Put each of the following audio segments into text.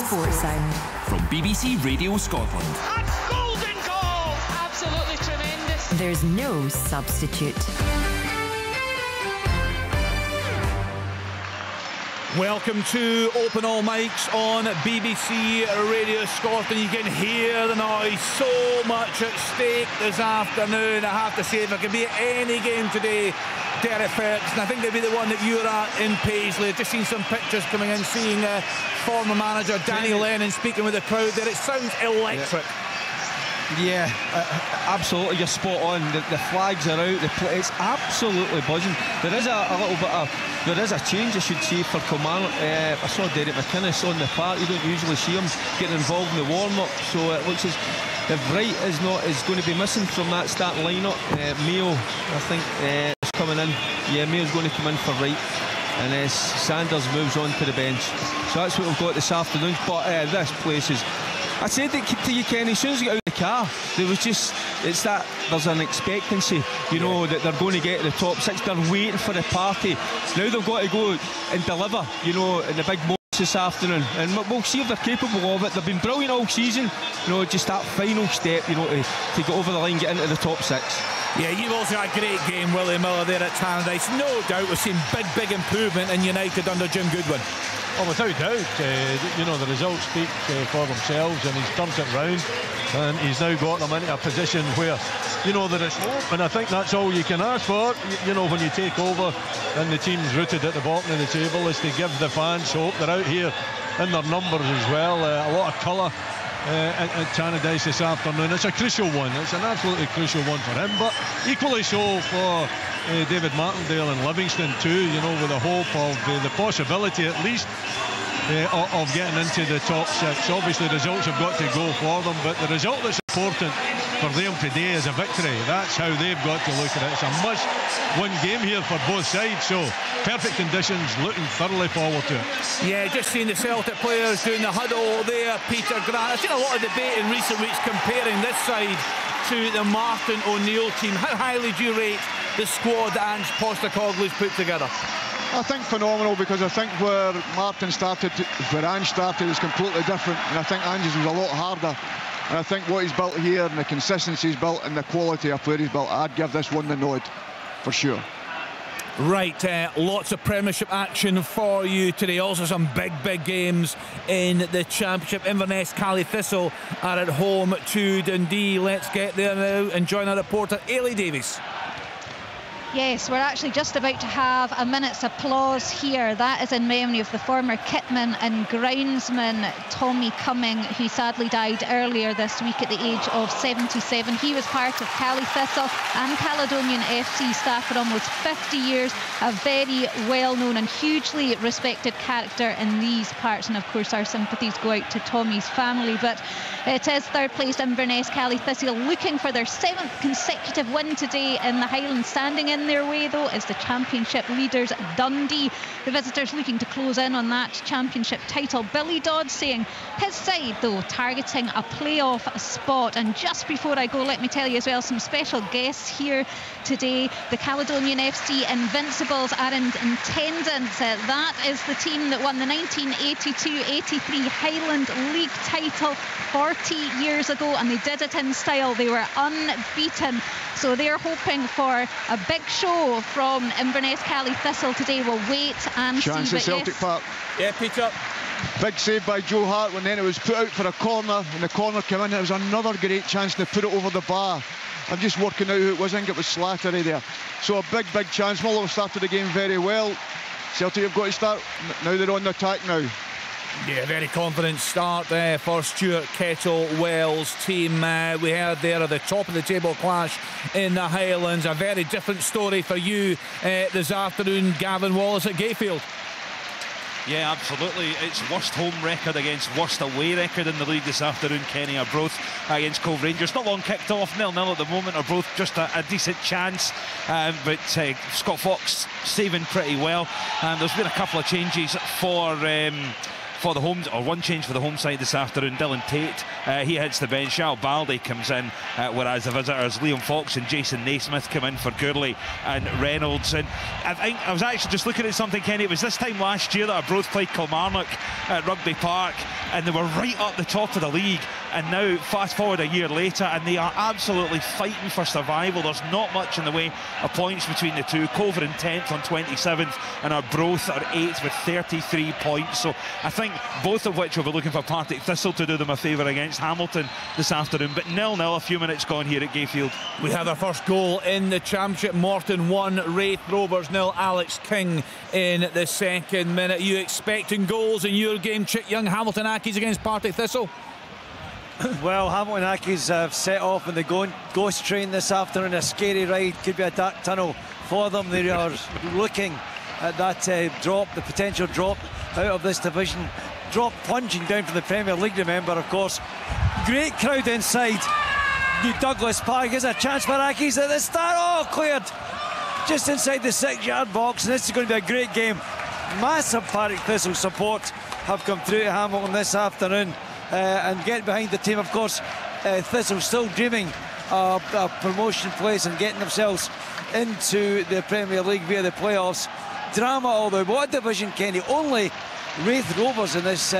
Sports Sound. From BBC Radio Scotland. A golden goal! Absolutely tremendous. There's no substitute. Welcome to Open All Mics on BBC Radio Scotland. You can hear the noise, so much at stake this afternoon. I have to say, if it could be any game today, Derek Ferguson, I think they'd be the one that you're at in Paisley. I've just seen some pictures coming in, seeing former manager Danny Lennon speaking with the crowd there. It sounds electric. Yeah, absolutely, you're spot on. The flags are out, it's absolutely buzzing. There is a little bit of, there is a change, I should say, for Kilmarnock. I saw Derek McInnes on the park. You don't usually see him getting involved in the warm-up, so it looks as if Wright is going to be missing from that starting line-up. Mayo, I think, is coming in. Yeah, Mayo's going to come in for Wright, and Sanders moves on to the bench. So that's what we've got this afternoon. But this place is, I said it to you, Kenny, as soon as you got out of the car, there was just, it's that there's an expectancy, you know, that they're going to get to the top six. They're waiting for the party. Now they've got to go and deliver, you know, in the big moments this afternoon, and we'll see if they're capable of it. They've been brilliant all season, you know, just that final step, you know, to get over the line, get into the top six. Yeah, you've also had a great game, Willie Miller, there at Tannadice. No doubt we've seen big improvement in United under Jim Goodwin. Oh, without doubt, you know, the results speak for themselves, and he's turned it round, and he's now got them into a position where, you know, there is hope, and I think that's all you can ask for, you know, when you take over and the team's rooted at the bottom of the table, is to give the fans hope. They're out here in their numbers as well, a lot of colour at Tannadice this afternoon. It's a crucial one, it's an absolutely crucial one for him, but equally so for David Martindale and Livingston too, you know, with the hope of the possibility at least of getting into the top six. Obviously results have got to go for them, but the result that's important for them today is a victory. That's how they've got to look at it. It's a must-win game here for both sides, so perfect conditions, looking thoroughly forward to it. Yeah, just seeing the Celtic players doing the huddle there, Peter Grant. I've seen a lot of debate in recent weeks comparing this side to the Martin O'Neill team. How highly do you rate the squad that Ange Postecoglou's put together? I think phenomenal, because I think where Martin started, where Ange started, is completely different, and I think Ange's was a lot harder. And I think what he's built here, and the consistency he's built, and the quality of player he's built, I'd give this one the nod, for sure. Right, lots of Premiership action for you today. Also some big games in the Championship. Inverness Cally Thistle are at home to Dundee. Let's get there now and join our reporter Ailey Davies. Yes, we're actually just about to have a minute's applause here. That is in memory of the former kitman and groundsman Tommy Cumming, who sadly died earlier this week at the age of 77. He was part of Cally Thistle and Caledonian FC staff for almost 50 years. A very well-known and hugely respected character in these parts, and of course our sympathies go out to Tommy's family. But it is third place Inverness Cally Thistle looking for their 7th consecutive win today in the Highlands. Standing in their way though is the Championship leaders Dundee. The visitors looking to close in on that Championship title. Billy Dodd saying his side though targeting a playoff spot. And just before I go, let me tell you as well, some special guests here today. The Caledonian FC Invincibles are in attendance. That is the team that won the 1982-83 Highland League title 40 years ago, and they did it in style. They were unbeaten, so they're hoping for a big show from Inverness Cally Thistle today. We'll wait and chance see. at Celtic Park. Yeah, Peter. Big save by Joe Hart, when then it was put out for a corner, and the corner came in. It was another great chance to put it over the bar. I'm just working out who it was. I think it was Slattery there. So a big chance. Muller started the game very well. Celtic have got to start. Now they're on the attack now. Yeah, very confident start for Stuart Kettle-Wells' team. We heard there at the top of the table clash in the Highlands. A very different story for you this afternoon, Gavin Wallace at Gayfield. Yeah, absolutely. It's worst home record against worst away record in the league this afternoon. Kenny Arbroath against Cove Rangers. Not long kicked off, 0-0 at the moment. Arbroath just a decent chance, but Scott Fox saving pretty well. There's been a couple of changes for the home, or one change for the home side this afternoon. Dylan Tate, he hits the bench. Al Baldy comes in, whereas the visitors, Liam Fox and Jason Naismith, come in for Gourley and Reynolds. And I think I was actually just looking at something, Kenny. It was this time last year that Arbroath played Kilmarnock at Rugby Park, and they were right up the top of the league, and now fast forward a year later and they are absolutely fighting for survival. There's not much in the way of points between the two. Culver in 10th on 27th, and Arbroath are 8th with 33 points. So I think both of which will be looking for Partick Thistle to do them a favour against Hamilton this afternoon. But 0-0, a few minutes gone here at Gayfield. We have our first goal in the championship. Morton 1, Wraith Rovers 0. Alex King in the second minute. Are you expecting goals in your game, Chick Young? Hamilton Accies against Partick Thistle? Well, Hamilton Accies have set off on the ghost train this afternoon. A scary ride, could be a dark tunnel for them. They are looking at that drop, the potential drop out of this division. Drop plunging down from the Premier League, remember, of course. Great crowd inside New Douglas Park. Is a chance for Accies at the start. Oh, cleared just inside the 6-yard box, and this is going to be a great game. Massive Partick Thistle support have come through to Hamilton this afternoon and get behind the team. Of course, Thistle still dreaming of promotion place and getting themselves into the Premier League via the playoffs. Drama, although what division, Kenny? Only Wraith Rovers in this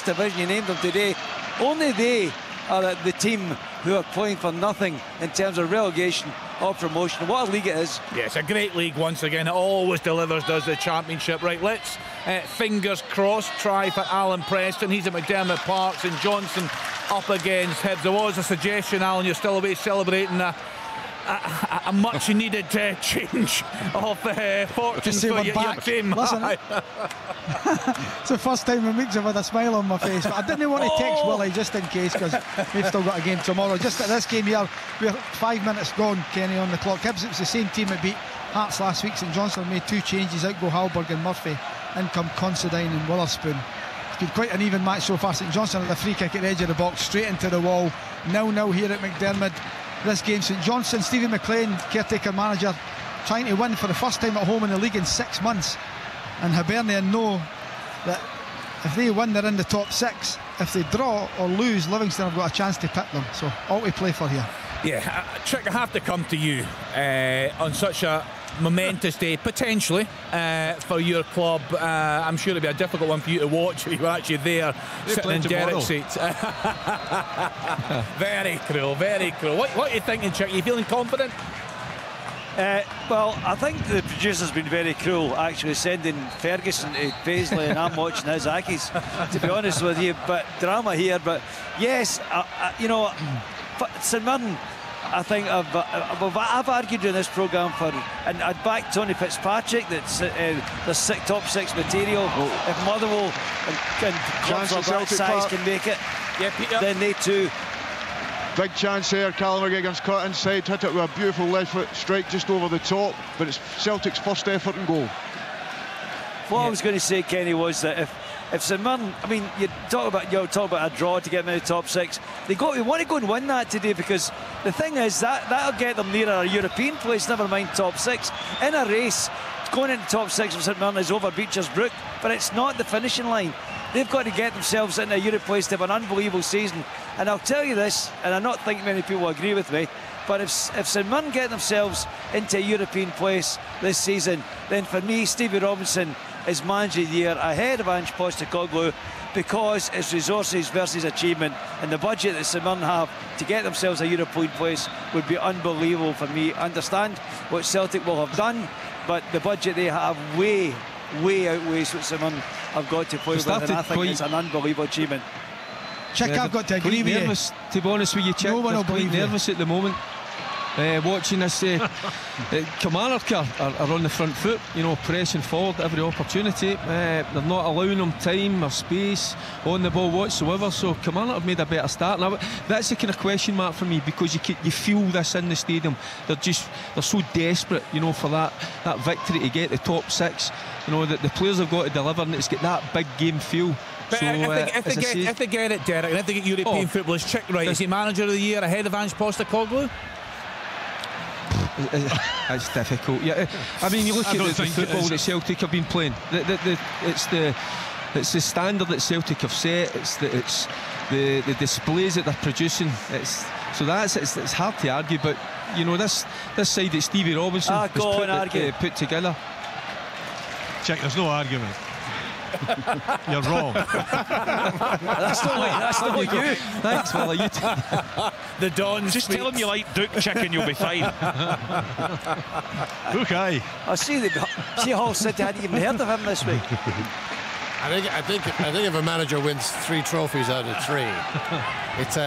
division, you named them today. Only they are the team who are playing for nothing in terms of relegation or promotion. What a league it is. Yeah, it's a great league once again. It always delivers, does the championship. Right, let's fingers crossed try for Alan Preston. He's at McDermott Park. St Johnstone up against Hibs. There was a suggestion, Alan, you're still away celebrating a much needed change of fortune for your team. Listen, it's the first time in weeks I've had a smile on my face, but I didn't want to text Willie just in case, because we've still got a game tomorrow. Just at this game here, we're 5 minutes gone, Kenny, on the clock. Hibs, it was the same team that beat Hearts last week. St Johnstone made 2 changes, out go Halberg and Murphy, in come Considine and Witherspoon. It's been quite an even match so far. St Johnstone at the free kick at the edge of the box, straight into the wall. 0-0 here at McDermott. This game, St Johnstone, Stevie McLean, caretaker manager, trying to win for the first time at home in the league in 6 months. And Hibernian know that if they win, they're in the top 6. If they draw or lose, Livingston have got a chance to pit them. So all to play for here. Yeah, Chick, I have to come to you on such a momentous day, potentially, for your club. I'm sure it'll be a difficult one for you to watch if you were actually there, sitting in Derek's seat. Very cruel, very cruel. What are you thinking, Chick? Are you feeling confident? Well, I think the producer's been very cruel, actually, sending Ferguson to Paisley and I'm watching his Accies, to be honest with you. But drama here. But yes, you know, St Mirren, I think I've argued in this programme for, and I'd back Tony Fitzpatrick that the top 6 material. If Motherwell and clubs of that size can make it, yeah, Peter, then they too. Big chance there. Callum McGuigan's cut inside, hit it with a beautiful left foot strike just over the top, but it's Celtic's first effort and goal. What I was going to say, Kenny, was that if St Mirren, I mean, you talk about a draw to get them in the top 6. We want to go and win that today, because the thing is that'll get them nearer a European place, never mind top 6. In a race, going into top 6 of St Mirren is over Beecher's Brook, but it's not the finishing line. They've got to get themselves into a Europe place to have an unbelievable season. And I'll tell you this, and I'm not thinking many people agree with me, but if St Mirren get themselves into a European place this season, then for me, Stevie Robinson is manager of the year ahead of Ange Postecoglou, because it's resources versus achievement, and the budget that St Mirren have to get themselves a European place would be unbelievable for me. I understand what Celtic will have done, but the budget they have way outweighs what St Mirren have got to play with, and I think it's an unbelievable achievement. Chick, I've got to agree with you. To be honest with you, Chick, I'm quite nervous at the moment. Watching this, Kilmarnock are on the front foot, you know, pressing forward every opportunity. They're not allowing them time or space on the ball whatsoever. So Kilmarnock have made a better start. Now that's the kind of question mark for me, because you feel this in the stadium. They're so desperate, you know, for that victory to get the top 6. You know, that the players have got to deliver, and it's got that big game feel. But so, if they get it, Derek, and if they get European football, is Chick right? Is he manager of the year ahead of Ange Postecoglou? It's difficult. Yeah, I mean, you look at the football that Celtic have been playing. It's the standard that Celtic have set. It's the displays that they're producing. It's hard to argue. But you know, this side that Stevie Robinson has put together. Check, there's no argument. You're wrong. That's not you. Thanks, Willie. The Dons. Just tell him you like Duke chicken, you'll be fine. Okay. I see Hull City hadn't even heard of him this week. I think if a manager wins 3 trophies out of 3, it's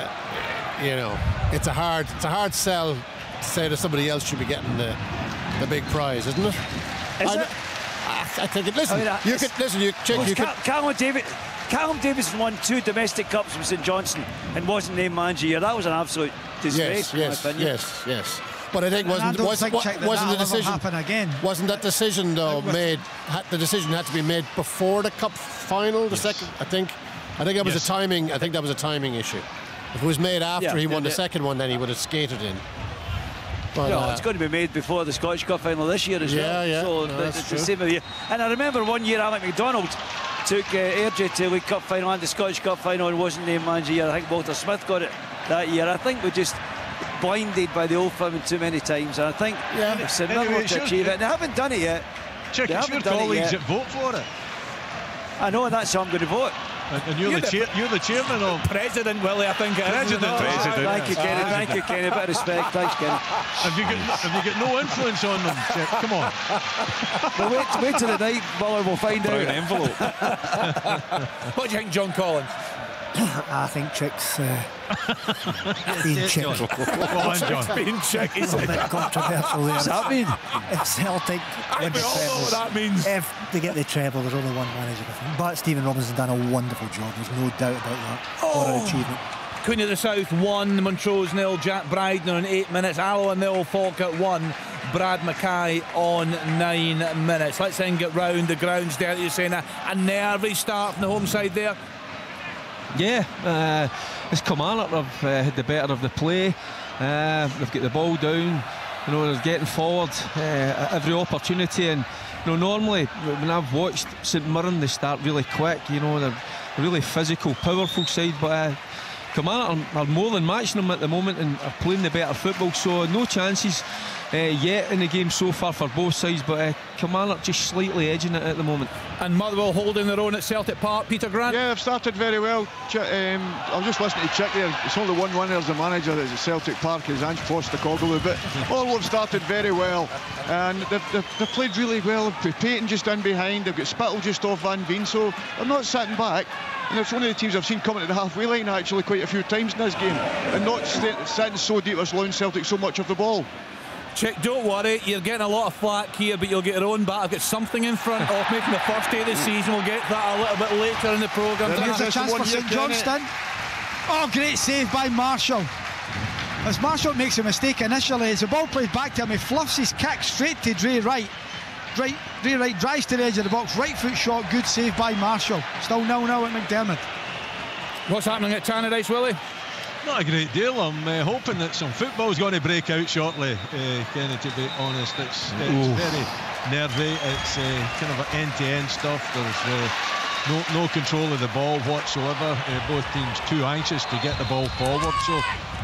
a hard sell to say that somebody else should be getting the big prize, isn't it? I think it. Listen, Callum Davidson won 2 domestic cups with St Johnstone and wasn't named manager here. That was an absolute disgrace, in my opinion. Yes. But I think wasn't the decision happen again? Wasn't that decision though made? The decision had to be made before the cup final. The second, I think that was a timing. I think that was a timing issue. If it was made after he won the second one, then he would have skated in. But, it's going to be made before the Scottish Cup final this year as well. Yeah. So it's the same year. And I remember one year Alec MacDonald took Airdrie to the League Cup final and the Scottish Cup final and wasn't named manager here. I think Walter Smith got it that year. I think we just blinded by the old firm too many times, and I think it's another to achieve it. And they haven't done it yet. Check it's your colleagues that vote for it. I know, and that's how I'm going to vote. And you're the chairman of President, Willie, I think. President. Thank you, Kenny. Thank you, Kenny. A bit of respect. Thanks, Kenny. Have you got no influence on them? Come on. Well, wait till the night, Muller. We'll find out. An envelope. What do you think, John Collins? I think Chick's being Chick. Go on, John. Being Chick, It's a bit controversial there. What's that mean? If Celtic win the We all know what that treble, means. if they get the treble, there's only one manager. But Stephen Robinson's done a wonderful job. There's no doubt about that. What an achievement. Queen of the South 1, Montrose 0, Jack Bryden on 8 minutes, Alloa 0, Falkirk 1, Brad Mackay on 9 minutes. Let's then get round the grounds there. You're saying a nervy start from the home side there. Yeah, as Kilmarnock have had the better of the play. They've got the ball down. They're getting forward at every opportunity. And normally when I've watched St Mirren, they start really quick. They're a really physical, powerful side. But Kilmarnock are more than matching them at the moment and are playing the better football. So no chances yet in the game so far for both sides. But Kilmarnock just slightly edging it at the moment. And Motherwell holding their own at Celtic Park. Peter Grant? Yeah, they've started very well. I was just listening to Chick there. It's only 1-1 as the manager at Celtic Park is Ange Postecoglou, but all have started very well, and they've played really well. Peyton just in behind, they've got Spittle just off Van Veen, so they're not sitting back. And it's one of the teams I've seen coming to the halfway line actually quite a few times in this game, and not sitting so deep as allowing Celtic so much of the ball. Chick, don't worry, you're getting a lot of flack here, but you'll get your own bat. I've got something in front of making the first day of the season. We'll get that a little bit later in the programme. Here's a chance for St Johnstone. Oh, great save by Marshall. As Marshall makes a mistake initially, as the ball plays back to him, he fluffs his kick straight to Dre Wright. Dre Wright drives to the edge of the box, right foot shot, good save by Marshall. Still 0-0 at McDermott. What's happening at Tannadice, Willie? Not a great deal. I'm hoping that some football's going to break out shortly, Kenny, to be honest. It's very nervy. It's kind of end-to-end stuff. There's no control of the ball whatsoever. Both teams too anxious to get the ball forward. So,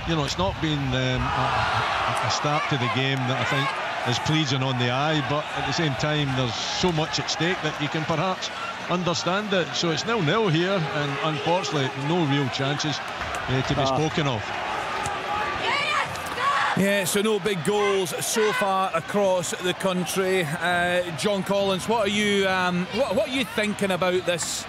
it's not been a start to the game that I think is pleasing on the eye, but at the same time there's so much at stake that you can perhaps understand it. So it's 0-0 here, and unfortunately no real chances to be spoken of. Yeah, so no big goals so far across the country. John Collins, what are you thinking about this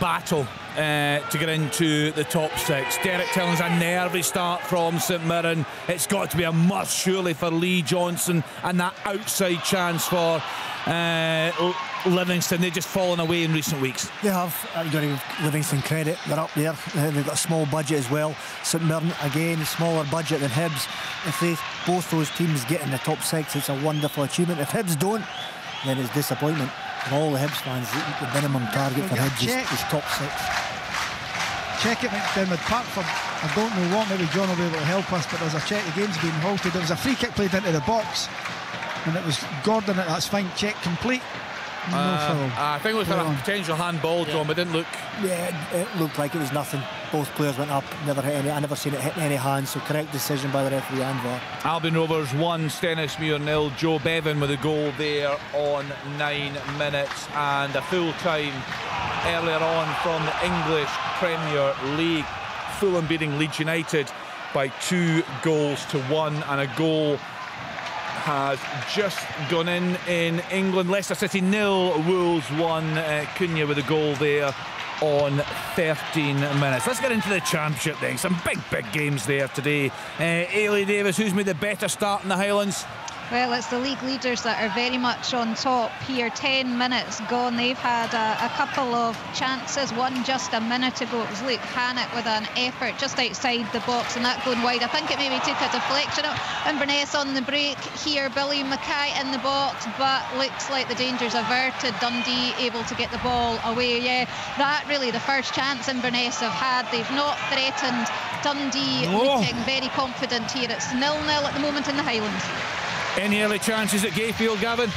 battle to get into the top 6? Derek Tillings, a nervy start from St Mirren. It's got to be a must surely for Lee Johnson, and that outside chance for Livingston. They've just fallen away in recent weeks. They have. You've got to give Livingston credit. They're up there. They've got a small budget as well. St Mirren, again, smaller budget than Hibs. If both those teams get in the top 6, it's a wonderful achievement. If Hibs don't, then it's disappointment. For all the Hibs fans, the minimum target for Hibs is top 6. Check it, McDermott. Apart from, I don't know what, maybe John will be able to help us, but there's a check. The game's been halted. There was a free kick played into the box, and it was Gordon. That's fine. Check complete. I think it was a potential handball, John, but it didn't look. Yeah, it looked like it was nothing. Both players went up, never hit any. I never seen it hit any hands, so correct decision by the referee and VAR. Albion Rovers 1, Stenhousemuir 0. Joe Bevan with a goal there on 9 minutes, and a full time earlier on from the English Premier League. Fulham beating Leeds United by 2-1, and a goal has just gone in England. Leicester City 0, Wolves 1. Cunha with a goal there on 13 minutes. Let's get into the Championship then. Some big games there today. Ailey Davis, who's made the better start in the Highlands? Well, it's the league leaders that are very much on top here. 10 minutes gone. They've had a couple of chances. One just a minute ago. It was Luke Hannock with an effort just outside the box, and that going wide. I think it maybe took a deflection. Inverness on the break here. Billy Mackay in the box, but looks like the danger's averted. Dundee able to get the ball away. Yeah, that really the first chance Inverness have had. They've not threatened. Dundee looking very confident here. It's 0-0 at the moment in the Highlands. Any early chances at Gayfield, Gavin?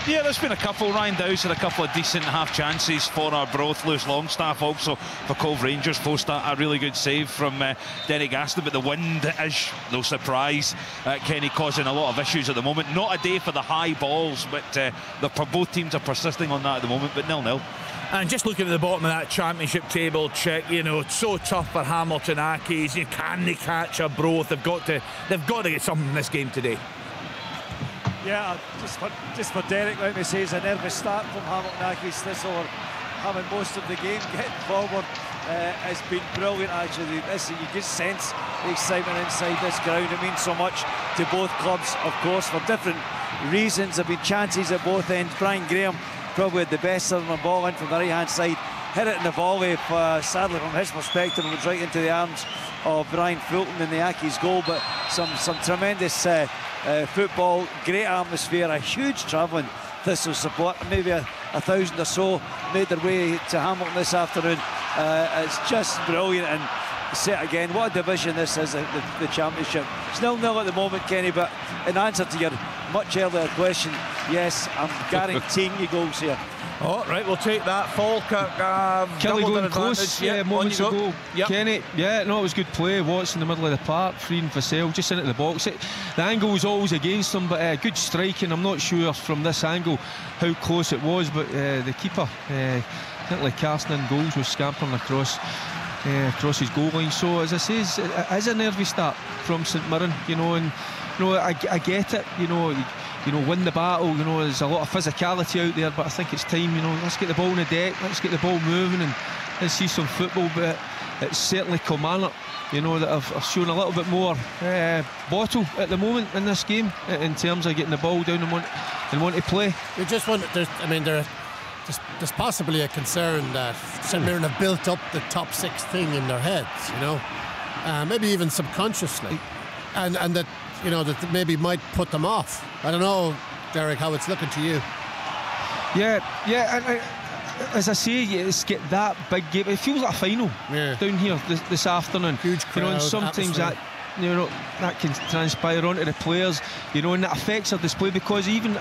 Yeah, there's been a couple. Ryan Dowse had a couple of decent half chances for Arbroath. Lewis Longstaff also for Cove Rangers post a really good save from Denny Gaston, but the wind is no surprise. Kenny causing a lot of issues at the moment. Not a day for the high balls, but both teams are persisting on that at the moment, but 0-0. And just looking at the bottom of that Championship table, Chick, you know, it's so tough for Hamilton Accies. Can they catch Arbroath? They've got to get something in this game today. Yeah, just for Derek, let me say, it's a nervous start from Hamilton Accies. This over having most of the game, getting forward has been brilliant actually. You can sense the excitement inside this ground. It means so much to both clubs, of course, for different reasons. There have been chances at both ends. Brian Graham probably had the best of them, ball in from the right hand side, hit it in the volley. Sadly from his perspective, it was right into the arms of Brian Fulton in the Accies goal, but some tremendous football, great atmosphere, a huge travelling Thistle support. Maybe a 1,000 or so made their way to Hamilton this afternoon. It's just brilliant, and set again, what a division this is, the Championship. It's 0-0 at the moment, Kenny, but in answer to your much earlier question, yes, I'm guaranteeing you goals here. Oh, right, we'll take that. Falkirk, Kelly going close moments ago. Yep. Kenny, it was good play. Watts in the middle of the park, freeing Vassell just into the box. The angle was always against him, but good striking. I'm not sure from this angle how close it was, but the keeper, I think like casting in goals, was scampering across his goal line. So as I say, it is a nervy start from St Mirren, and I get it, win the battle, there's a lot of physicality out there, but I think it's time, let's get the ball on the deck, let's get the ball moving and let's see some football. But it's certainly Kilmarnock, that have shown a little bit more bottle at the moment in this game in terms of getting the ball down and want to play. You just want, there's possibly a concern that St Mirren have built up the top six thing in their heads, maybe even subconsciously, and that that maybe might put them off. I don't know, Derek, how it's looking to you. Yeah, and as I say, it's get that big game. It feels like a final down here this afternoon. Huge crowd, and sometimes atmosphere. that can transpire onto the players, and that affects their display, because even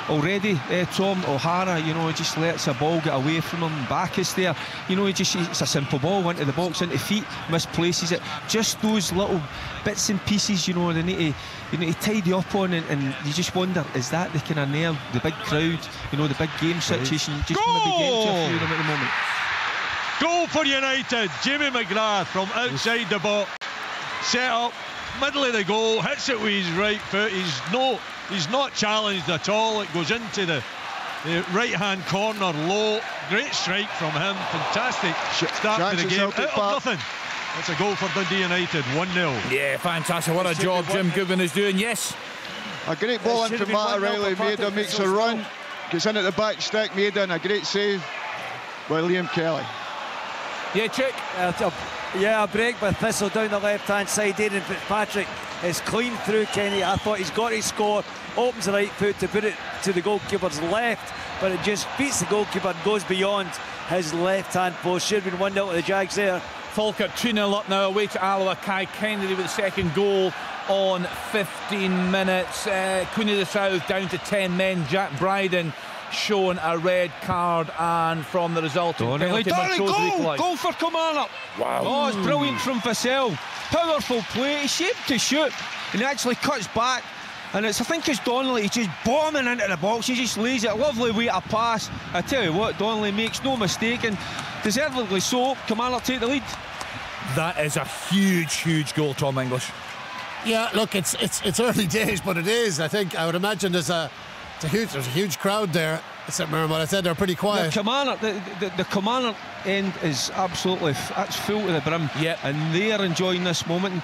already Tom O'Hara, just lets a ball get away from him. Bacchus there, it's a simple ball into the box, into feet, misplaces it. Just those little bits and pieces, they need to tidy up on, and you just wonder, is that the kind of nerve, the big crowd, the big game situation, just maybe getting to a few of them at the moment. Goal for United. Jamie McGrath from outside the box. Set up, middle of the goal, hits it with his right foot. He's not challenged at all. It goes into the right hand corner low. Great strike from him. Fantastic start to the game. Out of nothing. It's a goal for Dundee United, 1-0. Yeah, fantastic. What a job Jim Goodwin is doing. Yes. A great ball in from Matt O'Reilly. Maida makes a run, gets in at the back stick. Maida, and a great save by Liam Kelly. Yeah, Chick. A break by Thistle down the left-hand side. Aidan Fitzpatrick is clean through Kenny. I thought he's got to score. Opens the right foot to put it to the goalkeeper's left, but it just beats the goalkeeper and goes beyond his left-hand post. Should have been 1-0 to the Jags there. Falkirk 2-0 up now, away to Alloa. Kai Kennedy with the second goal on 15 minutes. Queen of the South down to 10 men. Jack Bryden shown a red card, and from the resulting penalty, goal for Kilmarnock. Wow. Oh, it's brilliant from Vassell. Powerful play, he's shaped to shoot, and he actually cuts back. And I think it's Donnelly, he's just bombing into the box, he just lays it, a lovely way to pass. I tell you what, Donnelly makes no mistake, and deservedly so, Kilmarnock take the lead. That is a huge goal, Tom English. Yeah, look, it's early days, but it is. I would imagine there's a huge crowd there. St Mirren, but I said they're pretty quiet. The Kilmarnock end is absolutely that's full to the brim. Yeah, and they're enjoying this moment. And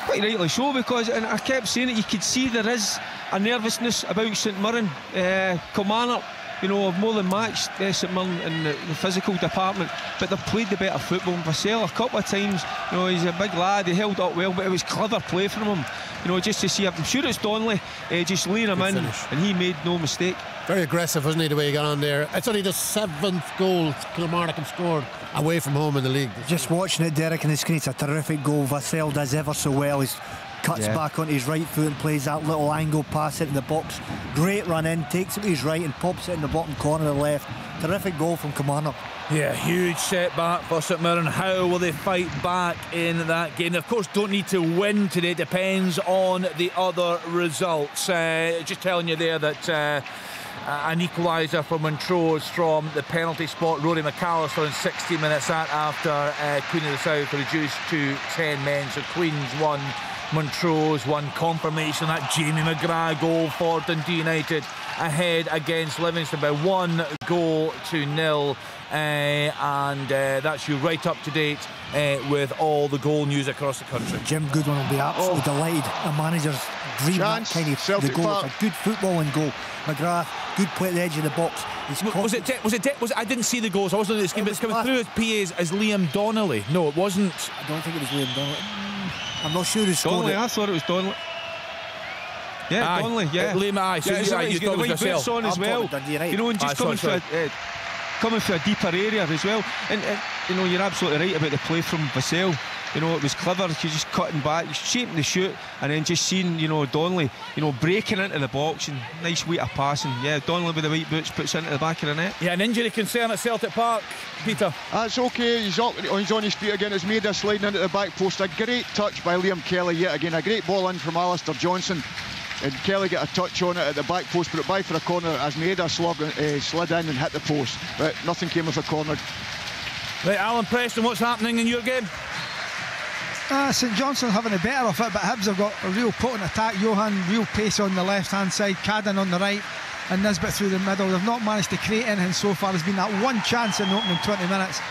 quite rightly so, because, and I kept saying it, you could see there is a nervousness about St Mirren. Kilmarnock, you know, have more than matched St Mirren in the physical department, but they've played the better football. Vassell a couple of times, you know, he's a big lad, he held up well, but it was clever play from him, you know, just to see. I'm sure it's Donnelly just laying him in, and he made no mistake. Very aggressive, wasn't he, the way he got on there? It's only the 7th goal Kilmarnock have scored away from home in the league. Just watching it, Derek, on the screen, it's a terrific goal. Vassell does ever so well. He cuts back onto his right foot and plays that little angle pass into the box. Great run in, takes it to his right and pops it in the bottom corner of the left. Terrific goal from Kilmarnock. Yeah, huge setback for St Mirren. How will they fight back in that game? They, of course, don't need to win today. It depends on the other results. Just telling you there that an equaliser for Montrose from the penalty spot. Rory McAllister in 60 minutes after Queen of the South reduced to 10 men. So Queen's 1, Montrose 1. Confirmation that Jamie McGrath goal for Dundee United ahead against Livingston by 1-0. And that's you right up to date with all the goal news across the country. Jim Goodwin will be absolutely delighted. A manager's dream that kind of the goal. It's a good footballing goal. McGrath, good play at the edge of the box. Was it? I didn't see the goals. I wasn't in this game, but it's coming through his PAs as Liam Donnelly. No, it wasn't. I don't think it was Liam Donnelly. I'm not sure who scored it. I thought it was Donnelly. Yeah, Donnelly. Yeah, Liam. Aye. So he's got the white boots on as well. You know, and just coming for a deeper area as well. And you know, you're absolutely right about the play from Vassell. You know, it was clever. He's just cutting back, he's shaping the shoot, and then just seeing, you know, Donnelly, you know, breaking into the box, and nice way of passing. Yeah, Donnelly with the white boots puts it into the back of the net. Yeah, an injury concern at Celtic Park, Peter. That's okay. He's on his feet again. It's made a sliding into the back post. A great touch by Liam Kelly yet again. A great ball in from Alistair Johnson. And Kelly got a touch on it at the back post, put it by for a corner as Maeda slid in and hit the post, but nothing came of the corner. Right, Alan Preston, what's happening in your game? St Johnstone having the better of it, but Hibs have got a real potent attack. Johan, real pace on the left hand side, Cadden on the right, and Nisbet through the middle. They've not managed to create anything so far. There's been that one chance in the opening 20 minutes.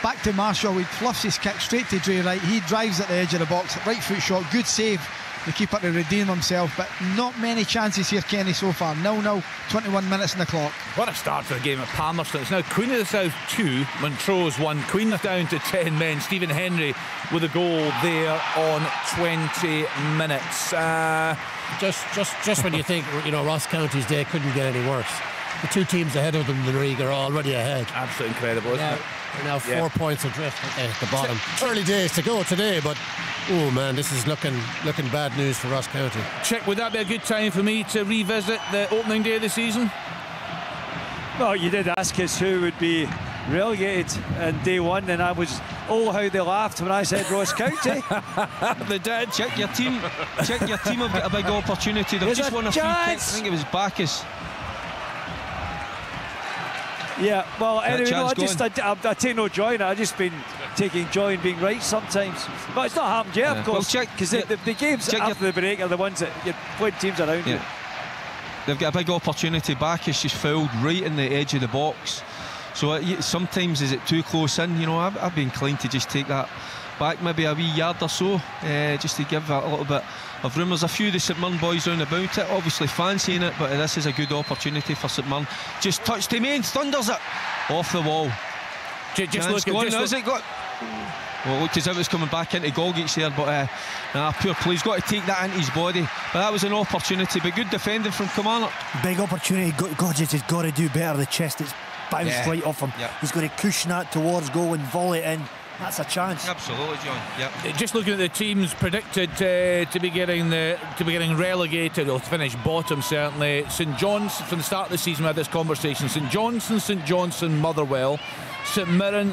Back to Marshall, he fluffs his kick straight to Dre Wright. He drives at the edge of the box, right foot shot, good save. The keeper to redeem himself, but not many chances here, Kenny, so far. 0-0, 21 minutes in the clock. What a start for the game at Palmerston. It's now Queen of the South 2, Montrose 1. Queen are down to 10 men. Stephen Henry with a goal there on 20 minutes. Just when you think, you know, Ross County's day couldn't get any worse. The two teams ahead of them in the league are already ahead. Absolutely incredible, isn't it? They're now 4 points adrift at the bottom. Early days to go today, but oh man, this is looking bad news for Ross County. Chick, would that be a good time for me to revisit the opening day of the season? Well, you did ask us who would be relegated in day one, and I was, how they laughed when I said Ross County. They did. Check your team have got a big opportunity. They've just won a free kick. I think it was Bacchus. Yeah, well, anyway, no, I take no joy in it. I've just been taking joy in being right sometimes. But it's not happened yet, of course. Because the games after the break are the ones that you're playing teams around you. They've got a big opportunity. Bacchus just fouled right in the edge of the box. So sometimes is it too close in? You know, I'd be inclined to just take that back maybe a wee yard or so, just to give a little bit of room. There's a few of the St Mirren boys round about it, obviously fancying it, but this is a good opportunity for St Mirren. Just touched him in, thunders it off the wall. Just look at well, it looked as if it was coming back into Golgeach there, but poor play. He's got to take that into his body. But that was an opportunity, but good defending from Kilmarnock. Big opportunity. Golgeach has got to do better. The chest, it's bounced right off him. He's got to cushion that towards goal and volley it in. That's a chance. Absolutely, John. Yep. Just looking at the teams predicted to be getting relegated or to finish bottom, certainly. St John's, from the start of the season we had this conversation. St Johnstone, St Johnstone, Motherwell, St Mirren,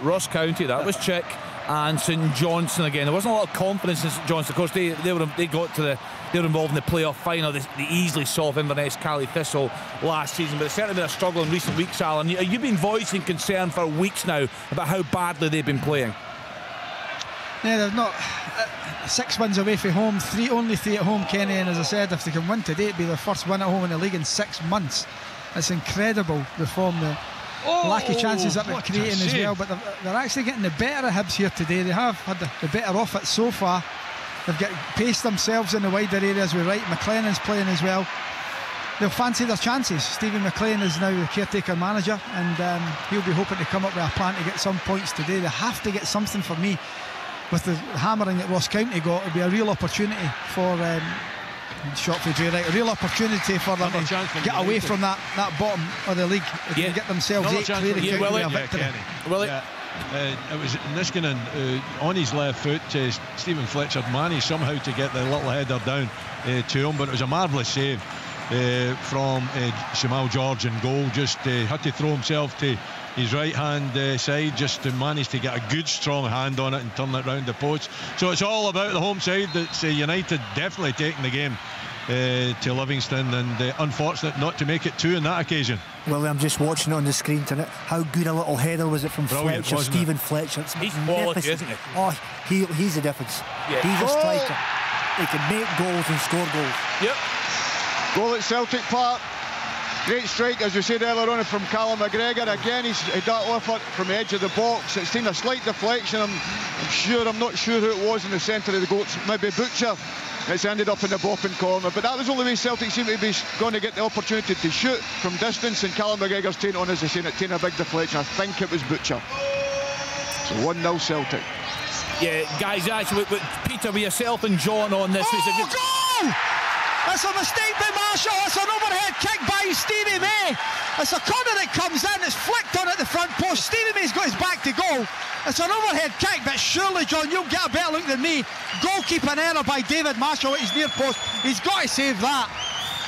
Ross County, that was Chick, and St Johnstone again. There wasn't a lot of confidence in St Johnstone. Of course, they were involved in the playoff final. They easily saw Inverness Cally Thistle last season, but it's certainly been a struggle in recent weeks, Alan. You've been voicing concern for weeks now about how badly they've been playing. Yeah, they've not 6 wins away from home, only three at home, Kenny, and as I said, if they can win today, it'd be their first win at home in the league in 6 months. It's incredible, the form, the lack of chances that they're creating as well, but they're actually getting the better of Hibs here today. They have had the better off it so far. They've paced themselves in the wider areas with Wright. McLennan's playing as well. They'll fancy their chances. Stephen McLean is now the caretaker manager, and he'll be hoping to come up with a plan to get some points today. They have to get something. For me, with the hammering that Ross County got, it'll be a real opportunity for shot for Jay Wright, a real opportunity for them to get away from that bottom of the league. They can get themselves 8 clear and get a victory. It was Niskanen on his left foot. Stephen Fletcher managed somehow to get the little header down to him, but it was a marvellous save from Shamal George in goal. Just had to throw himself to his right hand side just to manage to get a good strong hand on it and turn it round the post. So it's all about the home side. That's United definitely taking the game to Livingston, and unfortunate not to make it 2 on that occasion. Well, I'm just watching it on the screen tonight. How good a little header was it from Brilliant, Fletcher, Stephen Fletcher. It's he's quality, isn't he? Oh, he's the difference. Yeah. He's a striker. He can make goals and score goals. Yep. Goal at Celtic Park. Great strike, as we said earlier on, from Callum McGregor. Again, he's had that effort from the edge of the box. It's seen a slight deflection. I'm not sure who it was in the centre of the goal. Maybe Butcher. It's ended up in the bopping corner, but that was the only way Celtic seemed to be going to get the opportunity to shoot from distance, and Callum McGregor's taken on, as I say, taking a big deflection. I think it was Butcher. So 1-0 Celtic. Yeah, guys, actually, with Peter, with yourself and John on this. Goal! That's a mistake by Marshall. It's an overhead kick by Stevie May. It's a corner that comes in. It's flicked on at the front post. Stevie May's got his back to goal. It's an overhead kick, but surely, John, you'll get a better look than me. Goalkeeping error by David Marshall at his near post. He's got to save that.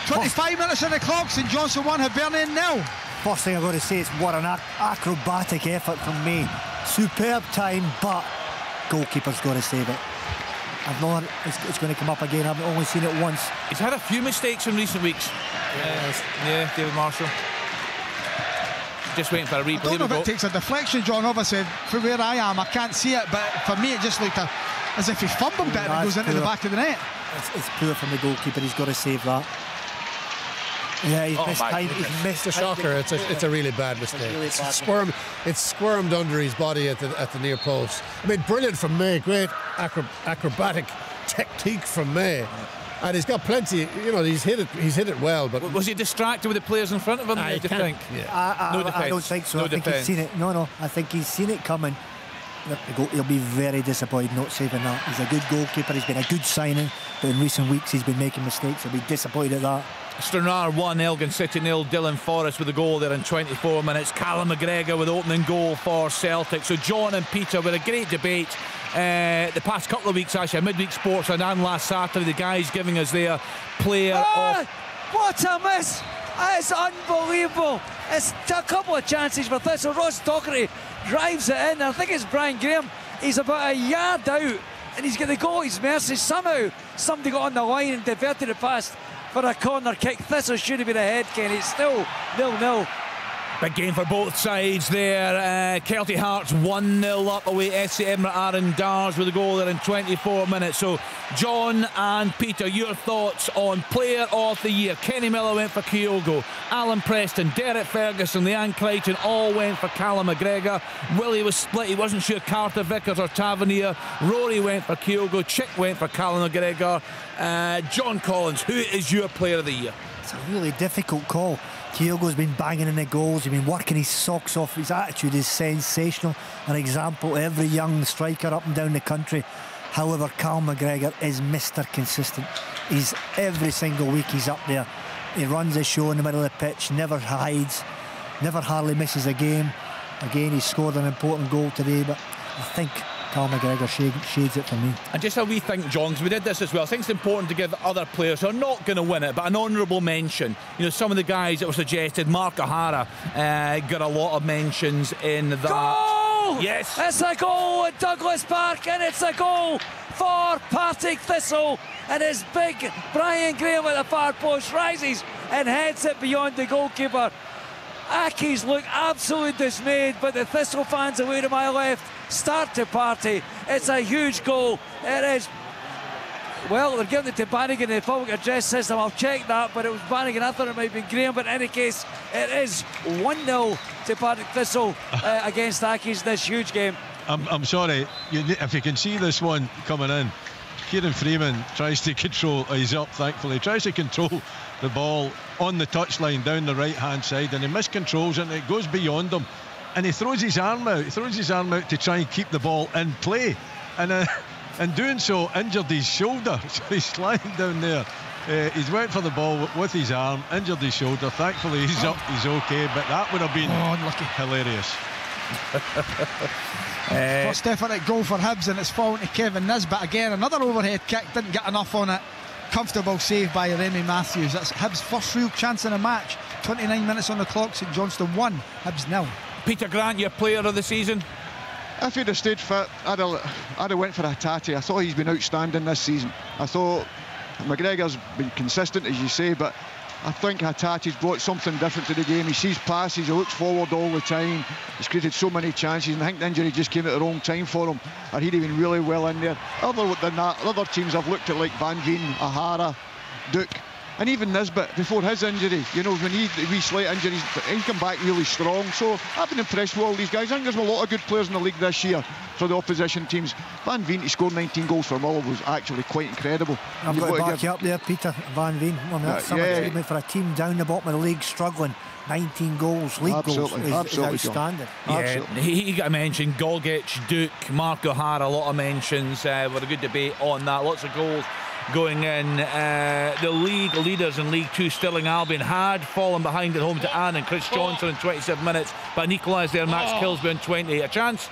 25 minutes on the clock. St Johnstone 1, Hibernian 0. First thing I've got to say is what an acrobatic effort from May. Superb time, but goalkeeper's got to save it. I've not. It's going to come up again. I've only seen it once. He's had a few mistakes in recent weeks. Yeah, David Marshall. Just waiting for a replay. I don't know if it takes a deflection, John. Obviously, from where I am, I can't see it, but for me, it just looked as if he fumbled it and it goes into the back of the net. It's poor from the goalkeeper. He's got to save that. Yeah, he's missed time. He's missed a shocker. It's a really bad mistake. Really it's squirmed under his body at the near post. I mean, brilliant from May. Great acrobatic technique from May. And he's got plenty. He's hit it well. But was he distracted with the players in front of him? Do you think? Yeah. I don't think so. I think he's seen it. No. I think he's seen it coming. He'll be very disappointed not saving that. He's a good goalkeeper. He's been a good signing, but in recent weeks he's been making mistakes. He'll be disappointed at that. Stranraer 1, Elgin City 0. Dylan Forrest with a goal there in 24 minutes. Callum McGregor with the opening goal for Celtic. So John and Peter with a great debate the past couple of weeks, actually, Midweek Sports and last Saturday. The guys giving us their player of... What a miss! It's unbelievable. It's a couple of chances for Thistle. Ross Docherty drives it in. I think it's Brian Graham. He's about a yard out and he's got the goal at his mercy. Somehow somebody got on the line and diverted it past for a corner kick. Thistle should have been ahead, Kenny. It's still 0-0. Big game for both sides there. Kelty Hearts 1-0 up away. FC Edinburgh Aaron Dars with a goal there in 24 minutes. So John and Peter, your thoughts on player of the year. Kenny Miller went for Kyogo. Alan Preston, Derek Ferguson, Leanne Crichton all went for Callum McGregor. Willie was split. He wasn't sure Carter Vickers or Tavernier. Rory went for Kyogo. Chick went for Callum McGregor. John Collins, who is your player of the year? It's a really difficult call. Kyogo's been banging in the goals. He's been working his socks off. His attitude is sensational. An example to every young striker up and down the country. However, Callum McGregor is Mr. Consistent. He's every single week he's up there. He runs the show in the middle of the pitch, never hides, never hardly misses a game. Again, he scored an important goal today, but I think Cal McGregor shades it for me. And just a wee thing, John, because we did this as well. I think it's important to give other players who are not going to win it, but an honourable mention. You know, some of the guys that were suggested. Mark O'Hara got a lot of mentions in that. Goal! Yes! It's a goal at Douglas Park, and it's a goal for Partick Thistle. And his big Brian Graham at the far post rises and heads it beyond the goalkeeper. Accies look absolutely dismayed, but the Thistle fans away to my left start to party. It's a huge goal. It is. Well, they're giving it to Bannigan in the public address system. I'll check that, but it was Bannigan. I thought it might be Graham, but in any case, it is 1-0 to Partick Thistle against Accies. This huge game. I'm sorry, if you can see this one coming in, Kieran Freeman tries to control. He's up, thankfully. Tries to control the ball on the touchline down the right hand side, and he miscontrols it, and it goes beyond him, and he throws his arm out. He throws his arm out to try and keep the ball in play, and in doing so injured his shoulder. So he's lying down there. He's went for the ball with his arm, injured his shoulder. Thankfully he's up, he's okay, but that would have been hilarious. First definite goal for Hibs, and it's fallen to Kevin Nisbet again. Another overhead kick, didn't get enough on it. Comfortable save by Remy Matthews. That's Hibs' first real chance in a match. 29 minutes on the clock. St Johnstone 1, Hibs 0. Peter Grant, your player of the season? If he'd have stayed fit, I'd have went for Hatate. I thought he's been outstanding this season. I thought McGregor's been consistent, as you say, but I think Hatate's brought something different to the game. He sees passes, he looks forward all the time. He's created so many chances, and I think the injury just came at the wrong time for him, or he'd have been really well in there. Other than that, other teams I've looked at, like Van Veen, O'Hara, Duke, and even Nisbet before his injury. You know, when he slight injuries, he come back really strong. So I've been impressed with all these guys. I think there's a lot of good players in the league this year for the opposition teams. Van Veen to score 19 goals for Mull was actually quite incredible. I've got to back you up there, Peter. Van Veen. I mean, that's some achievement for a team down the bottom of the league struggling. 19 goals, league goals is outstanding. Yeah, he got a mention. Gogic, Duke, Mark O'Hara, a lot of mentions. With a good debate on that. Lots of goals going in. The league leaders in League 2, Stirling Albion, had fallen behind at home to Anne and Chris Johnson in 27 minutes, but an equalised there. Max Kilsby in 20. A chance?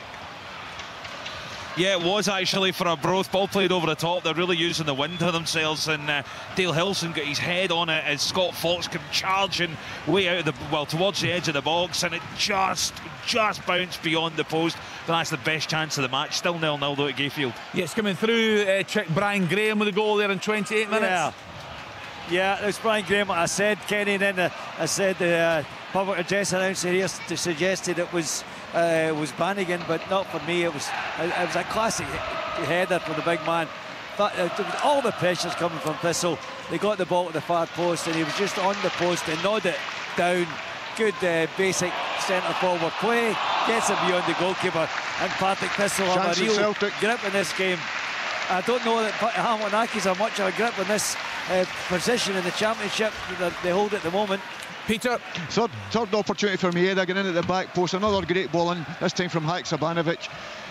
Yeah, it was actually for a Broth. Ball played over the top. They're really using the wind to themselves, and Dale Hilson got his head on it as Scott Fox came charging way out of towards the edge of the box, and it just bounced beyond the post. But that's the best chance of the match. Still 0-0 though at Gayfield. Yes, coming through. Check Brian Graham with a goal there in 28 minutes. Yeah, it was Brian Graham. I said, Kenny, then I said the public address announcer here suggested it was Bannigan, but not for me. It was a classic header for the big man. But all the pressures coming from Thistle. They got the ball to the far post, and he was just on the post and gnawed it down. Good basic centre forward play, gets it beyond the goalkeeper, and Partick Thistle have a real grip in this game. I don't know that Hamilton Accies have much of a grip in this position in the championship that they hold at the moment. Peter? Third opportunity for Maeda, getting in at the back post. Another great ball in, this time from Haksabanovic.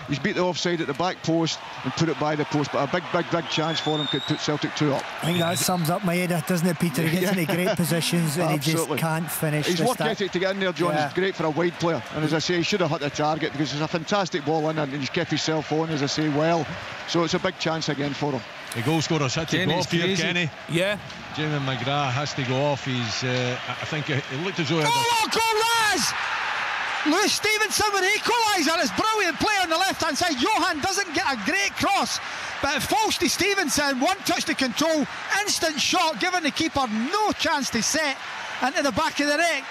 He's beat the offside at the back post and put it by the post, but a big chance for him could put Celtic 2 up. I think that sums up Maeda, doesn't it, Peter? He gets into great positions and he just can't finish. His work ethic to get in there, John, is great for a wide player. And as I say, he should have hit the target because it's a fantastic ball in and he's kept himself on, as I say, well. So it's a big chance again for him. The goal scorer's had to go off here, Kenny. Yeah. Jamie McGrath has to go off. He's, I think it looked as though... Go Raz! Lewis Stevenson with the equaliser. It's brilliant play on the left hand side. Johan doesn't get a great cross, but it falls to Stevenson. One touch to control, instant shot, giving the keeper no chance to set into the back of the net.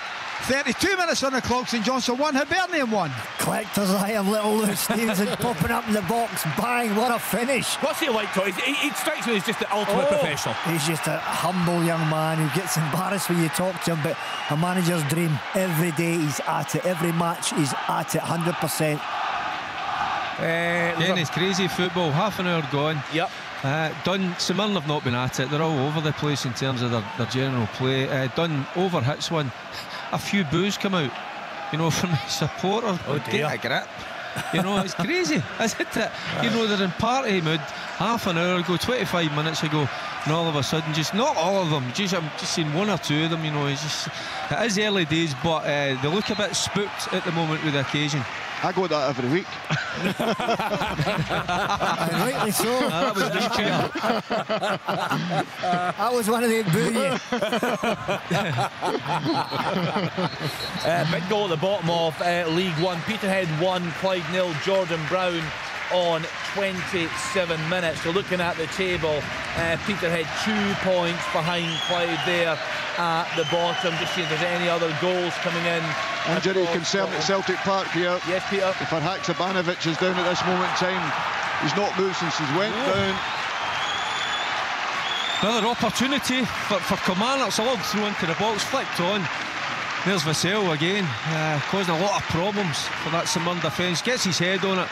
32 minutes on the clock. St Johnstone 1, Hibernian 1. Collector's eye of little Lewis Stevenson popping up in the box. Bang, what a finish. What's he like, Todd? He strikes me as just the ultimate professional. He's just a humble young man who gets embarrassed when you talk to him, but a manager's dream. Every day he's at it. Every match he's at it 100%. It's crazy football. Half an hour gone. Yep. St Mirren have not been at it. They're all over the place in terms of their general play. Dunn overhits one. A few boos come out, you know, from the supporters. Get a grip. You know, it's crazy, isn't it? You know, they're in party mood. Half an hour ago, 25 minutes ago, and all of a sudden, just not all of them, I'm just seeing one or two of them, you know. It is early days, but they look a bit spooked at the moment with the occasion. I go that every week. And rightly so. That was me, Chair. That was one of the boo Big goal at the bottom of League One. Peterhead 1, Clyde 0. Jordan Brown on 27 minutes. So looking at the table, Peterhead 2 points behind Clyde there at the bottom. Just seeing if there's any other goals coming in. Injury concern at Celtic Park here. Yes, Peter. For Haksabanovic is down at this moment in time. He's not moved since he's went down. Another opportunity for Kilmarnock. It's a long throw into the box, flicked on. There's Vassell again, causing a lot of problems for that St Mirren defence. Gets his head on it,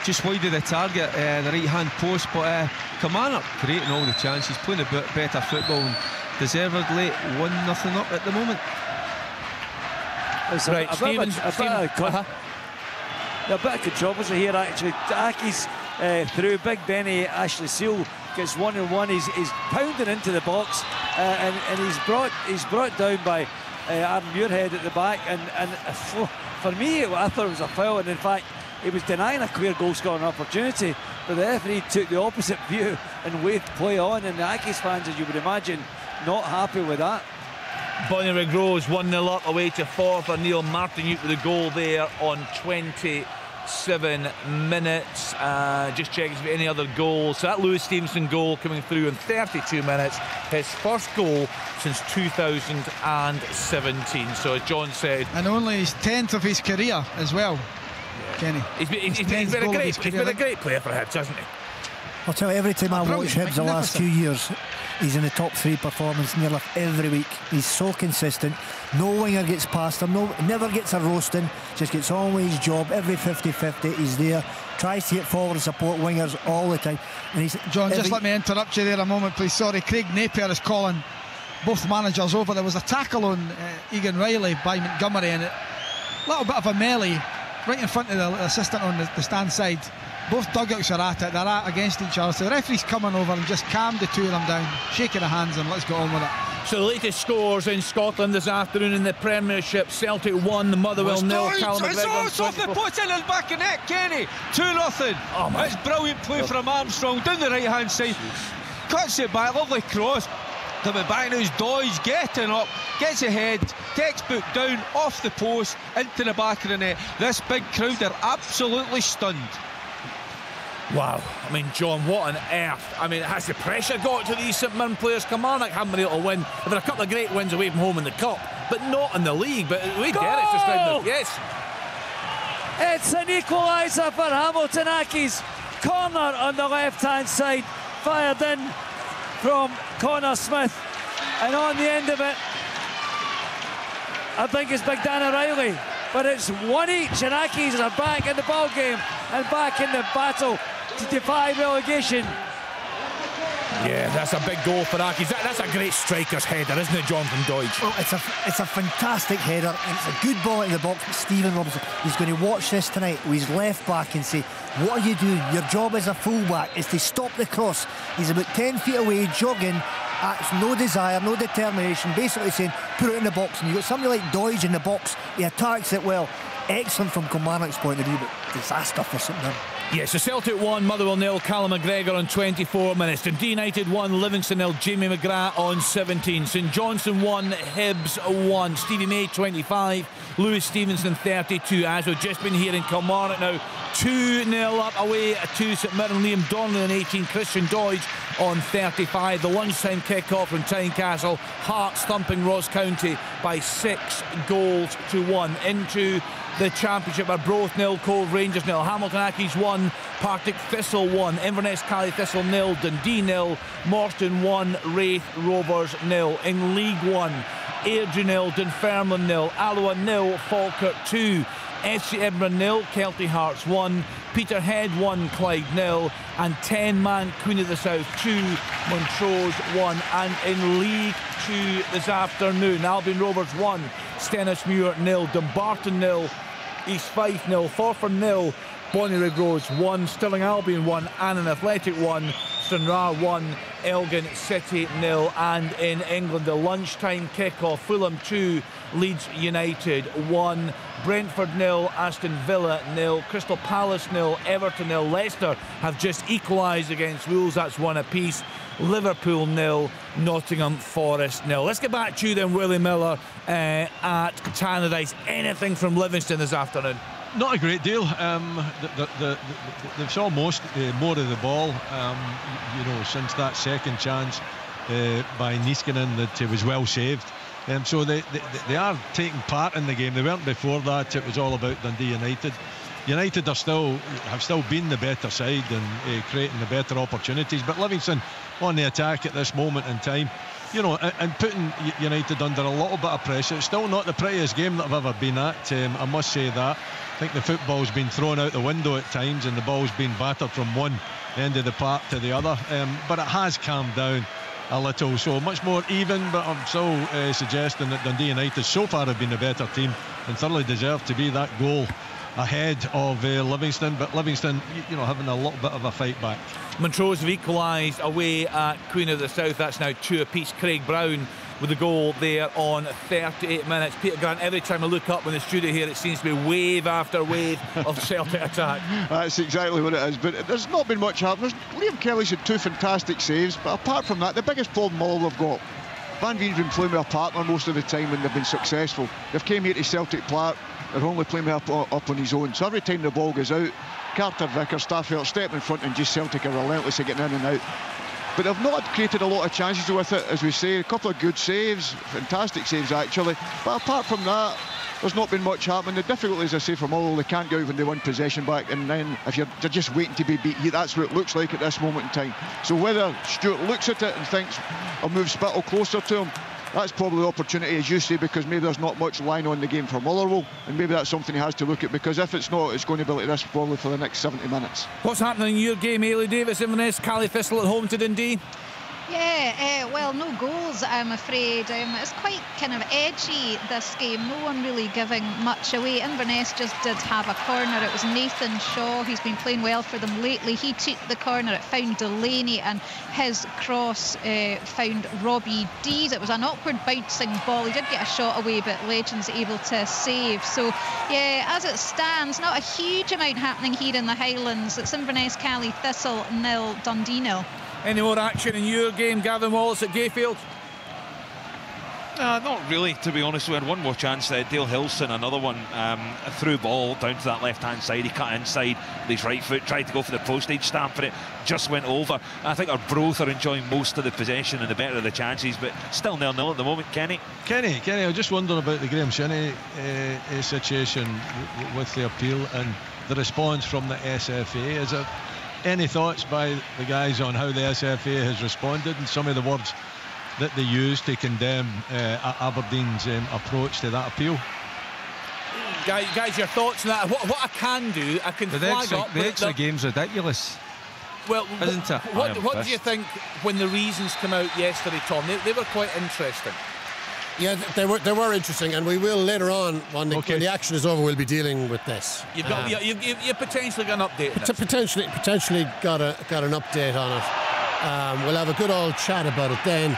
just wide of the target, the right-hand post. But Kilmarnock creating all the chances, playing a bit better football, and deservedly 1-0 up at the moment. Right, a bit of controversy here actually. Aki's through. Big Benny Ashley Seal gets 1-on-1. He's pounding into the box, and he's brought down by Aaron Muirhead at the back. And for me, I thought it was a foul, and in fact, he was denying a clear goal-scoring opportunity. But the referee took the opposite view and waved play on. And the Aki's fans, as you would imagine, not happy with that. Bonnyrigg Rose 1-0 up away to Forfar. Neil Martinuke with a goal there on 27 minutes. Just checking if any other goals. So that Lewis Stevenson goal coming through in 32 minutes. His first goal since 2017. So as John said, and only his 10th of his career as well. Kenny. He's been a great player for Hibs, hasn't he? I'll tell you, every time I watch Hibs the last few years, he's in the top 3 performance nearly every week. He's so consistent. No winger gets past him, never gets a roasting, just gets on with his job. Every 50-50 he's there, tries to get forward and support wingers all the time. And he's John, just let me interrupt you there a moment, please. Sorry, Craig Napier is calling both managers over. There was a tackle on Egan Riley by Montgomery, and a little bit of a melee right in front of the assistant on the stand side. Both dugouts are at it, they're at against each other. So the referee's coming over and just calmed the two of them down, shaking their hands, and let's get on with it. So the latest scores in Scotland this afternoon in the Premiership: Celtic 1, Motherwell 0, Callum McGregor. It's off the post in the back of net, Kenny. 2-0. Oh, it's brilliant play from Armstrong down the right hand side. Cuts it back, lovely cross. Coming back now is Doige getting up, gets ahead, textbook down off the post into the back of the net. This big crowd are absolutely stunned. Wow, I mean, John, what on earth? I mean, has the pressure got to these St Mirren players? Kilmarnock haven't been able to win. They've had a couple of great wins away from home in the Cup, but not in the league. But we get it. Yes. It's an equaliser for Hamilton Accies. Corner on the left-hand side, fired in from Connor Smith. And on the end of it, I think it's Big Dan O'Reilly. But it's one each, and Accies are back in the ball game and back in the battle to defy relegation. Yeah, that's a big goal for Accies. That's a great striker's header, isn't it, John, from Doige? Well, it's a fantastic header, and it's a good ball in the box. But Stephen Robinson, he's going to watch this tonight with his left back and say, what are you doing? Your job as a full-back is to stop the cross. He's about 10 feet away, jogging. That's no desire, no determination, basically saying put it in the box. And you've got somebody like Doige in the box, he attacks it well. Excellent from Kilmarnock's point of view, but disaster for St Mirren. Yes, so Celtic 1, Motherwell 0, Callum McGregor on 24 minutes. Dundee United 1, Livingston 0, Jamie McGrath on 17. St Johnstone 1, Hibs 1. Stevie May 25, Lewis Stevenson 32. As we've just been hearing, Kilmarnock now 2-0 up away to St Mirren. Liam Donnelly on 18, Christian Doige on 35. The lunchtime kick-off from Tynecastle. Hearts thumping Ross County by 6-1. Into the Championship, Arbroath 0, Cove Rangers 0, Hamilton Accies 1, Partick Thistle 1, Inverness Cally Thistle 0, Dundee 0, Morstan 1, Wraith Rovers 0. In League 1, Airdrie 0, Dunfermline 0, Alloa 0, Falkirk 2, FC Edinburgh 0, Kelty Hearts 1, Peterhead 1, Clyde 0, and 10-man Queen of the South 2, Montrose 1. And in League 2 this afternoon, Albion Rovers 1, Stenhousemuir 0, Dumbarton 0, East Fife 0, Forfar 0, Bonnyrigg Rose 1, Stirling Albion 1, Annan Athletic 1, Stranraer 1, Elgin City 0. And in England, the lunchtime kick-off, Fulham 2, Leeds United 1, Brentford 0, Aston Villa 0, Crystal Palace 0, Everton 0. Leicester have just equalised against Wolves, that's 1 apiece. Liverpool 0, Nottingham Forest 0. Let's get back to you then, Willie Miller, at Tannadice. Anything from Livingston this afternoon? Not a great deal. They've saw more of the ball, since that second chance by Niskanen that was well saved. So they are taking part in the game. They weren't before that. It was all about Dundee United. United have still been the better side and creating the better opportunities. But Livingston on the attack at this moment in time, and putting United under a little bit of pressure. It's still not the prettiest game that I've ever been at. I must say that. I think the football's been thrown out the window at times and the ball's been battered from one end of the park to the other. But it has calmed down a little, so much more even. But I'm still suggesting that Dundee United so far have been the better team and thoroughly deserve to be that goal ahead of Livingston. But Livingston, having a little bit of a fight back. Montrose have equalised away at Queen of the South. That's now 2 apiece. Craig Brown with the goal there on 38 minutes. Peter Grant, every time I look up in the studio here, it seems to be wave after wave of Celtic attack. That's exactly what it is, but there's not been much happening. Liam Kelly's had 2 fantastic saves, but apart from that, the biggest problem all have got, Van Veen's been playing with a partner most of the time when they've been successful. They've came here to Celtic Park, they're only playing up on his own, so every time the ball goes out, Carter, Vickers, Stafford step in front and just Celtic are relentless at getting in and out. But they've not created a lot of chances with it, as we say. A couple of good saves, fantastic saves actually. But apart from that, there's not been much happening. The difficulty, as I say, for Muller, they can't go out when they win possession back. And then if they're just waiting to be beat, that's what it looks like at this moment in time. So whether Stuart looks at it and thinks, I'll move Spittle closer to him, that's probably the opportunity, as you say, because maybe there's not much line on the game for Motherwell, and maybe that's something he has to look at, because if it's not, it's going to be like this probably for the next 70 minutes. What's happening in your game, Ailey Davis, Inverness, Cally Thistle at home to Dundee? Yeah, well, no goals, I'm afraid. It's quite kind of edgy, this game. No one really giving much away. Inverness just did have a corner. It was Nathan Shaw, who's been playing well for them lately. He took the corner. It found Delaney, and his cross found Robbie Dees. It was an awkward bouncing ball. He did get a shot away, but Legends able to save. So, yeah, as it stands, not a huge amount happening here in the Highlands. It's Inverness, Cally Thistle 0, Dundee 0. Any more action in your game, Gavin Wallace at Gayfield? Not really, to be honest. We had one more chance. Dale Hilson, another one, a through ball down to that left-hand side. He cut inside with his right foot, tried to go for the postage stamp for it, just went over. I think our both are enjoying most of the possession and the better of the chances, but still 0-0 at the moment. Kenny, I was just wondering about the Graham Shinnie situation with the appeal and the response from the SFA. Is it any thoughts by the guys on how the SFA has responded and some of the words that they used to condemn Aberdeen's approach to that appeal? Guys, your thoughts on that? What I can do, I can flag up. The extra game's ridiculous. Well, isn't it? What do you think when the reasons came out yesterday, Tom? They were quite interesting. Yeah, they were interesting, and we will later on when the action is over. We'll be dealing with this. You've potentially got an update. Potentially got an update on it. We'll have a good old chat about it then.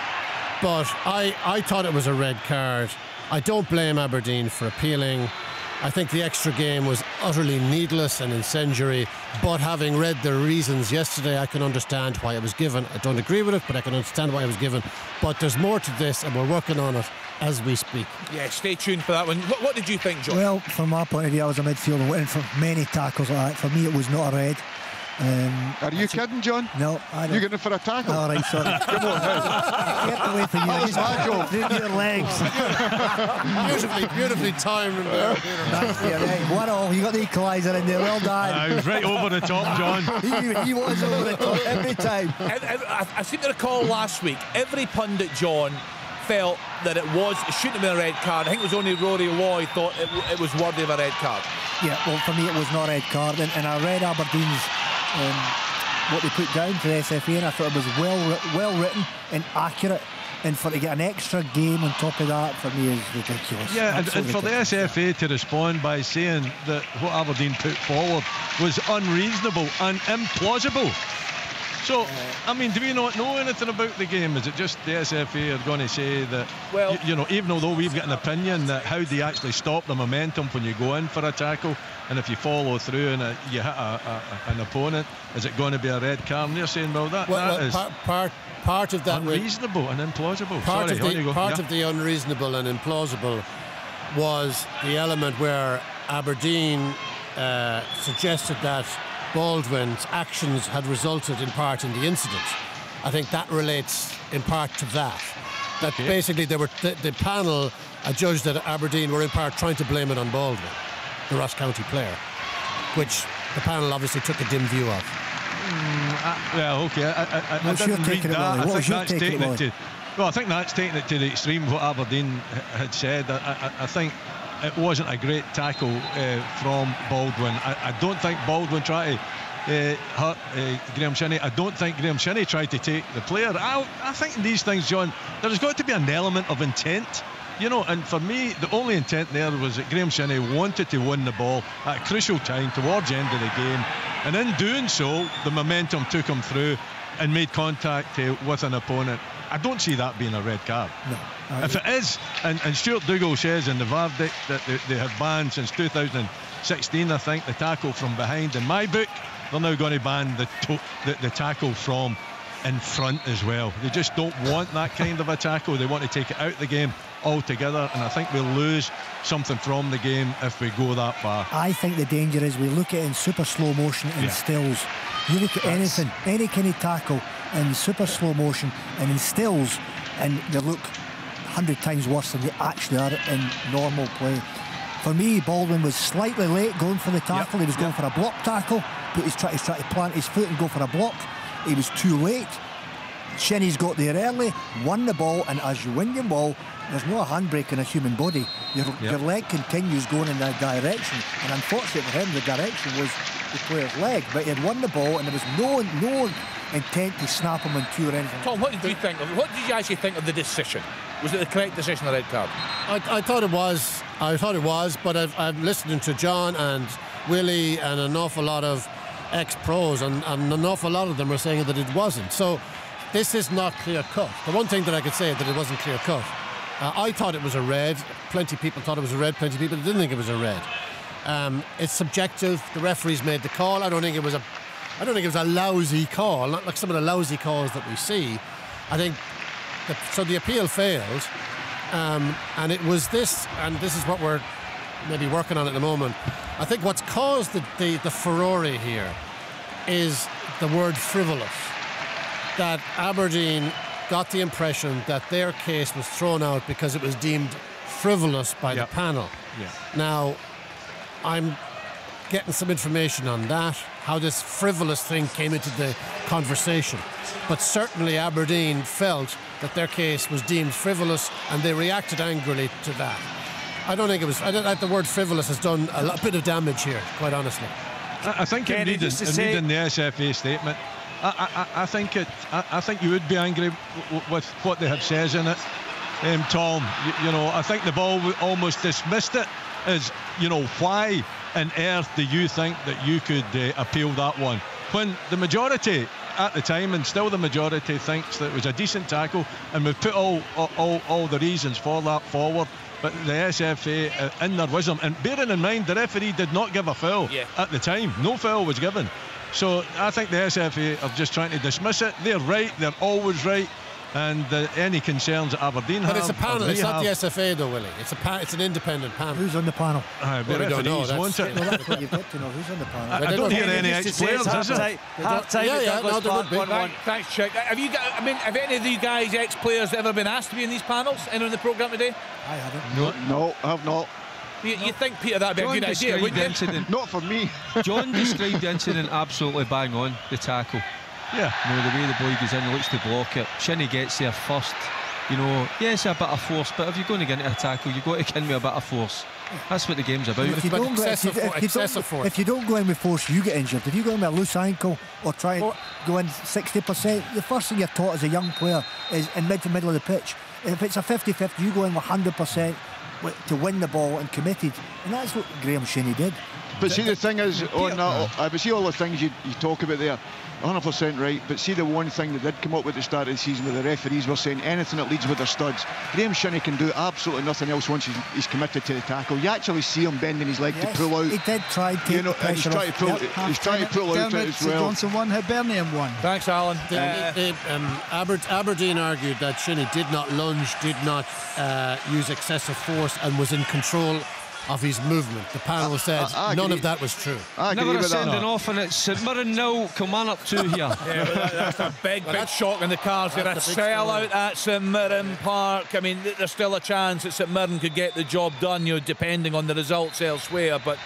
But I thought it was a red card. I don't blame Aberdeen for appealing. I think the extra game was utterly needless and incendiary, but having read the reasons yesterday, I can understand why it was given. I don't agree with it, but I can understand why it was given. But there's more to this, and we're working on it as we speak. Yeah, stay tuned for that one. What did you think, John? Well, from my point of view, I was a midfielder waiting for many tackles like that. For me, it was not a red. Are you kidding, John? No, I don't. You're getting for a tackle? All right, sorry. Come on, get away from you. That was my job. Your legs. Beautifully timed. What all? You got the equaliser in there. Well done. He was right over the top, John. he was over the top every time. I seem to recall last week, every pundit, John, felt that it shouldn't have been a red card. I think it was only Rory Loy thought it was worthy of a red card. Yeah, well, for me it was not a red card, and I read Aberdeen's what they put down to the SFA, and I thought it was well written and accurate. And to get an extra game on top of that, for me, is ridiculous. Yeah, and for the SFA to respond by saying that what Aberdeen put forward was unreasonable and implausible. So, I mean, do we not know anything about the game? Is it just the SFA are going to say that, well, you know, even although we've got an opinion that how do you actually stop the momentum when you go in for a tackle, and if you follow through and you hit an opponent, is it going to be a red card? And they're saying, well, that is part of that unreasonable and implausible. Part of the unreasonable and implausible was the element where Aberdeen suggested that Baldwin's actions had resulted in part in the incident. I think that relates in part to that. Basically they were the panel adjudged that Aberdeen were in part trying to blame it on Baldwin, the Ross County player, which the panel obviously took a dim view of. I didn't read that. I think that's taking it to the extreme. What Aberdeen had said, I think it wasn't a great tackle from Baldwin. I don't think Baldwin tried to hurt Graham Shinney. I don't think Graham Shinney tried to take the player. I think in these things, John, there's got to be an element of intent. You know, and for me, the only intent there was that Graham Shinney wanted to win the ball at a crucial time towards the end of the game. And in doing so, the momentum took him through and made contact with an opponent. I don't see that being a red card. No. If it is, and Stuart Dougal says in the verdict that they have banned since 2016, I think, the tackle from behind. In my book, they're now going to ban the tackle from in front as well. They just don't want that kind of a tackle. They want to take it out of the game altogether, and I think we'll lose something from the game if we go that far. I think the danger is we look at it in super slow motion in stills. You look at anything, any kind of tackle in super slow motion and in stills, and they look 100 times worse than they actually are in normal play. For me, Baldwin was slightly late going for the tackle. He was going for a block tackle, but he's trying to plant his foot and go for a block. He was too late. Shinney's got there early, won the ball, and as you win the ball, there's no handbrake in a human body. Your leg continues going in that direction, and unfortunately for him, the direction was the player's leg. But he had won the ball, and there was no intent to snap him in two or anything. Tom, what did you think of? What did you actually think of the decision? Was it the correct decision, the red card? I thought it was. But I've listened to John and Willie and an awful lot of ex-pros, and an awful lot of them are saying that it wasn't. So this is not clear-cut. The one thing that I could say is that it wasn't clear-cut. I thought it was a red. Plenty of people thought it was a red. Plenty of people didn't think it was a red. It's subjective. The referees made the call. I don't think it was a lousy call. Not like some of the lousy calls that we see. I think so. The appeal failed, and it was this. And this is what we're maybe working on at the moment. I think what's caused the furore here is the word frivolous. That Aberdeen got the impression that their case was thrown out because it was deemed frivolous by the panel. Now, I'm getting some information on that, how this frivolous thing came into the conversation. But certainly Aberdeen felt that their case was deemed frivolous, and they reacted angrily to that. I don't think it was. The word frivolous has done a bit of damage here, quite honestly. I think in reading the SFA statement, I think you would be angry with what they have says in it, Tom. You know, I think the ball almost dismissed it as, you know, why on earth do you think that you could appeal that one when the majority at the time, and still the majority, thinks that it was a decent tackle, and we've put all the reasons for that forward. But the SFA in their wisdom, and bearing in mind the referee did not give a foul at the time. No foul was given. So I think the SFA are just trying to dismiss it. They're right. They're always right. And any concerns that Aberdeen have. But it's a panel. It's not the SFA though, Willie. It's an independent panel. Who's on the panel? Well, we don't know. That's what you've got to know. Who's on the panel? I don't hear any ex-players, is it? Thanks, Chick. Have any of you guys ex-players ever been asked to be in these panels? Anyone in the programme today? I haven't. No, I have not. You think, Peter, that'd be a good idea, wouldn't you? Not for me. John described the incident absolutely bang on, the tackle. Yeah. You know, the way the boy goes in, looks to block it. Shinney gets there first. You know, yes, a bit of force, but if you're going to get into a tackle, you've got to get in with a bit of force. That's what the game's about. If you don't go in with force, you get injured. If you go in with a loose ankle or try and go in 60%, the first thing you're taught as a young player is in the middle of the pitch. If it's a 50-50, you go in with 100% to win the ball and committed. And that's what Graham Shinney did. But see, the thing is, but see all the things you talk about there, 100% right. But see, the one thing that did come up with the start of the season, with the referees were saying anything that leads with their studs. Graham Shinney can do absolutely nothing else once he's committed to the tackle. You actually see him bending his leg to pull out. He did try to take the pressure off. He's trying to pull out as well. Johnson won, Hibernian won. Thanks, Alan. Aberdeen argued that Shinney did not lunge, did not use excessive force, and was in control of his movement. The panel said none of that was true. Never a sending off, and it's St Mirren 0, Kilmarnock 2 here. Yeah, that's a big shock in the cards. They're a sellout at St Mirren Park. I mean, there's still a chance that St Mirren could get the job done, depending on the results elsewhere. But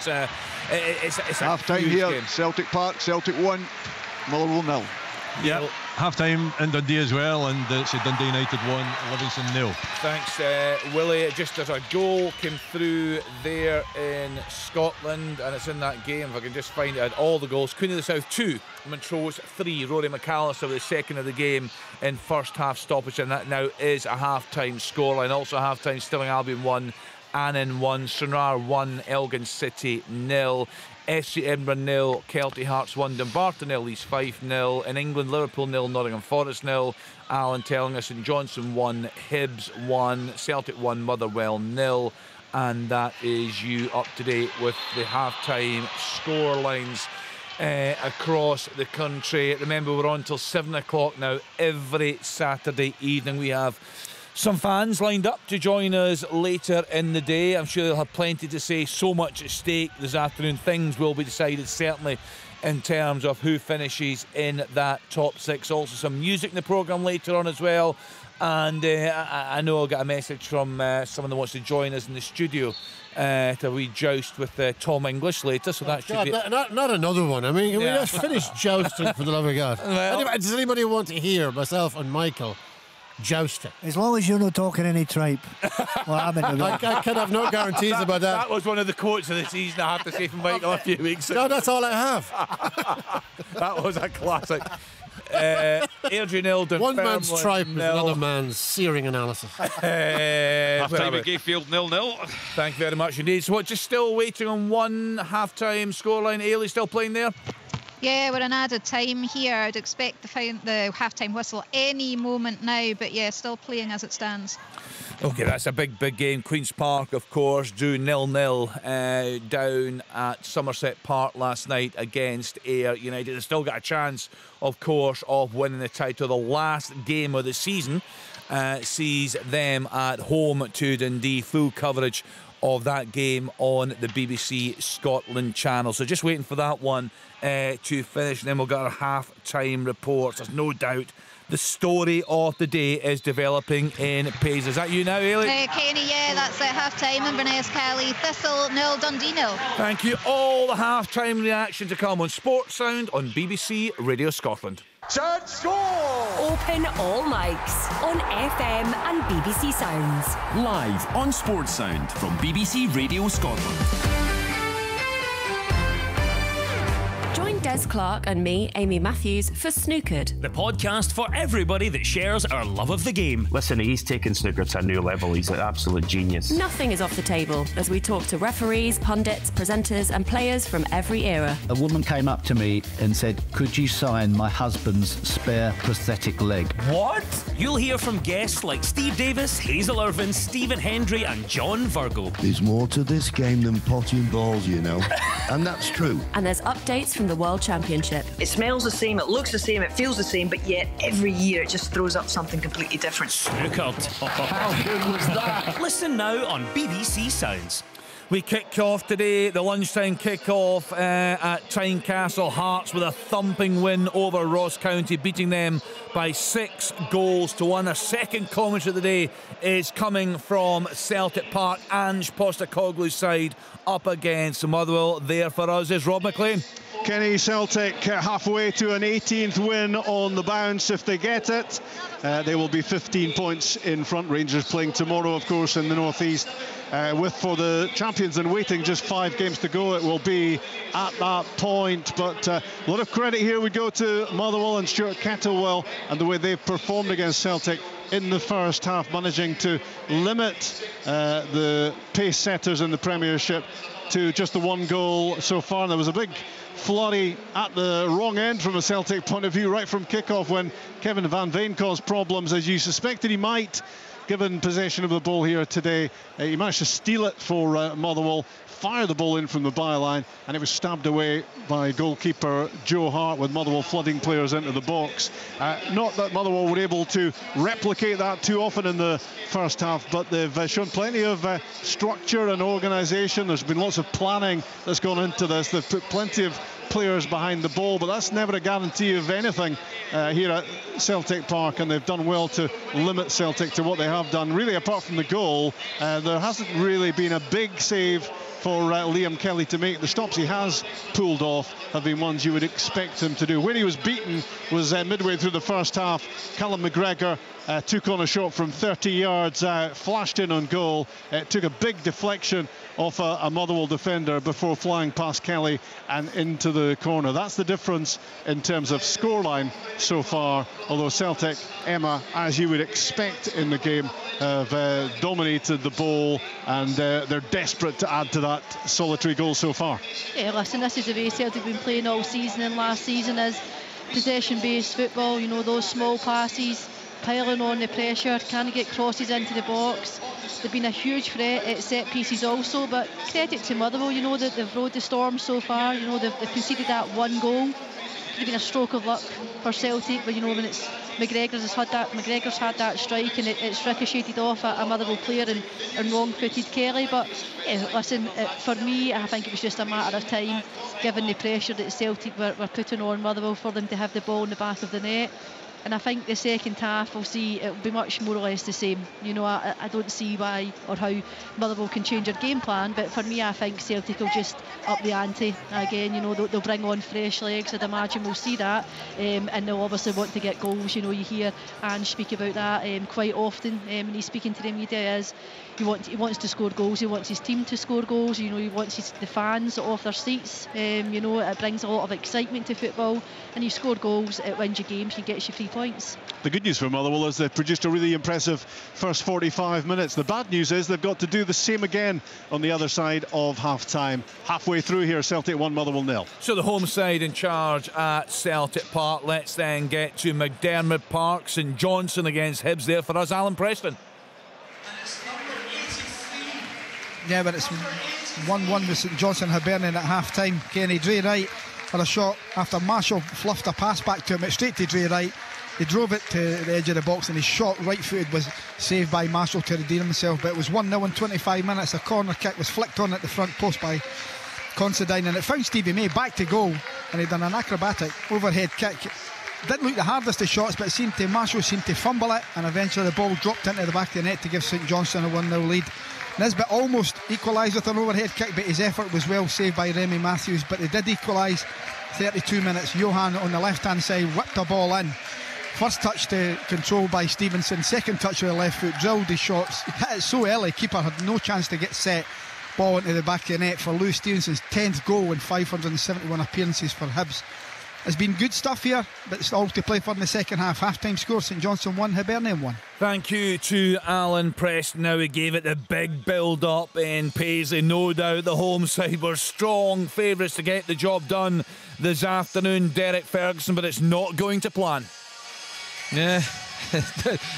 it's a half-time here, game. Celtic Park, Celtic 1, Motherwell 0. Yeah, half-time in Dundee as well, and it's Dundee United 1, Livingston 0. Thanks, Willie. Just as a goal came through there in Scotland, and it's in that game, if I can just find it, all the goals. Queen of the South 2, Montrose 3. Rory McAllister with the second of the game in first half stoppage, and that now is a half-time scoreline. Also half-time, Stirling Albion 1, Annan 1, Stranraer 1, Elgin City 0. FC Edinburgh 0, Kelty Hearts 1, Dumbarton 0, East Fife 0. In England, Liverpool 0, Nottingham Forest 0. Alan telling us St Johnstone 1, Hibs 1, Celtic 1, Motherwell 0. And that is you up to date with the half-time score lines across the country. Remember, we're on till 7 o'clock now every Saturday evening. We have some fans lined up to join us later in the day. I'm sure they'll have plenty to say. So much at stake this afternoon. Things will be decided, certainly, in terms of who finishes in that top 6. Also some music in the programme later on as well. And I know I'll get a message from someone that wants to join us in the studio to we joust with Tom English later. So that should be... Not another one. I mean, we just finished jousting, for the love of God. Well, does anybody want to hear myself and Michael jousting? As long as you're not talking any tripe. Well, I can have no guarantees about that. That was one of the quotes of the season, I have to say, from Michael a few weeks ago. No, that's all I have. That was a classic. Adrian Eldon. One man's tripe is another man's searing analysis. Half-time at Gayfield 0-0. Thank you very much indeed. So what, just still waiting on one half-time scoreline? Ailey still playing there? Yeah, we're in added time here. I'd expect the half-time whistle any moment now, but yeah, still playing as it stands. OK, that's a big game. Queen's Park, of course, drew 0-0 down at Somerset Park last night against Ayr United. They've still got a chance, of course, of winning the title. The last game of the season sees them at home to Dundee. Full coverage of that game on the BBC Scotland channel. So just waiting for that one to finish, and then we'll get our half-time reports. There's no doubt the story of the day is developing in pace. Is that you now, Ailey? Kenny, yeah, that's it. Half-time. Inverness, Cali, Thistle 0, Dundee 0. Thank you. All the half-time reaction to come on Sports Sound on BBC Radio Scotland. Chance score! Open all mics on FM and BBC Sounds. Live on Sports Sound from BBC Radio Scotland. Join Des Clark and me, Amy Matthews, for Snookered, the podcast for everybody that shares our love of the game. Listen, he's taken snooker to a new level. He's an absolute genius. Nothing is off the table as we talk to referees, pundits, presenters and players from every era. A woman came up to me and said, "Could you sign my husband's spare prosthetic leg?" What? You'll hear from guests like Steve Davis, Hazel Irvine, Stephen Hendry and John Virgo. There's more to this game than potty and balls, you know. And that's true. And there's updates from the World Championship. It smells the same, it looks the same, it feels the same, but yet every year it just throws up something completely different. Snookered. How good was that? Listen now on BBC Sounds. We kick off today, the lunchtime kick-off at Tynecastle. Hearts with a thumping win over Ross County, beating them by 6 goals to 1. Our second comment of the day is coming from Celtic Park. Ange Postecoglou's side up against Motherwell. There for us is Rob McLean. Kenny, Celtic halfway to an 18th win on the bounce. If they get it, they will be 15 points in front. Rangers playing tomorrow, of course, in the northeast. With, for the champions in waiting, just 5 games to go, it will be at that point. But a lot of credit here we go to Motherwell and Stuart Kettlewell and the way they've performed against Celtic in the first half, managing to limit the pace setters in the Premiership to just the 1 goal so far. And there was a big flurry at the wrong end from a Celtic point of view right from kickoff when Kevin Van Veen caused problems, as you suspected he might, given possession of the ball here today. He managed to steal it for Motherwell, fire the ball in from the byline, and it was stabbed away by goalkeeper Joe Hart, with Motherwell flooding players into the box. Not that Motherwell were able to replicate that too often in the first half, but they've shown plenty of structure and organisation. There's been lots of planning that's gone into this. They've put plenty of players behind the ball, but that's never a guarantee of anything here at Celtic Park, and they've done well to limit Celtic to what they have done. Really, apart from the goal, there hasn't really been a big save for Liam Kelly to make. The stops he has pulled off have been ones you would expect him to do. Where he was beaten was midway through the first half. Callum McGregor took on a shot from 30 yards out, flashed in on goal. It took a big deflection off a Motherwell defender before flying past Kelly and into the corner. That's the difference in terms of scoreline so far, although Celtic, Emma, as you would expect in the game, have dominated the ball, and they're desperate to add to that solitary goal so far. Yeah, listen, this is the way Celtic have been playing all season, and last season is possession-based football. You know, those small passes, piling on the pressure, can get crosses into the box. They've been a huge threat at set pieces also, but credit to Motherwell, you know, that they've rode the storm so far. You know, they've conceded that 1 goal. Could have been a stroke of luck for Celtic, but you know, when it's McGregor's had that strike, and it's ricocheted off a Motherwell player and wrong-footed Kelly. But yeah, listen, for me, I think it was just a matter of time, given the pressure that Celtic were putting on Motherwell, for them to have the ball in the back of the net. And I think the second half, we'll see, it'll be much more or less the same. You know, I don't see why or how Motherwell can change their game plan, but for me, I think Celtic will just up the ante again. You know, they'll bring on fresh legs. I'd imagine we'll see that, and they'll obviously want to get goals. You know, you hear Ange speak about that quite often when he's speaking to the media. Is he wants to score goals. He wants his team to score goals. You know, he wants the fans off their seats. You know, it brings a lot of excitement to football, and you score goals, it wins you games, you gets you 3 points. The good news for Motherwell is they've produced a really impressive first 45 minutes. The bad news is they've got to do the same again on the other side of half-time. Halfway through here, Celtic 1, Motherwell 0. So the home side in charge at Celtic Park. Let's then get to McDermott Park. St Johnstone against Hibs there for us, Alan Preston. Yeah, but it's 1-1 with St Johnstone Hibernian at half-time. Kenny, Dre Wright had a shot after Marshall fluffed a pass back to him, straight to Dre Wright. He drove it to the edge of the box, and his shot, right-footed, was saved by Marshall to redeem himself. But it was 1-0 in 25 minutes. A corner kick was flicked on at the front post by Considine, and it found Stevie May back to goal, and he'd done an acrobatic overhead kick. Didn't look the hardest of shots, but Marshall seemed to fumble it, and eventually the ball dropped into the back of the net to give St Johnstone a 1-0 lead. Nisbet almost equalised with an overhead kick, but his effort was well saved by Remy Matthews. But they did equalise 32 minutes. Johan on the left-hand side whipped the ball in. First touch to control by Stevenson, second touch with the left foot, drilled his shots, hit it so early, keeper had no chance to get set. Ball into the back of the net for Lewis Stevenson's 10th goal in 571 appearances for Hibs. It's been good stuff here, but it's all to play for in the second half. Half-time score, St Johnstone 1, Hibernian 1. Thank you to Alan Preston. Now he gave it the big build-up in Paisley. No doubt the home side were strong favourites to get the job done this afternoon, Derek Ferguson, but it's not going to plan. Yeah,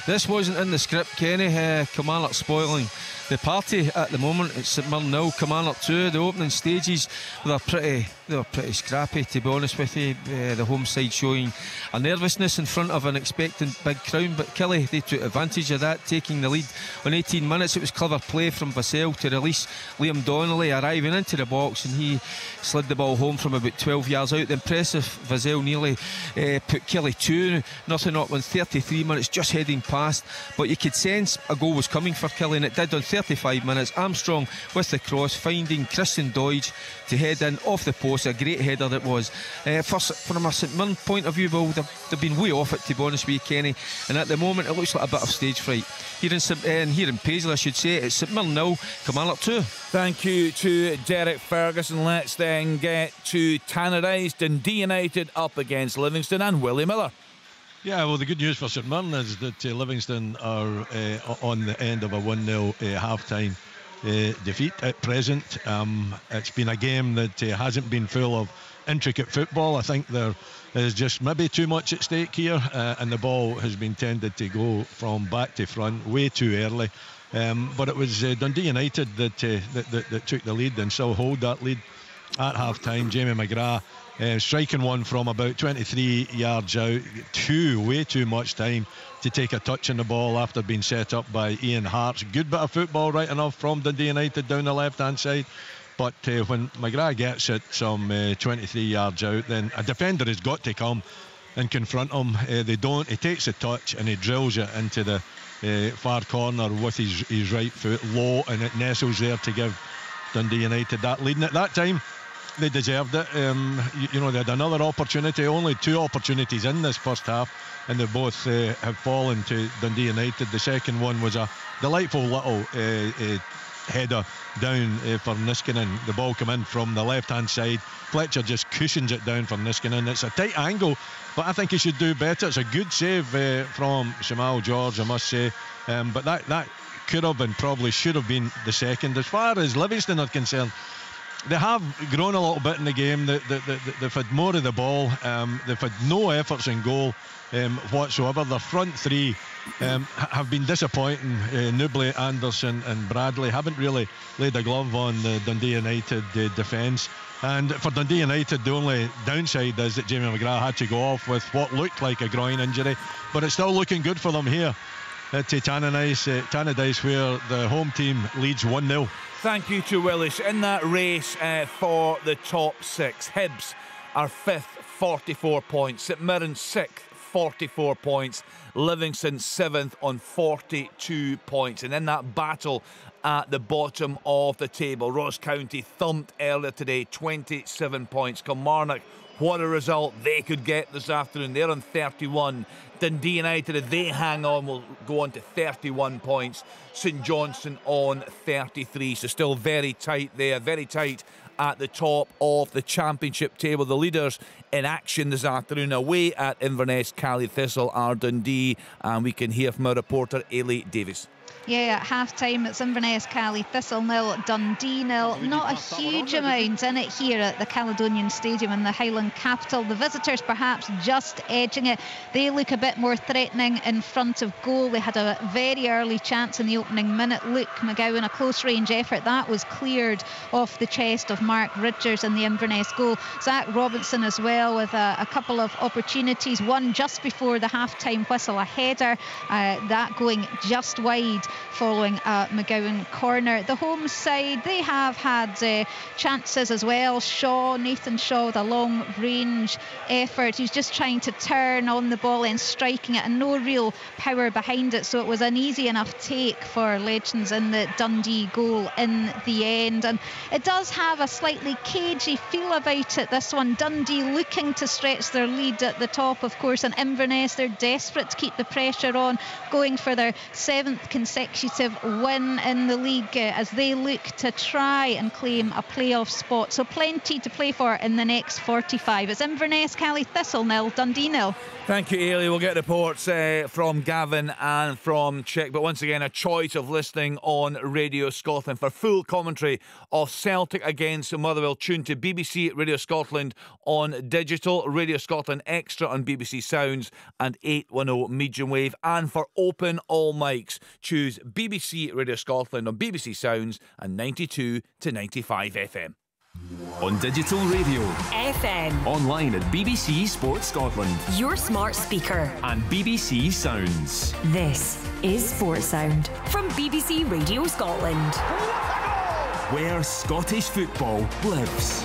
this wasn't in the script, Kenny. Kilmarnock spoiling the party at the moment. It's St Mirren 0, Kilmarnock 2. The opening stages were pretty scrappy, to be honest with you. The home side showing a nervousness in front of an expectant big crowd, but Kelly, they took advantage of that, taking the lead on 18 minutes. It was clever play from Vassell to release Liam Donnelly, arriving into the box, and he slid the ball home from about 12 yards out. The impressive Vassell nearly put Kelly 2, nothing up on 33 minutes, just heading past, but you could sense a goal was coming for Kelly, and it did on 35 minutes. Armstrong with the cross, finding Christian Doidge to head in off the post. A great header that was. From a St Mirren point of view, well, they've been way off it, to be honest with you, Kenny. And at the moment, it looks like a bit of stage fright. Here in Paisley, I should say, it's St Mirren 0, Kilmarnock 2. Thank you to Derek Ferguson. Let's then get to Tannadice. Dundee United up against Livingston and Willie Miller. Yeah, well, the good news for St Mirren is that Livingston are on the end of a 1-0 half-time defeat at present. It's been a game that hasn't been full of intricate football. I think there is just maybe too much at stake here, and the ball has been tended to go from back to front way too early. But it was Dundee United that took the lead and still hold that lead at half-time. Jamie McGrath striking one from about 23 yards out. Way too much time to take a touch on the ball after being set up by Ian Hart's. Good bit of football, right enough, from Dundee United down the left-hand side. But when McGrath gets it some 23 yards out, then a defender has got to come and confront him. They don't. He takes a touch and he drills it into the far corner with his right foot low, and it nestles there to give Dundee United that lead. And at that time, they deserved it. They had another opportunity, only 2 opportunities in this first half, and they both have fallen to Dundee United. The second one was a delightful little header down for Niskanen. The ball came in from the left-hand side. Fletcher just cushions it down for Niskanen. It's a tight angle, but I think he should do better. It's a good save from Shamal George, I must say. But that could have and probably should have been the second. As far as Livingston are concerned, they have grown a little bit in the game. They've had more of the ball. They've had no efforts in goal whatsoever. Their front three have been disappointing. Newbley, Anderson and Bradley haven't really laid a glove on the Dundee United defence. And for Dundee United, the only downside is that Jamie McGrath had to go off with what looked like a groin injury. But it's still looking good for them here at Tannadice, where the home team leads 1-0. Thank you to Willis. In that race for the top 6, Hibs are 5th, 44 points. St Mirren 6th, 44 points. Livingston 7th on 42 points. And in that battle at the bottom of the table, Ross County thumped earlier today, 27 points. Kilmarnock, what a result they could get this afternoon. They're on 31. Dundee United, if they hang on, will go on to 31 points. St Johnstone on 33. So still very tight there, very tight at the top of the championship table. The leaders in action this afternoon away at Inverness. Cally Thistle are Dundee, and we can hear from our reporter Ailey Davies. Yeah, at half-time it's Inverness Cally Thistle 0, Dundee 0. Not a huge amount in it here at the Caledonian Stadium in the Highland capital. The visitors perhaps just edging it. They look a bit more threatening in front of goal. They had a very early chance in the opening minute. Luke McGowan, a close range effort. That was cleared off the chest of Mark Ridgers in the Inverness goal. Zach Robinson as well with a couple of opportunities. One just before the half-time whistle, a header, that going just wide following a McGowan corner. The home side, they have had chances as well. Nathan Shaw with a long range effort. He was just trying to turn on the ball and striking it, and no real power behind it, so it was an easy enough take for Legends in the Dundee goal in the end. And it does have a slightly cagey feel about it, this one. Dundee looking to stretch their lead at the top, of course, and Inverness, they're desperate to keep the pressure on, going for their 7th consecutive win in the league as they look to try and claim a playoff spot. So plenty to play for in the next 45. It's Inverness Cally Thistle 0, Dundee 0. Thank you, Ailey. We'll get reports from Gavin and from Chick. But once again, a choice of listening on Radio Scotland. For full commentary of Celtic against Motherwell, tune to BBC Radio Scotland on digital, Radio Scotland Extra on BBC Sounds and 810 medium wave. And for open all mics, choose BBC Radio Scotland on BBC Sounds and 92 to 95 FM. On digital radio, FM, online at BBC Sports Scotland, your smart speaker, and BBC Sounds. This is Sports Sound from BBC Radio Scotland, where Scottish football lives.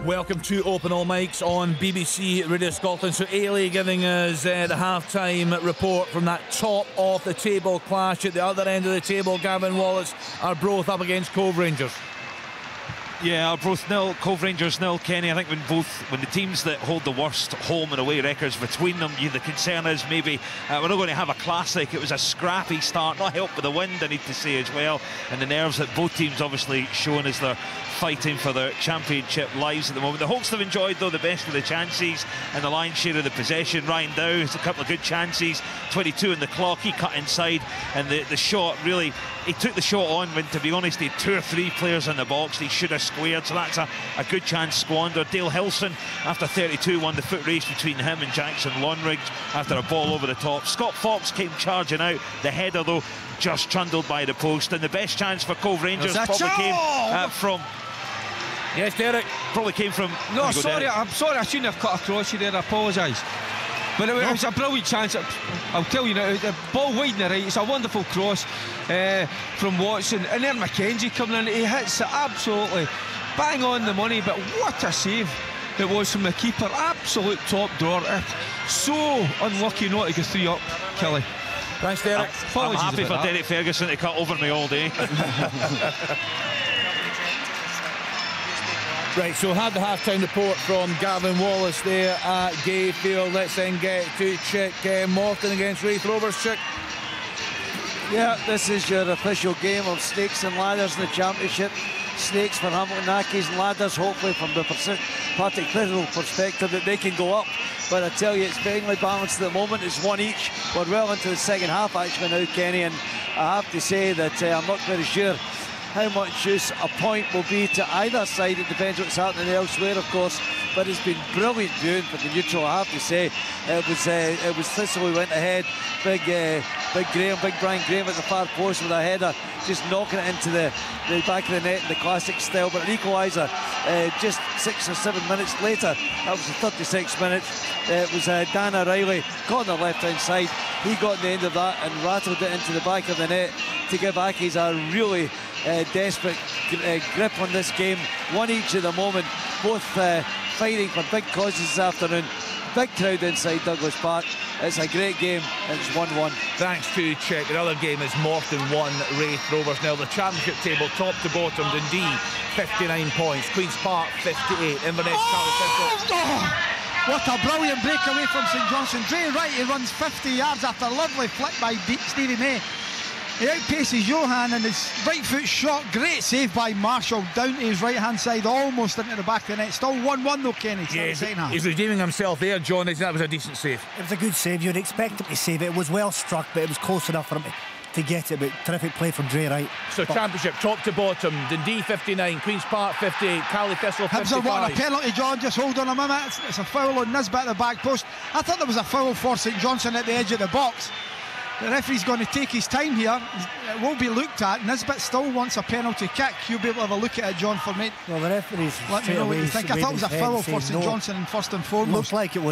Welcome to Open All Mics on BBC Radio Scotland. So Ailey giving us the half-time report from that top of the table clash. At the other end of the table, Gavin Wallace, Arbroath up against Cove Rangers. Yeah, Arbroath 0, Cove Rangers 0, Kenny. I think when the teams that hold the worst home and away records between them, the concern is maybe we're not going to have a classic. It was a scrappy start, not helped with the wind, I need to say, as well, and the nerves that both teams obviously shown as they're fighting for their championship lives at the moment. The Hawks have enjoyed, though, the best of the chances and the lion's share of the possession. Ryan Dow has a couple of good chances, 22 in the clock, he cut inside, and the shot really, he took the shot on when, to be honest, he had 2 or 3 players in the box he should have squared, so that's a good chance squandered. Dale Hilson, after 32, won the foot race between him and Jackson Lonrig after a ball over the top. Scott Fox came charging out, the header though just trundled by the post, and the best chance for Cove Rangers probably came from... Yes, Derek, probably came from... No, sorry, I'm sorry, I shouldn't have cut across you there, I apologise. But it was a brilliant chance. I'll tell you now, the ball wide in the right, it's a wonderful cross from Watson, and then McKenzie coming in, he hits it absolutely bang on the money, but what a save it was from the keeper, absolute top drawer. So unlucky not to get 3 up, Kelly. Thanks, Derek. I'm happy for Derek Ferguson to cut over me all day. Right, so had the half-time report from Gavin Wallace there at Gayfield. Let's then get to Chick Morton against Wraith Rovers. Chick. Yeah, this is your official game of snakes and ladders in the championship. Snakes for Hamilton Accies and ladders, hopefully from the particular perspective that they can go up. But I tell you, it's fairly balanced at the moment. It's 1 each. We're well into the second half actually now, Kenny, and I have to say that I'm not very sure how much use a point will be to either side. It depends what's happening elsewhere, of course, but it's been brilliant viewing for the neutral, I have to say. It was Thistle who went ahead, big Brian Graham at the far post with a header, just knocking it into the back of the net in the classic style. But an equaliser just 6 or 7 minutes later, that was the 36 minutes. It was Dan O'Reilly caught on the left hand side. He got the end of that and rattled it into the back of the net to give Accies a really desperate grip on this game. 1 each at the moment, both fighting for big causes this afternoon. Big crowd inside Douglas Park. It's a great game, and it's 1-1. Thanks to Chick. Another game is Morton 1, Wraith Rovers 0. The championship table, top to bottom, Dundee 59 points, Queen's Park 58, Inverness, What a brilliant breakaway from St Johnstone. Dre Wright, he runs 50 yards after a lovely flick by Stevie May. He outpaces Johan and his right foot shot. Great save by Marshall down to his right hand side, almost into the back of the net. Still 1-1 though, Kenny. Yeah, he's redeeming himself there, John. That was a decent save. It was a good save. You'd expect him to save it. It was well struck, but it was close enough for him to get it. But terrific play from Dre Wright. So championship, top to bottom, Dundee 59, Queen's Park 58, Cally Thistle 55. Hibs are wanting a penalty, John. Just hold on a minute. It's a foul on Nisbet at the back post. I thought there was a foul for St Johnstone at the edge of the box. The referee's going to take his time here. It will be looked at. Nisbet still wants a penalty kick. You'll be able to have a look at it, John, for me. Well, the referee's let me know what you think. I thought it was a foul for St Johnstone first and foremost. Looked like there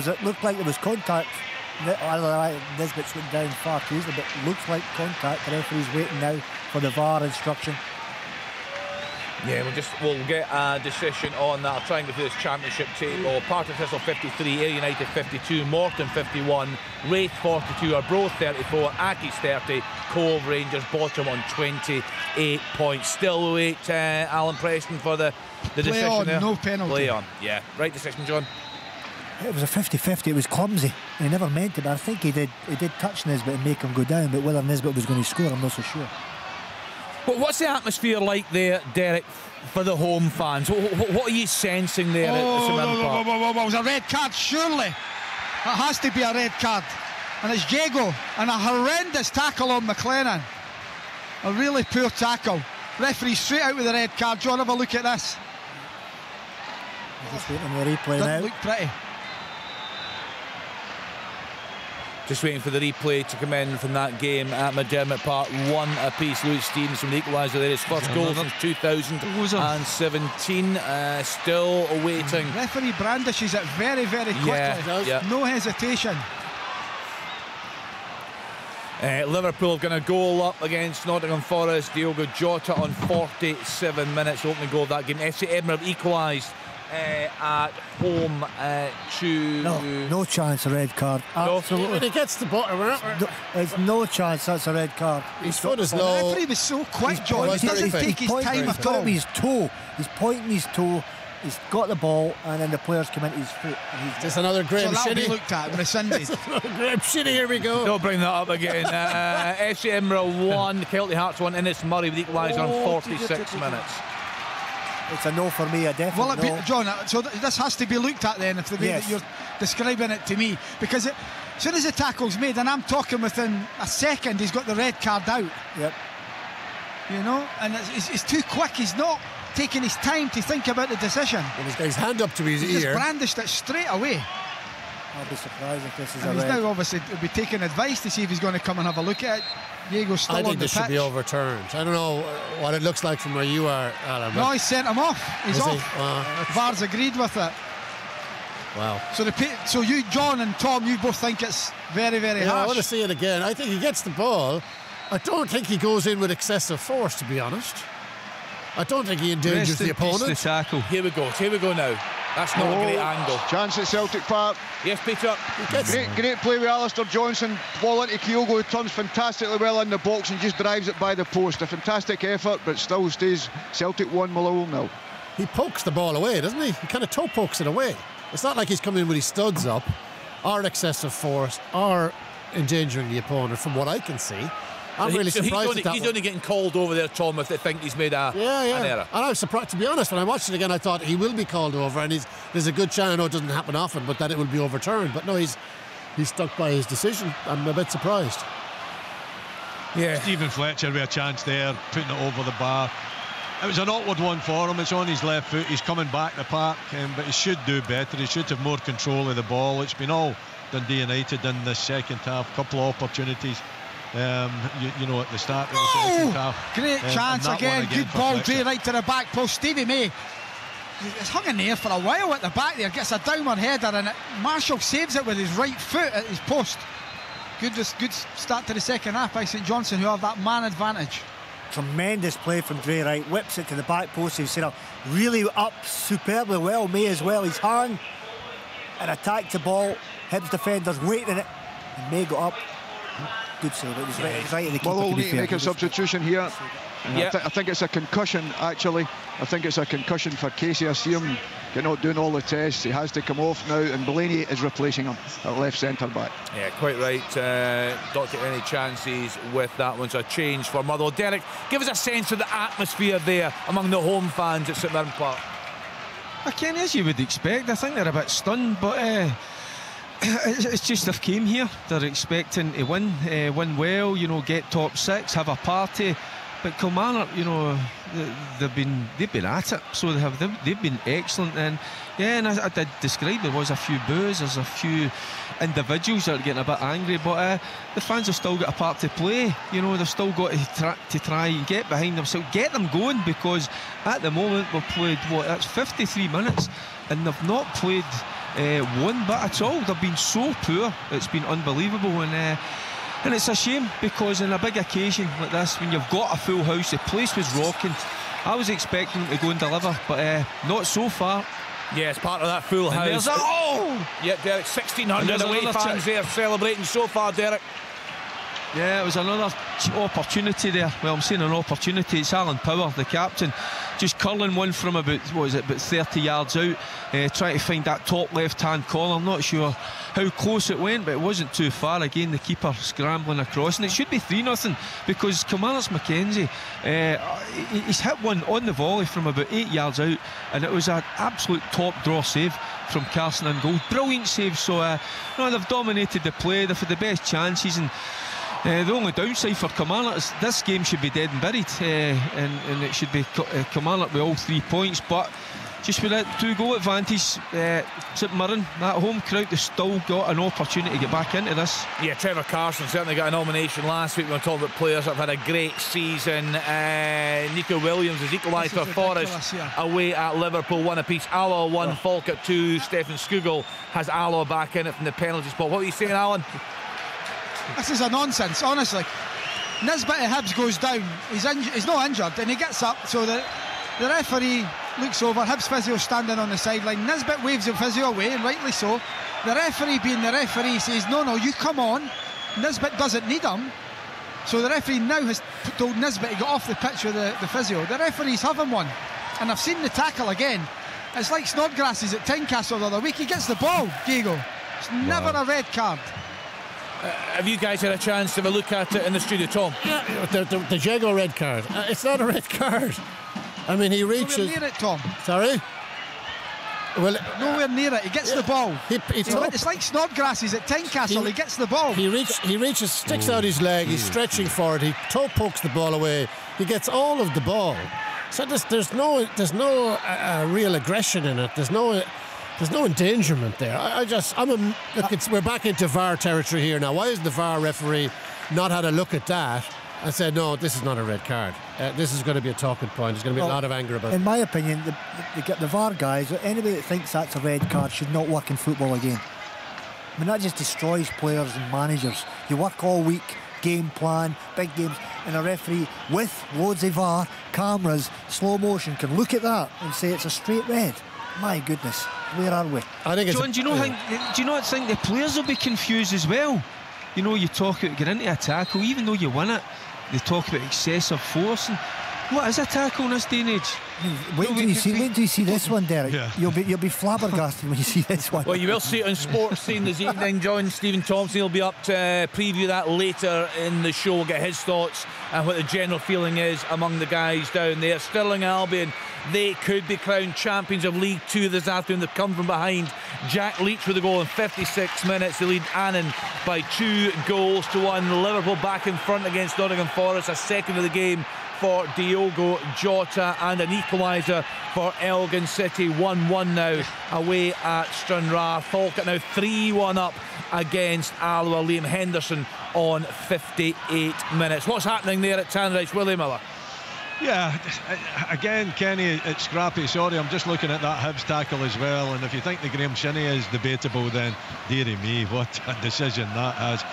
was contact. Nisbet's went down far too easily, but looks like contact. The referee's waiting now for the VAR instruction. Yeah, we'll get a decision on that. I'll try and go through this championship table. Partick Thistle 53, Ayr United 52, Morton 51, Wraith 42, Arbroath 34, Accies 30, Cove Rangers bottom on 28 points. Still wait, Alan Preston for the decision Play on, there. no penalty. Play on, yeah. Right decision, John. It was a 50-50. It was clumsy. He never meant it, but I think he did touch Nisbet and make him go down, but whether Nisbet was going to score, I'm not so sure. But what's the atmosphere like there, Derek, for the home fans? What are you sensing there at St Mirren Park? It was a red card, surely. It has to be a red card. And it's Jago, and a horrendous tackle on McLennan. A really poor tackle. Referee straight out with the red card. John, have a look at this. Just waiting on the replay now. Doesn't look pretty. Just waiting for the replay to come in from that game at McDermott Park. 1 apiece. Lewis Stevens from the equaliser there. His first goal since 2017. Still awaiting. Referee brandishes it very, very quickly. Yeah. No hesitation. Liverpool have got a goal up against Nottingham Forest. Diogo Jota on 47 minutes. Opening goal of that game. FC Edinburgh have equalised at home to... No chance, a red card. Absolutely. When he gets the ball, there's no chance that's a red card. His foot is low. The referee was so quick, John. He doesn't take his time at all. His toe. He's pointing his toe. He's got the ball, and then the players come into his foot. Just another Graham So that'll Shitty. be looked at rescinded. Graham Shitty, here we go. Don't bring that up again. FC Edinburgh 1, Kelty Hearts 1. Ennis Murray with equaliser on 46 minutes. It's a no for me, a definite no. John, so this has to be looked at then, if the way that you're describing it to me, because as soon as the tackle's made, and I'm talking within a second, he's got the red card out. Yep. You know, and it's too quick. He's not taking his time to think about the decision. And he's got his hand up to his ear. He just brandished it straight away. I'll be surprised if this is and a he's red. now obviously be taking advice to see if he's going to come and have a look at it. Diego's still I on think the this should be overturned. I don't know what it looks like from where you are, Alan. No, he sent him off. He's off. VAR's agreed with it. Wow. So you, John and Tom, you both think it's very, very harsh. I want to see it again. I think he gets the ball. I don't think he goes in with excessive force, to be honest. I don't think he endangers the opponent. The tackle. Here we go now. That's not a great angle. Chance at Celtic Park. Yes, Peter. Great play with Alistair Johnson. Ball into Kyogo, who turns fantastically well in the box and just drives it by the post. A fantastic effort, but still stays Celtic 1, Millwall 0. He pokes the ball away, doesn't he? He kind of toe pokes it away. It's not like he's coming in with his studs up, or excessive force, or endangering the opponent, from what I can see. I'm really surprised at that. He's only getting called over there, Tom, if they think he's made an error. And I'm surprised, to be honest, when I watched it again, I thought he will be called over, and there's a good chance, I know it doesn't happen often, but that it will be overturned. But no, he's stuck by his decision. I'm a bit surprised. Yeah. Stephen Fletcher with a chance there, putting it over the bar. It was an awkward one for him. It's on his left foot. He's coming back the park, but he should do better. He should have more control of the ball. It's been all Dundee United in the second half. Couple of opportunities. You know, at the start of the second half. Great chance again. Good ball, Dre, right to the back post. Stevie May, he's hung in there for a while at the back there, gets a downward header, and Marshall saves it with his right foot at his post. Good start to the second half by St Johnstone, who have that man advantage. Tremendous play from Dre Wright, whips it to the back post. He's set up really up superbly well. May as well. He's hung and attacked the ball. Hibs defenders waiting it, and May got up. Good save. It was right in the keeper. Well, we'll need to make a substitution here. I think it's a concussion, actually. I think it's a concussion for Casey. I see him not doing all the tests. He has to come off now, and Blaney is replacing him at left centre back. Yeah, quite right. Don't take any chances with that one. So a change for Motherwell. Derek, give us a sense of the atmosphere there among the home fans at St Mirren Park. Kenny, as you would expect, I think they're a bit stunned, but it's just they've came here. They're expecting to win well, get top six, have a party. But Kilmarnock, they've been at it, so they've been excellent. And I did describe there was a few boos, there's a few individuals that are getting a bit angry, but the fans have still got a part to play. They've still got to try and get behind themselves, get them going, because at the moment we've played that's 53 minutes, and they've not played one bit at all. They've been so poor, it's been unbelievable. And it's a shame, because in a big occasion like this, when you've got a full house, the place was rocking. I was expecting them to go and deliver, but not so far. Yeah, it's part of that full house. Yeah, Derek, 1,600 away fans there celebrating so far, Derek. Yeah, it was another opportunity there. Well, I'm saying an opportunity. It's Alan Power, the captain, just curling one from about 30 yards out, trying to find that top left-hand corner. I'm not sure how close it went, but it wasn't too far. Again, the keeper scrambling across, and it should be 3-0 because Kilmarnock's Mackenzie, he's hit one on the volley from about 8 yards out, and it was an absolute top draw save from Carson in goal. Brilliant save. So they've dominated the play, they've had the best chances, and the only downside for Kilmarnock is this game should be dead and buried, and it should be Kilmarnock with all 3 points, but just with that 2-goal advantage, St Mirren, that home crowd, has still got an opportunity to get back into this. Yeah, Trevor Carson certainly got a nomination last week. We were talking about players that have had a great season. Nico Williams has equalised for Forest away at Liverpool, 1 apiece. Allo 1, Falkirk 2. Stefan Skugel has Allo back in it from the penalty spot. What were you saying, Alan? This is a nonsense, honestly. Nisbet of Hibs goes down. He's not injured, and he gets up. So the referee looks over, Hibs physio standing on the sideline. Nisbet waves the physio away, and rightly so. The referee, being the referee, says, no, you come on. Nisbet doesn't need him. So the referee now has told Nisbet to get off the pitch with the physio. The referee's having one. And I've seen the tackle again. It's like Snodgrass's at Tynecastle the other week. He gets the ball, Diego. It's never a red card. Have you guys had a chance to have a look at it in the studio, Tom? The Jago red card. It's not a red card. I mean, he reaches. Nowhere near it, Tom. Sorry? Well, nowhere near it. He gets the ball. It's like Snodgrass's at Tynecastle. He gets the ball. He reaches, sticks out his leg. He's stretching for it. He toe pokes the ball away. He gets all of the ball. So there's no real aggression in it. There's no endangerment there. We're back into VAR territory here now. Why has the VAR referee not had a look at that and said, no, this is not a red card? This is going to be a talking point. There's going to be a lot of anger about it. In my opinion, the VAR guys, anybody that thinks that's a red card should not work in football again. I mean, that just destroys players and managers. You work all week, game plan, big games, and a referee with loads of VAR, cameras, slow motion can look at that and say it's a straight red. My goodness, where are we? I think John, do you not think the players will be confused as well? You know, you talk about getting into a tackle, even though you win it, they talk about excessive force. And what is a tackle in this day and age? Wait till you see this one, Derek. Yeah. You'll be flabbergasted when you see this one. Well, you will see it on Sports Scene this evening. John Stephen Thompson will be up to preview that later in the show. We'll get his thoughts and what the general feeling is among the guys down there. Stirling Albion, they could be crowned champions of League Two this afternoon. They've come from behind. Jack Leach with the goal in 56 minutes. They lead Annan by 2-1. Liverpool back in front against Nottingham Forest. A second of the game for Diogo Jota, and an equaliser for Elgin City. 1-1 now away at Stranraer. Falkirk now 3-1 up against Alloa. Liam Henderson on 58 minutes. What's happening there at Tanridge, Willie Miller? Yeah, again, Kenny, it's scrappy. Sorry, I'm just looking at that Hibs tackle as well. And if you think the Graham Shinnie is debatable, then dearie me, what a decision that has.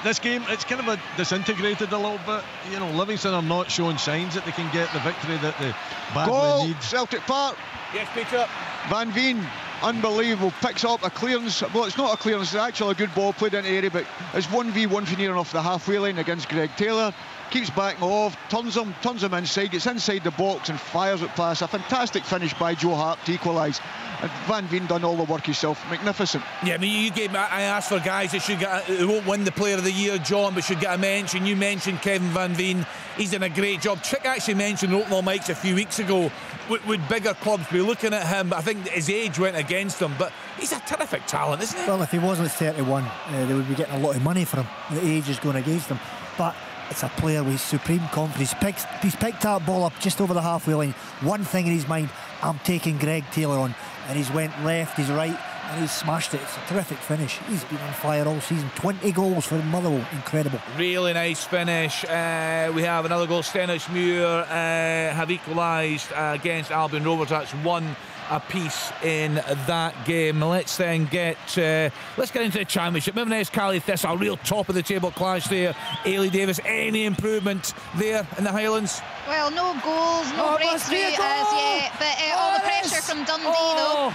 This game, it's kind of disintegrated a little bit. You know, Livingston are not showing signs that they can get the victory that they badly need. Celtic Park. Yes, Peter. Van Veen, unbelievable, picks up a clearance. Well, it's not a clearance, it's actually a good ball played into the area, but it's 1v1 for near enough the halfway line against Greg Taylor. Keeps backing off, turns him inside, gets inside the box and fires it past. A fantastic finish by Joe Hart to equalise. And Van Veen done all the work himself. Magnificent. Yeah, I mean, I asked for guys that should who won't win the Player of the Year, John, but should get a mention. You mentioned Kevin Van Veen. He's done a great job. Trick actually mentioned Open All Mics a few weeks ago. Would bigger clubs be looking at him? But I think his age went against him. But he's a terrific talent, isn't he? Well, if he wasn't 31, they would be getting a lot of money for him. The age is going against him. But it's a player with supreme confidence. He's picked that ball up just over the halfway line. One thing in his mind, I'm taking Greg Taylor on. And he's went left, he's right, and he's smashed it. It's a terrific finish. He's been on fire all season. 20 goals for Motherwell. Incredible. Really nice finish. We have another goal. Stenhousemuir have equalised against Albion Rovers. That's 1 apiece in that game. Let's then get into the Championship. Inverness Cali Thistle, a real top of the table clash there. Ailey Davis, any improvement there in the Highlands? Well, no goals, no breakthrough as yet, but all the pressure from Dundee though.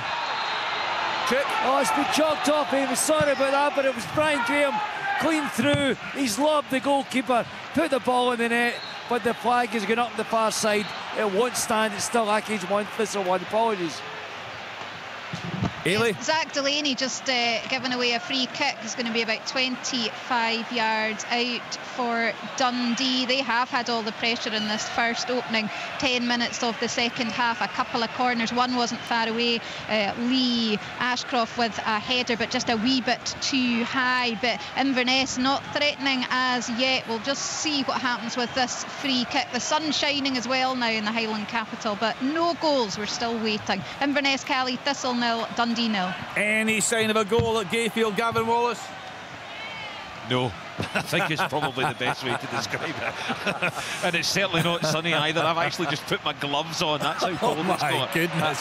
Trick. Oh, it's been chalked up. He was sorry about that, but it was Brian Graham clean through. He's lobbed the goalkeeper, put the ball in the net, but the flag is going up the far side. It won't stand. It's still Accies 1, Thistle 1. Apologies. Ailey? Zach Delaney just giving away a free kick. It's going to be about 25 yards out for Dundee. They have had all the pressure in this first opening 10 minutes of the second half. A couple of corners. One wasn't far away. Lee Ashcroft with a header, but just a wee bit too high. But Inverness not threatening as yet. We'll just see what happens with this free kick. The sun's shining as well now in the Highland capital, but no goals. We're still waiting. Inverness Cali Thistle 0, Dundee 0. Any sign of a goal at Gayfield, Gavin Wallace? No, I think it's probably the best way to describe it. And it's certainly not sunny either. I've actually just put my gloves on. That's how cold it's got. My goodness.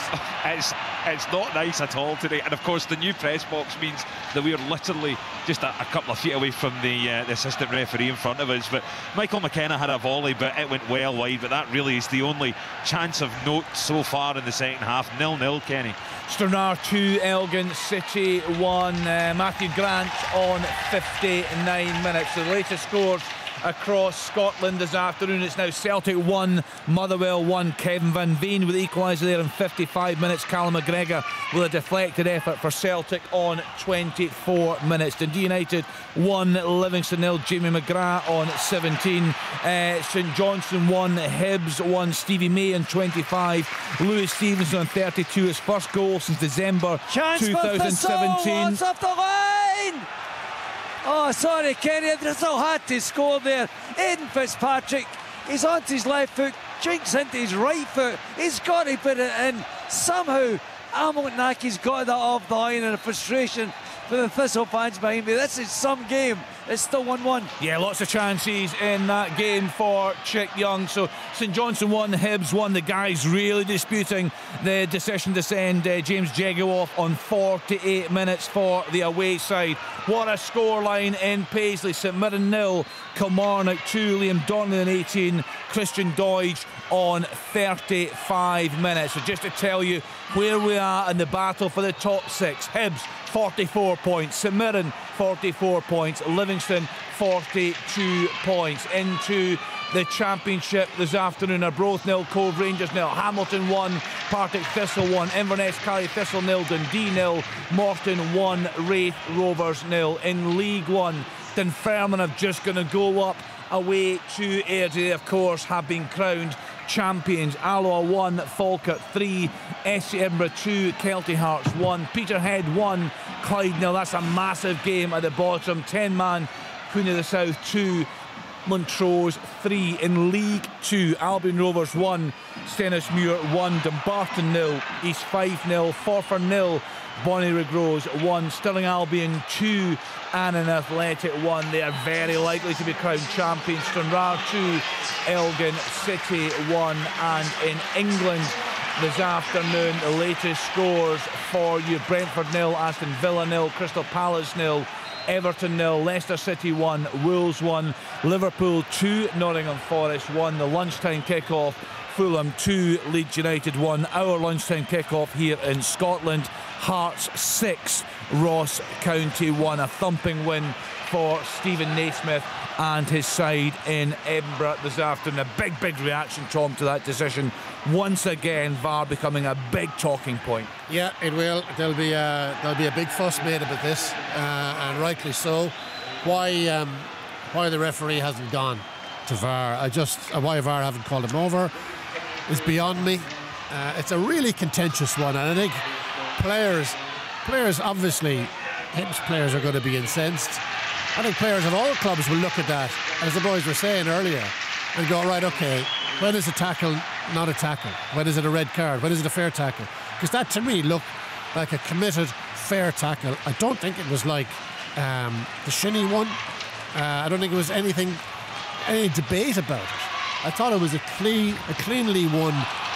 It's not nice at all today. And of course the new press box means that we are literally just a couple of feet away from the assistant referee in front of us. But Michael McKenna had a volley, but it went well wide. But that really is the only chance of note so far in the second half. 0-0, Kenny. Stranraer 2, Elgin City 1. Matthew Grant on 59 minutes. The latest scores across Scotland this afternoon. It's now Celtic 1, Motherwell 1. Kevin Van Veen with the equaliser there in 55 minutes. Callum McGregor with a deflected effort for Celtic on 24 minutes. Dundee United 1, Livingston 0. Jamie McGrath on 17. St Johnstone 1, Hibs 1. Stevie May on 25. Lewis Stevenson on 32. His first goal since December 2017. What's off the line? Oh, sorry, Kenny. Thistle had to score there. Aidan Fitzpatrick, he's onto his left foot, jinks into his right foot. He's got to put it in. Somehow, Hamilton Accies got that off the line in a frustration for the Thistle fans behind me. This is some game. It's still 1-1. Yeah, lots of chances in that game for Chick Young. So St Johnstone 1, Hibs 1. The guys really disputing the decision to send James Jeggo off on 48 minutes for the away side. What a scoreline in Paisley. St Mirren 0, Kilmarnock 2. Liam Donnelly on 18. Christian Doidge on 35 minutes. So just to tell you where we are in the battle for the top 6. Hibs 44 points, St Mirren 44 points, Livingston 42 points. Into the championship this afternoon, Arbroath 0, Cove Rangers 0, Hamilton 1, Partick Thistle 1, Inverness Carry Thistle 0, Dundee 0, Morton 1, Raith Rovers 0. In League 1, Dunfermline have just going to go up away to Airdrie. They of course have been crowned champions. Alloa 1, Falkirk 3, SC Edinburgh 2, Kelty Hearts 1, Peterhead 1, Clyde 0. That's a massive game at the bottom. 10-man Queen of the South 2, Montrose 3. In League 2, Albion Rovers 1, Stenhousemuir 1, Dumbarton 0, East Fife 0, Forfar 0, Bonnyrigg Rose 1, Stirling Albion 2, Annan Athletic 1. They are very likely to be crowned champions. Stranraer 2, Elgin City 1. And in England this afternoon, the latest scores for you: Brentford 0, Aston Villa 0, Crystal Palace 0, Everton 0, Leicester City 1, Wolves 1, Liverpool 2, Nottingham Forest 1. The lunchtime kick-off, Fulham 2, Leeds United 1. Our lunchtime kick-off here in Scotland, Hearts 6, Ross County 1. A thumping win for Stephen Naismith and his side in Edinburgh this afternoon. A big reaction, Tom, to that decision. Once again, VAR becoming a big talking point. Yeah, it will. There'll be a big fuss made about this, and rightly so. Why the referee hasn't gone to VAR? Why VAR haven't called him over is beyond me. It's a really contentious one, and I think players obviously, Hibs players are going to be incensed. I think players of all clubs will look at that, as the boys were saying earlier, and go, right, okay, when is a tackle not a tackle? When is it a red card? When is it a fair tackle? Because that to me looked like a committed fair tackle. I don't think it was like the Shinnie one. I don't think it was any debate about it. I thought it was a cleanly won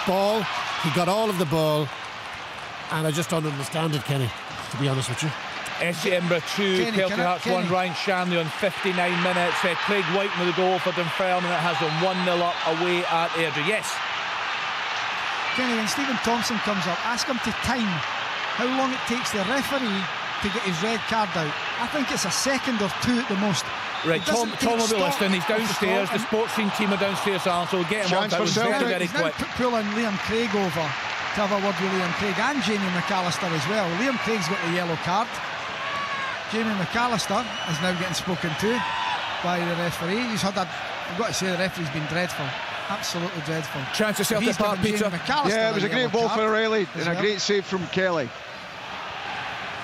ball. He got all of the ball, and I just don't understand it, Kenny, to be honest with you. SC Edinburgh 2, Kelty Hearts 1, Ryan Shanley on 59 minutes. Craig White with the goal for Dunfermline. It has them 1-0 up away at Airdrie. Yes? Kenny, when Stephen Thompson comes up, ask him to time how long it takes the referee to get his red card out. I think it's a second or two at the most. Right, Tom will be listening. He's downstairs. The sports team are downstairs, Alan, so we'll get him on very quick. He's now pulling Liam Craig over to have a word with Liam Craig and Jamie McAllister as well. Liam Craig's got the yellow card. Jamie McAllister is now getting spoken to by the referee. He's had that. I've got to say, the referee's been dreadful. Absolutely dreadful. Chance to Celtic Park, Peter. Yeah, it was a great ball for O'Reilly and a great save from Kelly.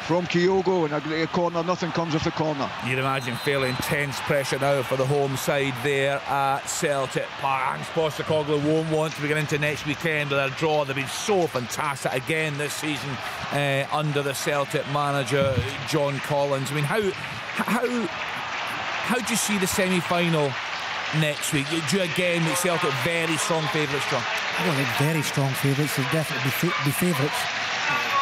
From Kyogo, and a corner, nothing comes of the corner. You'd imagine fairly intense pressure now for the home side there at Celtic Park. Ange Postecoglou won't want to be getting into next weekend with a draw. They've been so fantastic again this season how do you see the semi-final next week? Do you again make Celtic very strong favourites, John? I don't think very strong favourites. They'll definitely be favourites.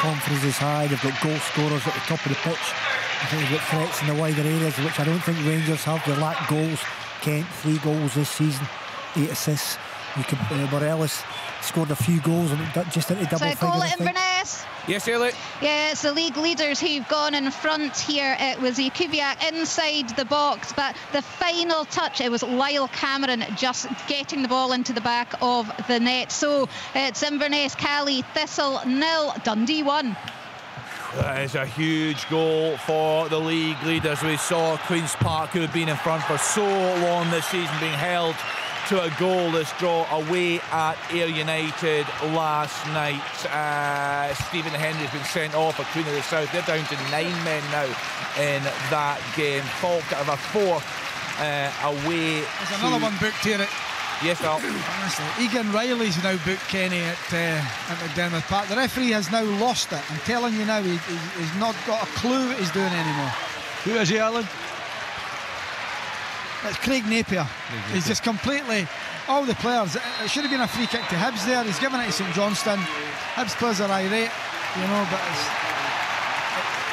Confidence is high. They've got goal scorers at the top of the pitch. I think they've got threats in the wider areas, which I don't think Rangers have. They lack goals. Kent, 3 goals this season, 8 assists. Morelos scored a few goals and just into double figures. So goal at Inverness. Yes, Elliot. Yeah, it's the league leaders who've gone in front here. It was Jakubiak inside the box, but the final touch, it was Lyle Cameron just getting the ball into the back of the net. So it's Inverness, Cali, Thistle 0, Dundee 1. That is a huge goal for the league leaders. We saw Queen's Park, who had been in front for so long this season, being held to a goalless draw away at Ayr United last night. Stephen Henry's been sent off for Queen of the South. They're down to 9 men now in that game. Falk out of a 4 away. There's another one booked here at... Yes, Al. Honestly, Egan Riley's now booked Kenny at McDermott Park. The referee has now lost it. I'm telling you now, he's not got a clue what he's doing anymore. Who is he, Alan? It's Craig Napier. He's just completely... All the players... It should have been a free kick to Hibs there. He's given it to St Johnstone. Hibs players are irate, you know, but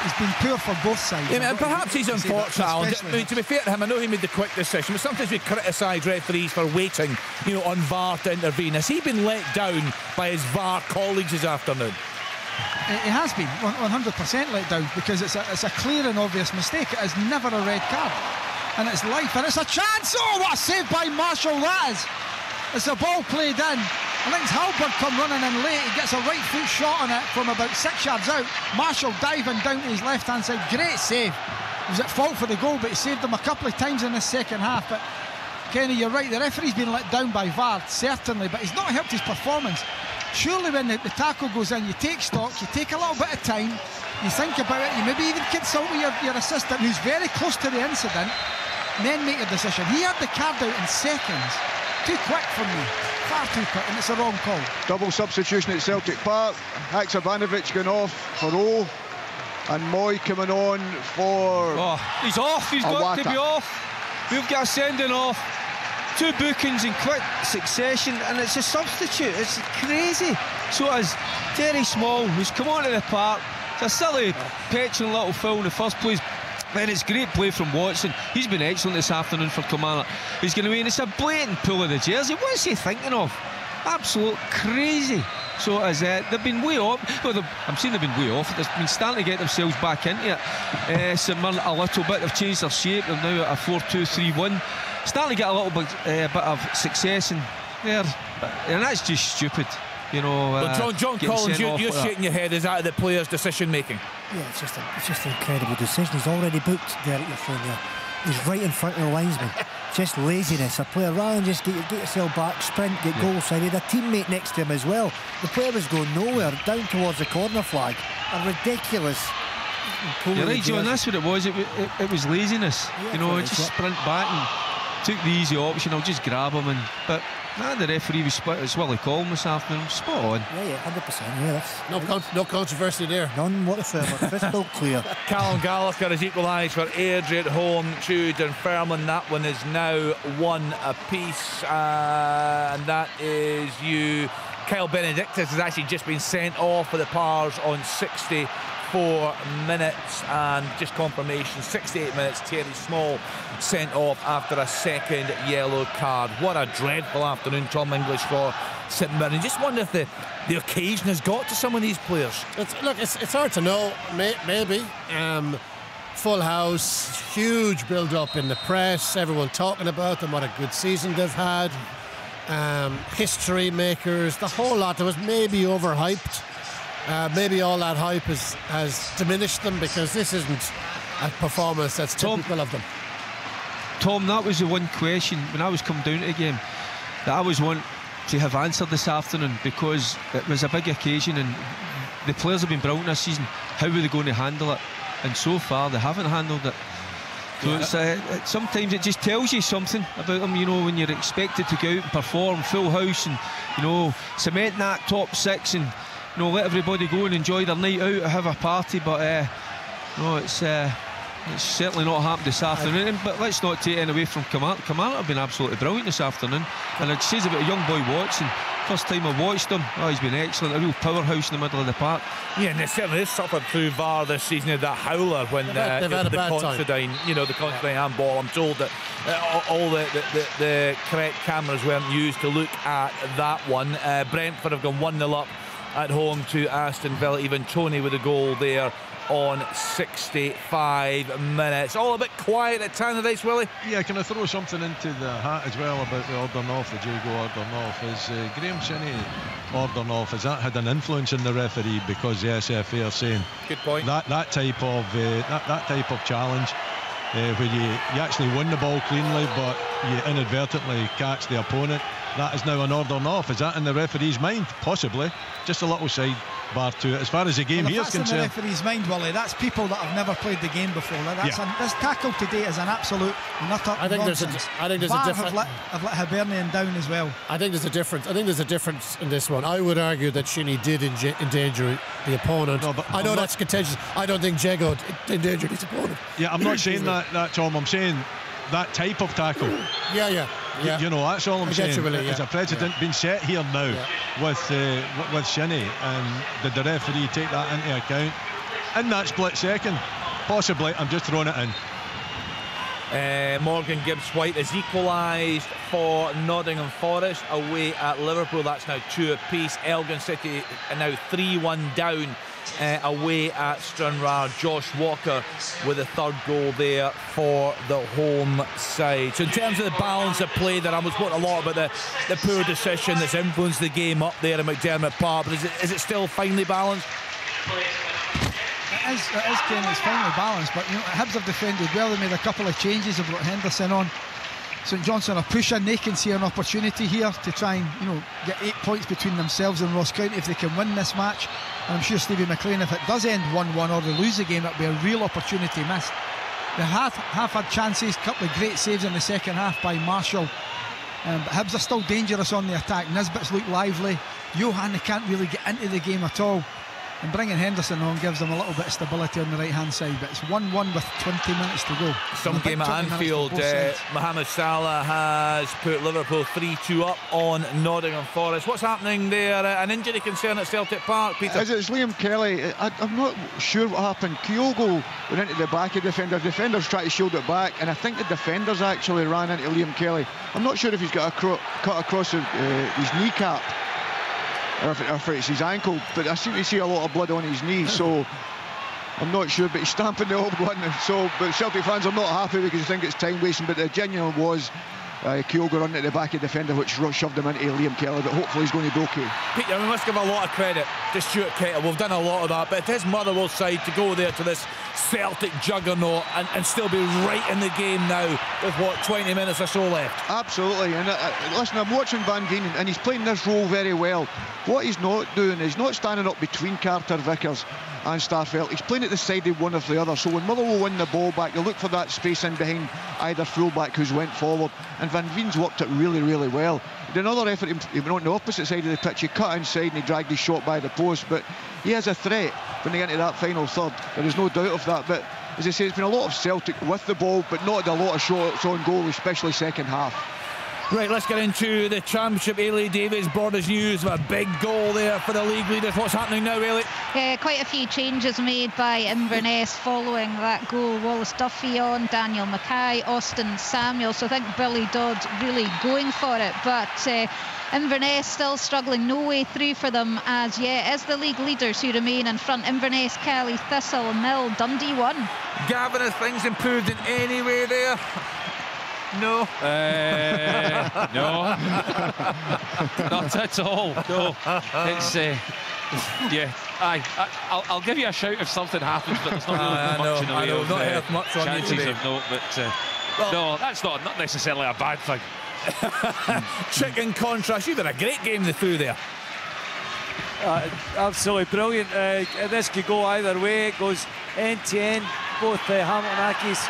it's been poor for both sides. Yeah, and perhaps he's unfortunate, Alan. I mean, to be fair to him, I know he made the quick decision, but sometimes we criticise referees for waiting, you know, on VAR to intervene. Has he been let down by his VAR colleagues this afternoon? It has been 100% let down, because it's a clear and obvious mistake. It is never a red card. And it's life, and it's a chance. Oh, what a save by Marshall that is. It's a ball played in. I think it's Halbert come running in late. He gets a right foot shot on it from about 6 yards out. Marshall diving down to his left hand side. Great save. He was at fault for the goal, but he saved them a couple of times in the second half. But Kenny, you're right, the referee's been let down by VAR, certainly, but he's not helped his performance. Surely when the tackle goes in, you take stock, you take a little bit of time, you think about it, you maybe even consult with your assistant, who's very close to the incident, and then make a decision. He had the card out in seconds. Too quick for me. Far too quick, and it's a wrong call. Double substitution at Celtic Park. Haksabanovic going off for O, and Moy coming on for... Oh, he's off. He's got to be off. We've got a sending off. 2 bookings in quick succession, and it's a substitute. It's crazy. So as Terry Small, who's come onto the park, it's a silly, petulant little foul in the first place. Then it's great play from Watson. He's been excellent this afternoon for Kilmarnock. He's going to win. It's a blatant pull of the jersey. What is he thinking of? Absolute crazy. So as they've been way off. Well, I'm saying they've been way off. They've been starting to get themselves back into it. St Mirren a little bit. They've changed their shape. They're now at a 4-2-3-1. Starting to get a little bit of success in there, and that's just stupid. You know, well, John Collins, you're shaking your head. Is that the player's decision making? Yeah, it's just an incredible decision. He's already booked there at your phone there. He's right in front of the linesman. Just laziness. A player, rather than just get yourself back, sprint, get goal side. He had a teammate next to him as well. The player was going nowhere, down towards the corner flag. A ridiculous. You're right, John. That's what it was. It was laziness. Yeah, you know, just sprint back and took the easy option. I'll just grab him but. The referee was split. It's Willie Collum this afternoon. Spot on. Yeah, 100%. Yeah, no controversy there. None whatsoever. Crystal clear. Callum Gallagher has equalised for Airdrie at home to Dunfermline. That one is now 1 apiece, and that is you. Kyle Benedictus has actually just been sent off for the Pars on 64 minutes, and just confirmation, 68 minutes. Terry Small sent off after a second yellow card. What a dreadful afternoon, Tom English, for St Mirren. Just wonder if the occasion has got to some of these players. It's hard to know. Maybe. Full house, huge build-up in the press, everyone talking about them, what a good season they've had. History makers, the whole lot. There was maybe overhyped. Maybe all that hype has diminished them, because this isn't a performance that's typical of them. Tom, that was the one question when I was coming down to the game that I was wanting to have answered this afternoon, because it was a big occasion and the players have been brilliant this season. How were they going to handle it? And so far they haven't handled it. So it's, sometimes it just tells you something about them, you know, when you're expected to go out and perform, full house, and, you know, cement that top 6 and, you know, let everybody go and enjoy their night out, have a party. But no, it's It's certainly not happened this afternoon, but let's not take anything away from Kamala. Kamala have been absolutely brilliant this afternoon, and it says about a young boy Watson. First time I've watched him, he's been excellent, a real powerhouse in the middle of the park. Yeah, and they certainly have suffered through VAR this season, that howler when they've had a bad Considine, the Considine handball. I'm told that all the correct cameras weren't used to look at that one. Brentford have gone 1-0 up at home to Aston Villa. Even Tony with a goal there on 65 minutes. All a bit quiet at Tannadice, Willie. Yeah, can I throw something into the hat as well about the order north, the Jago order north? Is Graham Shinnie order north, has that had an influence in the referee because the SFA are saying good point that type of challenge where you actually win the ball cleanly but you inadvertently catch the opponent, that is now an order north. Is that in the referee's mind? Possibly. Just a little side bar to it as far as the game here is concerned. That's in the referee's mind, Willie. That's people that have never played the game before. This tackle today is an absolute nutter nonsense. I think there's a difference. Have let Hibernian down as well. I think there's a difference in this one. I would argue that Shinnie did endanger the opponent. No, but I know that's contentious. I don't think Jago endangered his opponent. Yeah, I'm not saying that, Tom. I'm saying that type of tackle. Yeah. That's all I'm saying. There's a precedent being set here now with Shinnie, and did the referee take that into account in that split second? Possibly. I'm just throwing it in. Morgan Gibbs-White has equalised for Nottingham Forest away at Liverpool. That's now 2 apiece. Elgin City are now 3-1 down away at Stranraer. Josh Walker with a third goal there for the home side. So in terms of the balance of play there, I was talking a lot about the poor decision that's influenced the game up there in McDermott Park, but is it still finely balanced? It is, Ken, it's finely balanced, but Hibs have defended well. They made a couple of changes. They've brought Henderson on. St Johnstone are pushing. They can see an opportunity here to try and get 8 points between themselves and Ross County if they can win this match. And I'm sure Stevie McLean, if it does end 1-1 or they lose the game, it'll be a real opportunity missed. They have had chances, a couple of great saves in the second half by Marshall, but Hibs are still dangerous on the attack. Nisbet's look lively. Johan, they can't really get into the game at all. And bringing Henderson on gives them a little bit of stability on the right-hand side. But it's 1-1 with 20 minutes to go. Some game at Anfield, Mohamed Salah has put Liverpool 3-2 up on Nottingham Forest. What's happening there? An injury concern at Celtic Park, Peter? It's Liam Kelly. I'm not sure what happened. Kyogo went into the back of the defender. Defenders tried to shield it back, and I think the defenders actually ran into Liam Kelly. I'm not sure if he's got a cut across his kneecap, or if it's his ankle, but I seem to see a lot of blood on his knee, so I'm not sure, but he's stamping the old one. But Celtic fans are not happy because they think it's time wasting, but the genuine was Kyogo running at the back of the defender, which shoved him into Liam Kelly, but hopefully he's going to be okay. Peter, we must give a lot of credit to Stuart Kettle. We've done a lot of that, but it is Motherwell side to go there to this Celtic juggernaut and still be right in the game now with 20 minutes or so left. Absolutely, and listen, I'm watching Van Veen and he's playing this role very well. What he's not doing is not standing up between Carter Vickers and Starfelt. He's playing at the side of one of the other, so when Motherwell win the ball back, you look for that space in behind either fullback who's went forward, and Van Veen's worked it really, really well. He did another effort, he went on the opposite side of the pitch, he cut inside and he dragged his shot by the post, but he has a threat when they get into that final third. There is no doubt of that, but as I say, it's been a lot of Celtic with the ball, but not a lot of shots on goal, especially second half. Right, let's get into the Championship. Ailey Davies brought us news of a big goal there for the league leaders. What's happening now, Ailey? Quite a few changes made by Inverness following that goal. Wallace Duffy on, Daniel Mackay, Austin Samuel. So I think Billy Dodd really going for it. But Inverness still struggling, no way through for them as yet. As the league leaders who remain in front, Inverness, Cali, Thistle, Mill, Dundee 1. Gavin, have things improved in any way there? No. No. Not at all. No. It's yeah. I'll give you a shout if something happens, but there's not really much in the way of not heard much on chances you today. of note. But no, that's not necessarily a bad thing. Chick, in contrast, you did a great game through there. Absolutely brilliant. This could go either way. It goes end to end. Both Hamilton Accies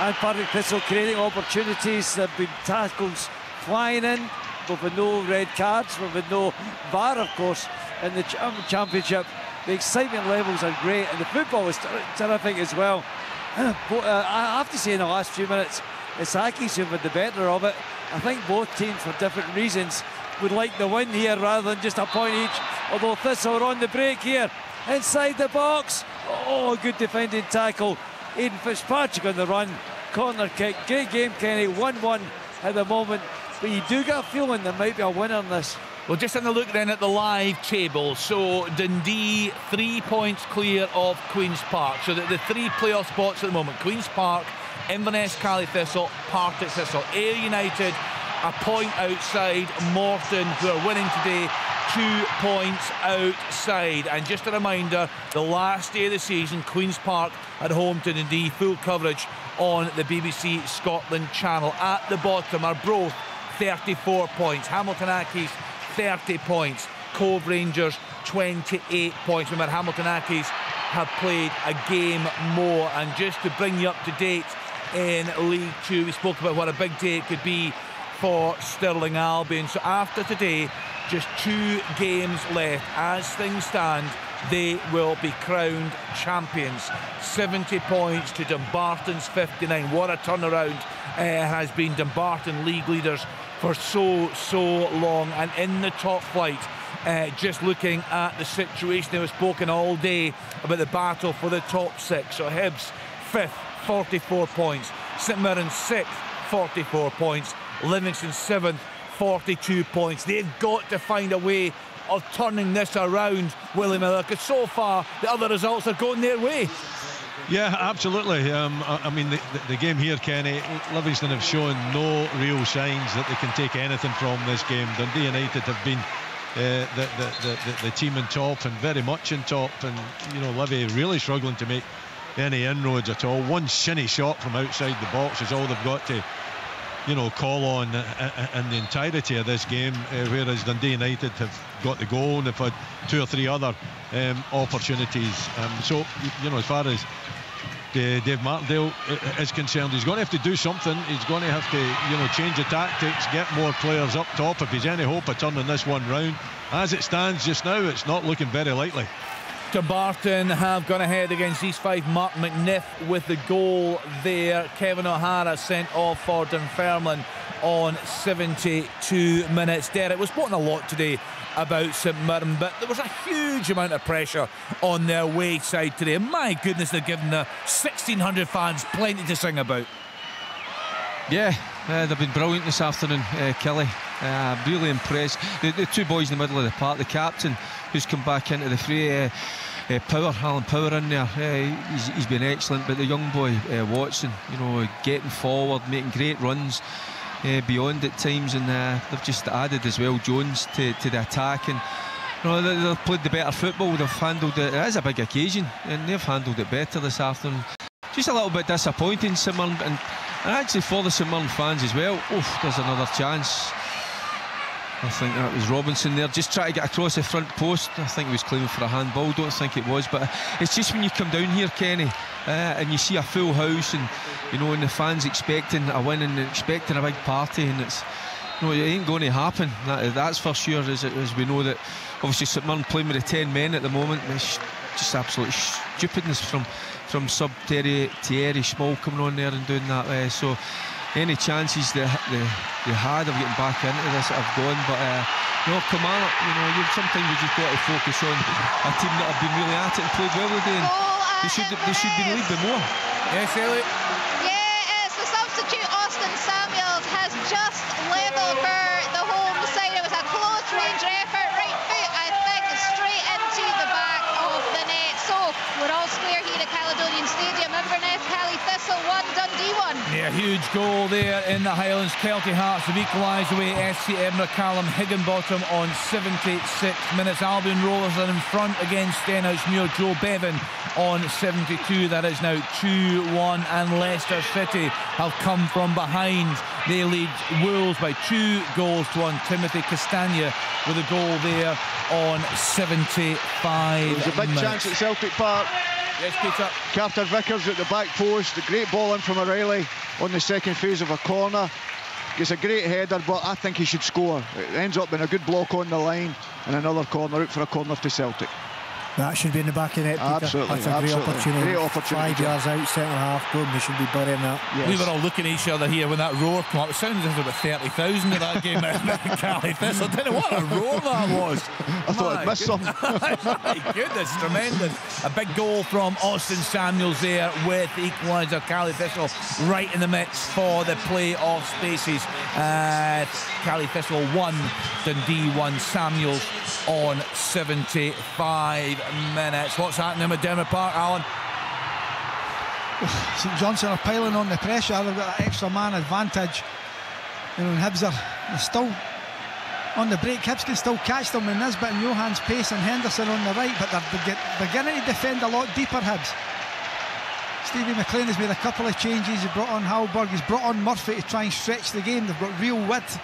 and Partick Thistle creating opportunities. There have been tackles flying in. We've had no red cards. We've had no VAR, of course, in the Championship. The excitement levels are great, and the football is terrific as well. I have to say in the last few minutes, it's Accies who've had the better of it. I think both teams, for different reasons, would like the win here rather than just a point each. Although Thistle are on the break here, inside the box. Oh, good defending tackle. Aidan Fitzpatrick on the run. Corner kick. Great game, Kenny. 1-1 at the moment. But you do get a feeling there might be a winner in this. Well, just having a look then at the live table. So Dundee 3 points clear of Queen's Park. So the three playoff spots at the moment: Queen's Park, Inverness, Cally Thistle, Partick Thistle. Ayr United a point outside Morton, who are winning today, 2 points outside. And just a reminder, the last day of the season, Queen's Park at home to Dundee. Full coverage on the BBC Scotland channel. At the bottom are Broth, 34 points. Hamilton Accies, 30 points. Cove Rangers, 28 points. Remember, Hamilton Accies have played a game more. And just to bring you up to date in League Two, we spoke about what a big day it could be for Stirling Albion. So after today, just 2 games left. As things stand, they will be crowned champions. 70 points to Dumbarton's 59. What a turnaround has been. Dumbarton league leaders for so long, and in the top flight. Just looking at the situation, they were spoken all day about the battle for the top 6. So Hibs 5th, 44 points. St Mirren 6th, 44 points. Livingston 7th, 42 points. They've got to find a way of turning this around, Willie Miller, because so far the other results are going their way. Yeah, absolutely. I mean, the game here, Kenny, Livingston have shown no real signs that they can take anything from this game. Dundee United have been the team in top, and very much in top, and you know, Livy really struggling to make any inroads at all. One shinny shot from outside the box is all they've got to, you know, call on in the entirety of this game, whereas Dundee United have got the goal and they've had 2 or 3 other opportunities. So, you know, as far as Dave Martindale is concerned, he's going to have to do something. He's going to have to, you know, change the tactics, get more players up top if he's any hope of turning this one round. As it stands just now, it's not looking very likely. Dumbarton have gone ahead against East Fife. Mark McNiff with the goal there. Kevin O'Hara sent off for Dunfermline on 72 minutes. Derek, we've spoken a lot today about St Mirren, but there was a huge amount of pressure on their way side today. My goodness, they're giving the 1,600 fans plenty to sing about. Yeah, they've been brilliant this afternoon, Kelly. Really impressed. The 2 boys in the middle of the park, the captain who's come back into the fray, Alan Power in there, he's been excellent. But the young boy, Watson, you know, getting forward, making great runs beyond at times, and they've just added as well Jones to the attack, and you know, they've played the better football. They've handled it. It is a big occasion, and they've handled it better this afternoon. Just a little bit disappointing, St Mirren, and actually for the St Mirren fans as well. Oof, there's another chance. I think that was Robinson there, just trying to get across the front post. I think he was claiming for a handball, don't think it was, but it's just when you come down here, Kenny, and you see a full house, and you know, and the fans expecting a win and expecting a big party, and it's, you know, it ain't going to happen. That's for sure, as we know that obviously St Mirren playing with the 10 men at the moment. It's just absolute stupidness from Thierry Small coming on there and doing that. So any chances they had of getting back into this have gone, but you know, Kilmarnock, you know, sometimes you just got to focus on a team that have been really at it and played well today, and they should be in the league more. Yes, Elliot. Yeah, it's the substitute Austin Samuels has just levelled for the home side. It was a close range effort, right foot, I think, straight into the back of the net. So we're all square here at Caledonian Stadium. Inverness, Cally Thistle 1, Dundee 1. Yeah, huge goal there in the Highlands. Kelty Hearts have equalised away SC Edinburgh. Callum Higginbottom on 76 minutes. Albion Rovers are in front against Stenhousemuir. Joe Bevan on 72. That is now 2-1, and Leicester City have come from behind. They lead Wolves by 2 goals to 1. Timothy Castagna with a goal there on 75 There's a big minutes. chance at Celtic Park. Yes, Peter. Carter Vickers at the back post. A great ball in from O'Reilly on the second phase of a corner. It's a great header, but I think he should score. It ends up being a good block on the line, and another corner out for a corner to Celtic. That should be in the back of the net, Peter. Absolutely, that's a great opportunity. Great opportunity. 5 yards out, centre half, boom, they should be burying that. Yes. We were all looking at each other here when that roar came up. It sounded as if there were 30,000 of that game at Caley Thistle. I don't know what a roar that was. I thought I'd missed something. My goodness, tremendous. A big goal from Austin Samuels there with the equaliser. Caley Thistle right in the mix for the play-off spaces. Caley Thistle 1, Dundee 1. Samuels on 75 minutes. What's happening with Dermot Park, Alan? St Johnstone are piling on the pressure. They've got that extra man advantage. You know, and Hibs are still on the break. Hibs can still catch them in Nisbet and Johan's pace and Henderson on the right, but they're beginning to defend a lot deeper, Hibs. Stevie McLean has made a couple of changes. He brought on Halberg, he's brought on Murphy to try and stretch the game. They've got real width,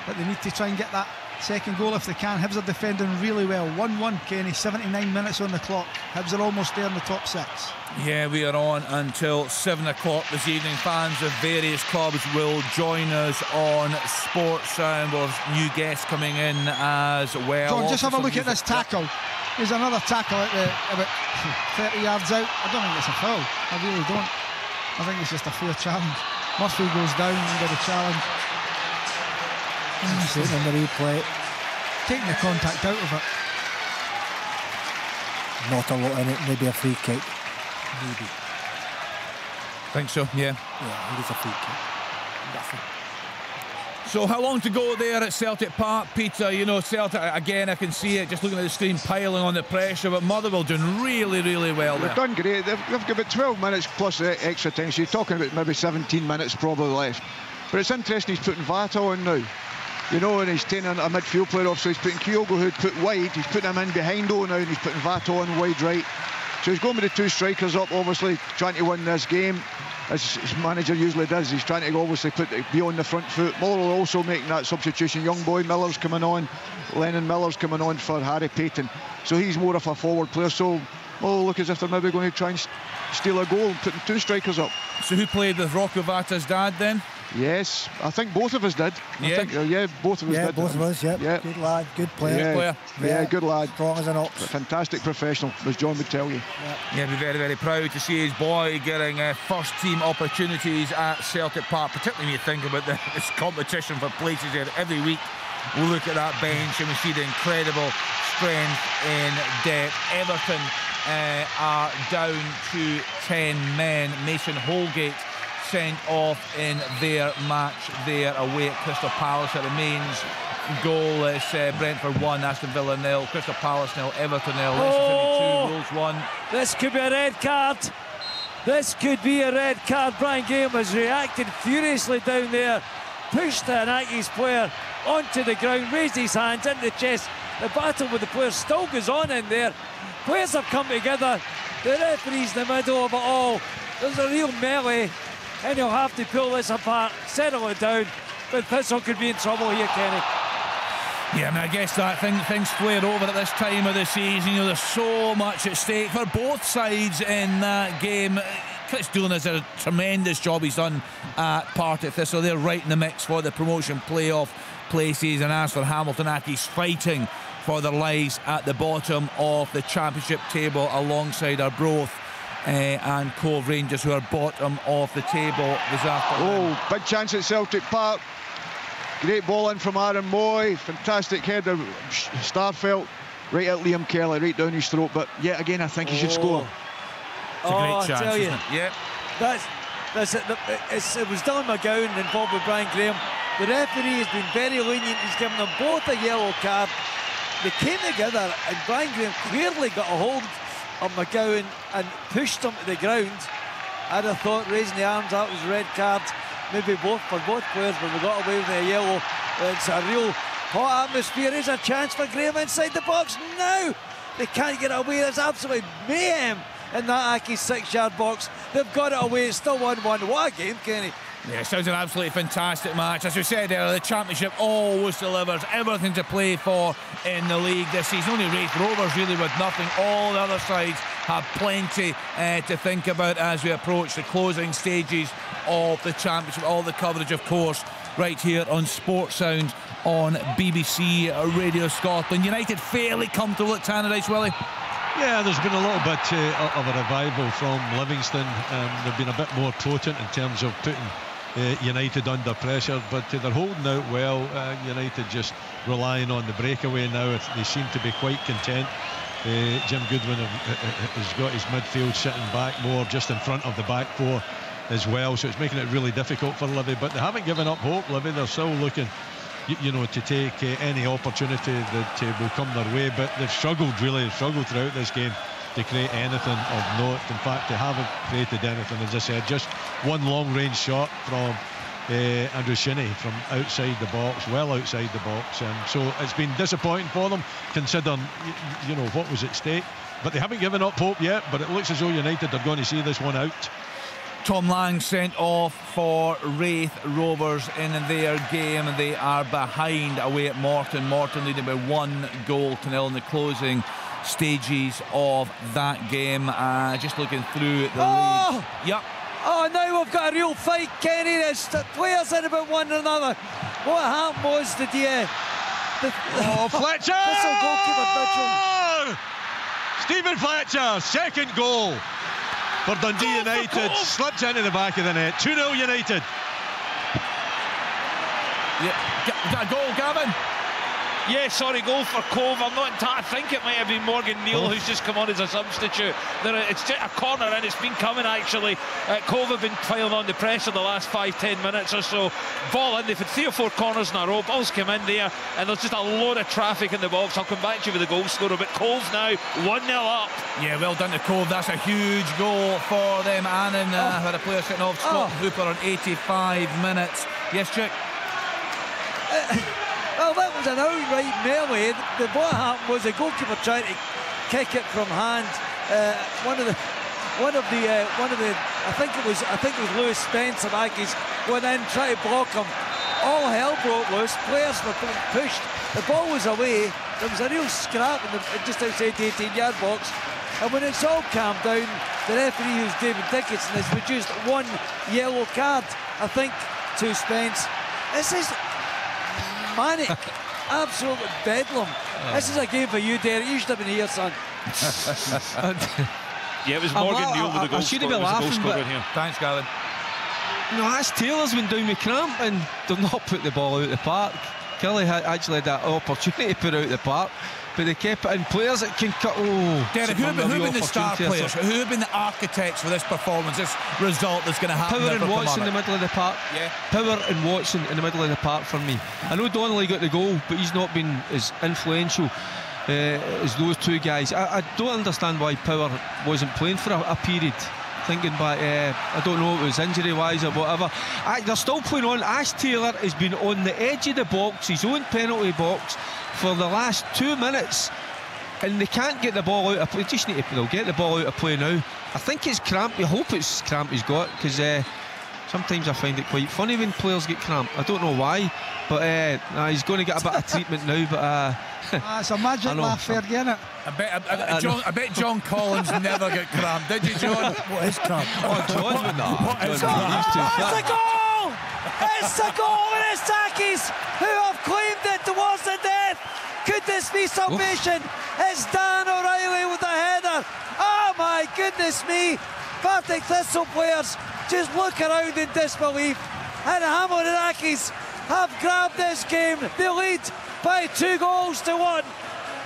but they need to try and get that second goal if they can. Hibs are defending really well. 1-1, Kenny, 79 minutes on the clock. Hibs are almost there in the top 6. Yeah, we are on until 7 o'clock this evening. Fans of various clubs will join us on Sports Sound. We'll have new guests coming in as well. John, just have a look at this tackle. There's another tackle at about 30 yards out. I don't think it's a foul. I really don't. I think it's just a fair challenge. Murphy goes down under the challenge. Taking the replay. Taking the contact out of it. Not a lot in it, maybe a free kick. Maybe. Think so, yeah. Yeah, I think it's a free kick. Nothing. So how long to go there at Celtic Park, Peter? You know, Celtic, again, I can see it just looking at the screen, piling on the pressure, but Motherwell doing really, really well there. They've done great. They've got about 12 minutes plus extra time, so you're talking about maybe 17 minutes probably left. But it's interesting he's putting Vata on now. You know, and he's taking a midfield player off, so he's putting Kyogo, who'd put wide, he's putting him in behind now, and he's putting Vata on wide right. So he's going with the two strikers up, obviously trying to win this game, as his manager usually does. He's trying to obviously be on the front foot. Motherwell also making that substitution. Young boy Miller's coming on, Lennon Miller's coming on for Harry Payton. So he's more of a forward player. So look as if they're maybe going to try and steal a goal, putting two strikers up. So who played with Rocco Vata's dad then? Yes, I think both of us did. Yeah, both of us did. Yeah, both of us, yeah. Good lad, good player. Yeah, good lad. Strong as an ox. Fantastic professional, as John would tell you. Yeah, be very, very proud to see his boy getting first team opportunities at Celtic Park, particularly when you think about this competition for places there. Every week we look at that bench and we see the incredible strength in depth. Everton are down to 10 men. Mason Holgate sent off in their match there away at Crystal Palace. It remains goalless. Brentford 1, Aston Villa 0, Crystal Palace 0, Everton 0, Leicester 2, Wolves 1. This could be a red card. This could be a red card. Brian Graham has reacted furiously down there, pushed Anaki's player onto the ground, raised his hands in the chest. The battle with the players still goes on in there. Players have come together. The referee's in the middle of it all. There's a real melee, and he'll have to pull this apart, settle it down. But Thistle could be in trouble here, Kenny. Yeah, I mean, I guess that things flare over at this time of the season. You know, there's so much at stake for both sides in that game. Chris Doolan has a tremendous job he's done at Partick Thistle. They're right in the mix for the promotion playoff places, and as for Hamilton Accies, fighting for their lives at the bottom of the championship table alongside Arbroath and Cove Rangers, who are bottom of the table this afternoon. Oh, big chance at Celtic Park. Great ball in from Aaron Moy. Fantastic header. Starfelt right at Liam Kelly, right down his throat. But yet again, I think he should score. It's a great chance, I tell you, isn't it? Yeah. It was Dylan McGowan involved with Brian Graham. The referee has been very lenient. He's given them both a yellow card. They came together, and Brian Graham clearly got a hold of McGowan and pushed him to the ground. I'd have thought raising the arms out was a red card, maybe both for both players, but we got away with a yellow. It's a real hot atmosphere. Here's a chance for Graham inside the box. Now they can't get it away. There's absolutely mayhem in that Accies 6-yard box. They've got it away. It's still 1-1. What a game, Kenny. Yeah, sounds an absolutely fantastic match. As we said earlier, the championship always delivers everything to play for in the league this season. Only Raith Rovers really with nothing. All the other sides have plenty to think about as we approach the closing stages of the championship. All the coverage, of course, right here on Sports Sound on BBC Radio Scotland. United fairly comfortable at Tannadice, Willie? Yeah, there's been a little bit of a revival from Livingston. They've been a bit more potent in terms of putting United under pressure, but they're holding out well. United just relying on the breakaway now. They seem to be quite content. Jim Goodwin has got his midfield sitting back more just in front of the back four as well, so it's making it really difficult for Livy, but they haven't given up hope. Livy, they're still looking, you know, to take any opportunity that will come their way, but they've struggled throughout this game to create anything of note. In fact, they haven't created anything. As I said, just one long range shot from Andrew Shinney from outside the box, well outside the box, and so it's been disappointing for them considering you know what was at stake, but they haven't given up hope yet. But it looks as though United are going to see this one out. Tom Lang sent off for Wraith Rovers in their game. They are behind away at Morton. Morton leading by 1-0 in the closing stages of that game. Just looking through the league. Yep. Oh, now we've got a real fight, Kenny. There's players in about one another. What happened was Fletcher! Stephen Fletcher, second goal for Dundee United, slipped into the back of the net. 2-0 United. Yeah, got a goal, Gavin? Yeah, sorry, goal for Cove. I think it might have been Morgan Neal who's just come on as a substitute. It's just a corner and it's been coming actually. Cove have been piling on the pressure the last 5-10 minutes or so. Ball in, they've had 3 or 4 corners in a row. Balls come in there and there's just a load of traffic in the box. I'll come back to you with the goal scorer, but Cove now 1-0 up. Yeah, well done to Cove. That's a huge goal for them. Annan had a player sitting off Scott Hooper on 85 minutes. Yes, Chick? Well, that was an outright melee. What happened was the goalkeeper trying to kick it from hand. One of the I think it was Lewis Spencer Aggies went in, tried to block him. All hell broke loose. Players were being pushed. The ball was away. There was a real scrap just outside the 18-yard box. And when it's all calmed down, the referee, who's David Dickinson, has reduced 1 yellow card, I think, to Spence. This is manic, absolute bedlam. This is a game for you, Derek. You should have been here, son. Yeah, it was Morgan Neal with the goal. I shouldn't be laughing, but here. Thanks, Gavin. No, that's Taylor's been down with cramp and they've not put the ball out of the park. Kelly actually had that opportunity to put it out of the park, but they kept it in. Players that can cut. Derek, who have been the star players? Who have been the architects for this performance, this result that's going to happen? Power and Watson in the middle of the park. Yeah. Power and Watson in the middle of the park for me. I know Donnelly got the goal, but he's not been as influential as those two guys. I don't understand why Power wasn't playing for a period. Thinking back, I don't know if it was injury wise or whatever. They're still playing on. Ash Taylor has been on the edge of the box, his own penalty box, for the last 2 minutes, and they can't get the ball out of play. Just need to, they'll get the ball out of play now. I think it's cramp. I hope it's cramp he's got, because sometimes I find it quite funny when players get cramp. I don't know why, but he's going to get a bit of treatment now. But it's a magic laugh there, isn't it? I bet John Collins never got cramp. Did you, John? What is cramp? Oh, John would not. What is cramp? It's a goal! It's a goal, and it's Takis who have claimed it towards the death. Could this be salvation? It's Dan O'Reilly with a header. Oh my goodness me! Partick Thistle players just look around in disbelief, and Hamilton Accies have grabbed this game. They lead by 2-1.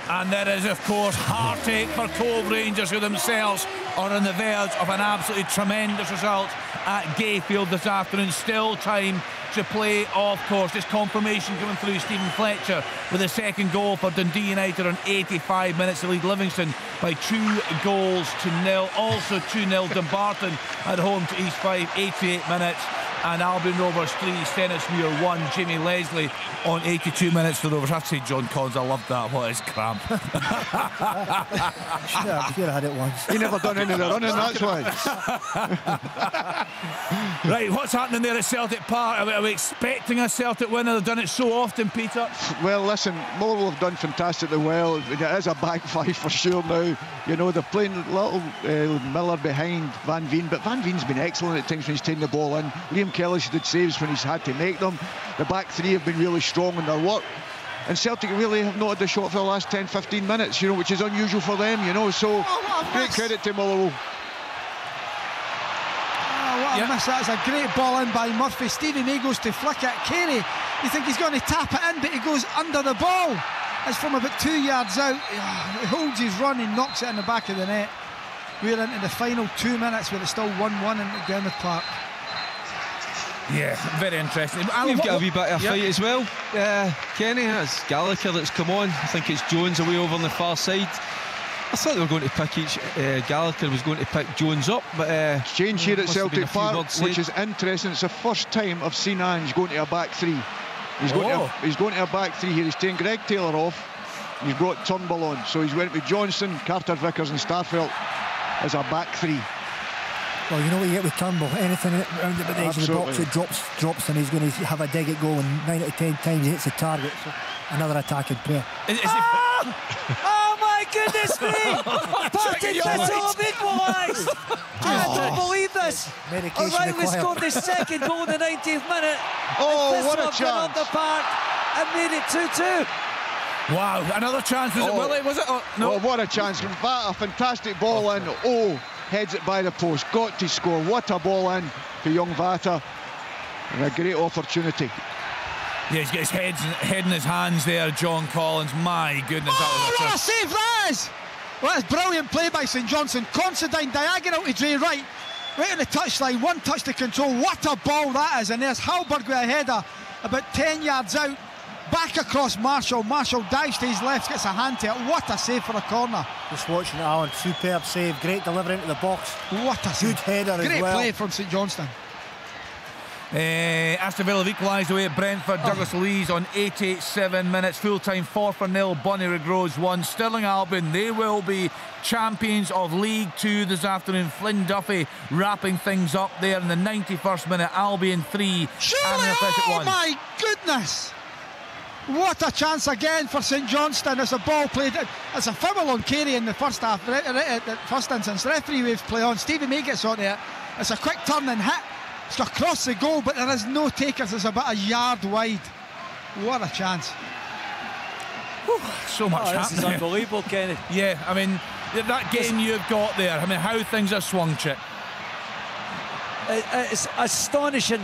And there is, of course, heartache for Cove Rangers, who themselves are on the verge of an absolutely tremendous result at Gayfield this afternoon. Still time to play, of course. This confirmation coming through. Stephen Fletcher with the second goal for Dundee United on 85 minutes to lead Livingston by 2-0. Also 2-0 Dumbarton at home to East Fife, 88 minutes. And Albion Rovers 3, Stennismuir 1. Jimmy Leslie on 82 minutes for the Rovers. I have to say, John Collins, I love that. What is cramp? Should have had it once. He never done any of the running, that's why. Right, what's happening there at Celtic Park? Are we expecting a Celtic winner? They've done it so often, Peter. Well, listen, Motherwell have done fantastically well. It is a back five for sure now. You know, they're playing little Miller behind Van Veen, but Van Veen's been excellent at times when he's taking the ball in. Liam Kelly did saves when he's had to make them. The back three have been really strong in their work. and Celtic really have not had the shot for the last 10-15 minutes, you know, which is unusual for them, you know. So great credit to Motherwell. What a miss. That's a great ball in by Murphy. Stevie May goes to flick it. Carey, you think he's going to tap it in, but he goes under the ball. It's from about 2 yards out. He holds his run and knocks it in the back of the net. We're into the final 2 minutes where it's still 1-1 in Glenwood Park. Yeah, very interesting. We've got a wee bit of a fight as well. Kenny, it's Gallagher that's come on. I think it's Jones away over on the far side. I thought they were going to pick Gallagher was going to pick Jones up, but change here at Celtic Park, which is interesting. It's the first time I've seen Ange going to a back three. He's going to a back three here. He's taking Greg Taylor off. He's brought Turnbull on, so he's went with Johnson, Carter Vickers and Starfelt as a back three. Well, you know what you get with Turnbull, anything around about the edge of the box, it drops and he's going to have a dig at goal, and 9 out of 10 times he hits the target. So another attacking player. Oh my goodness me! Patrick Thistle have equalised! I can't believe this! O'Reilly scored the second goal in the 90th minute. Oh, what a chance! Up the park and made it 2-2. Wow, another chance. Was it Willie? Was it? Oh, no. Oh, what a chance. A fantastic ball in. Oh, heads it by the post. Got to score. What a ball in to young Vata. And a great opportunity. Yeah, he's got his head in his hands there, John Collins. My goodness. What a save that is! Well, that's brilliant play by St Johnstone. Considine diagonal to Dre Wright. Right on the touchline. One touch to control. What a ball that is. And there's Halberg with a header about 10 yards out. Back across Marshall. Marshall dives to his left, gets a hand to it. What a save for a corner. Just watching it, Alan. Superb save. Great delivery into the box. What a good header as well. Great play from St Johnstone. Aston Villa have equalised away at Brentford. Douglas Luiz on 87 minutes. Full time 4-0. Bonnyrigg Rose 1. Stirling Albion, they will be champions of League 2 this afternoon. Flynn Duffy wrapping things up there in the 91st minute. Albion 3. Oh my goodness! What a chance again for St Johnstone. It's a ball played. It's a foul on Carey in the first half. The first instance, referee waves play on. Stevie May gets on it. It's a quick turn and hit. It's across the goal, but there is no takers. It's about a yard wide. What a chance. Whew, so much happening. This is unbelievable, Kenny. Yeah, I mean, that game you've got there, I mean, how things are swung, Chip. It's astonishing.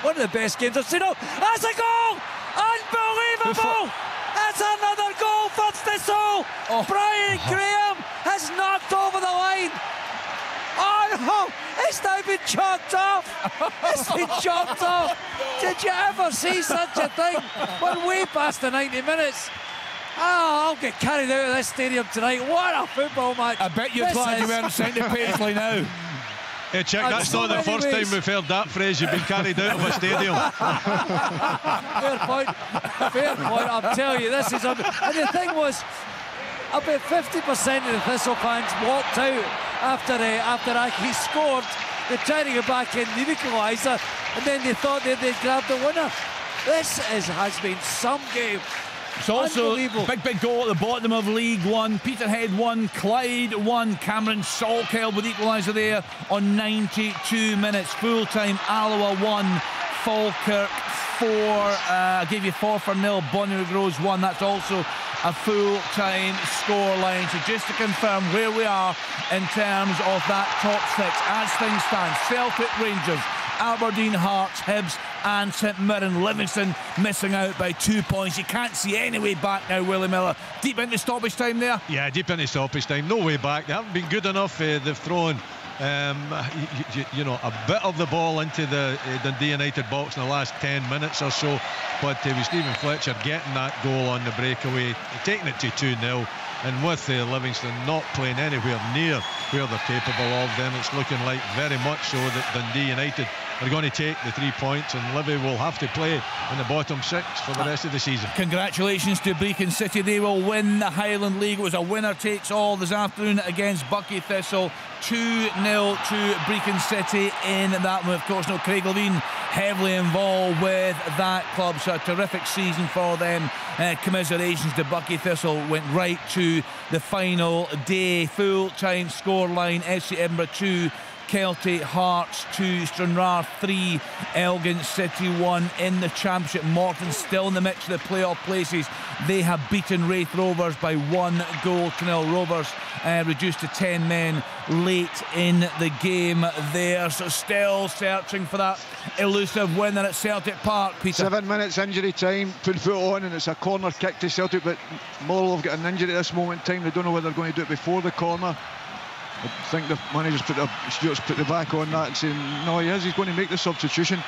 One of the best games I've seen. Oh, that's a goal! Unbelievable! That's another goal for Thistle! Brian Graham has knocked over the line. Oh no! It's now been chalked off! It's been chalked off! Did you ever see such a thing? We're way past the 90 minutes. Oh, I'll get carried out of this stadium tonight. What a football match! I bet you're glad you weren't sent to Paisley now. Hey, Chick, that's not the first time we've heard that phrase. You've been carried out of a stadium. Fair point. Fair point. I'll tell you, this is... And the thing was, about 50% of the Thistle fans walked out after Aki scored. They tried to get back in the equaliser, and then they thought they'd grabbed the winner. This has been some game. It's also a big goal at the bottom of League 1. Peterhead 1, Clyde 1. Cameron Salkeld with equaliser there on 92 minutes. Full time, Alloa 1, Falkirk 4. I gave you 4-0. Bonnyrigg Rose 1. That's also a full time scoreline. So just to confirm where we are in terms of that top 6 as things stand: Celtic, Rangers, Aberdeen, Hearts, Hibs and St Mirren. Livingston missing out by 2 points. You can't see any way back now, Willie Miller. Deep into stoppage time there? Yeah, deep into stoppage time. No way back. They haven't been good enough. They've thrown you know, a bit of the ball into the Dundee United box in the last 10 minutes or so, but with Stephen Fletcher getting that goal on the breakaway, taking it to 2-0, and with Livingston not playing anywhere near where they're capable of, then it's looking like very much so that Dundee United are going to take the 3 points, and Livy will have to play in the bottom 6 for the rest of the season. Congratulations to Brecon City. They will win the Highland League. It was a winner takes all this afternoon against Bucky Thistle. 2-0 to Brecon City in that one. Of course, no, Craig Levine heavily involved with that club, so a terrific season for them. Commiserations to Bucky Thistle. Went right to the final day. Full time scoreline: FC Edinburgh 2, Kelty Hearts 2, Stranraer 3, Elgin City 1 in the Championship. Morton still in the mix of the playoff places. They have beaten Wraith Rovers by 1-0. Rovers reduced to 10 men late in the game there, so still searching for that elusive winner at Celtic Park, Peter. 7 minutes injury time, put on, and it's a corner kick to Celtic, but Motherwell have got an injury at this moment in time. They don't know whether they're going to do it before the corner. I think the manager's Stuart's put the back on that and saying no, he's going to make the substitution.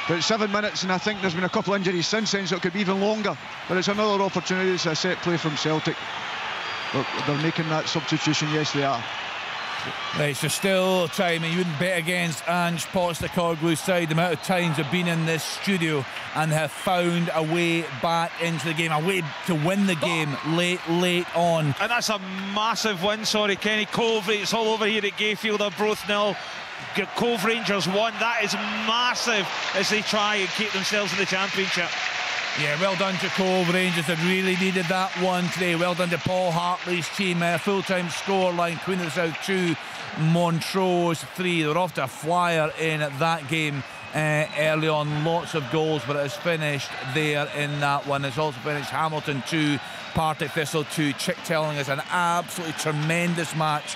But it's 7 minutes, and I think there's been a couple of injuries since then, so it could be even longer. But it's another opportunity. It's a set play from Celtic. They're making that substitution. Yes, they are. Right, so still time, and you wouldn't bet against Ange Postecoglou's side. The amount of times they've been in this studio and have found a way back into the game, a way to win the game late on. And that's a massive win, sorry, Kenny. Cove, it's all over here at Gayfield, Arbroath 0. Cove Rangers 1. That is massive as they try and keep themselves in the Championship. Yeah, well done to Cove Rangers. They really needed that one today. Well done to Paul Hartley's team. Full-time scoreline, Queen of the South 2, Montrose 3. They were off to a flyer in that game early on. Lots of goals, but it has finished there in that one. It's also finished Hamilton 2, Partick Thistle 2. Chick telling us an absolutely tremendous match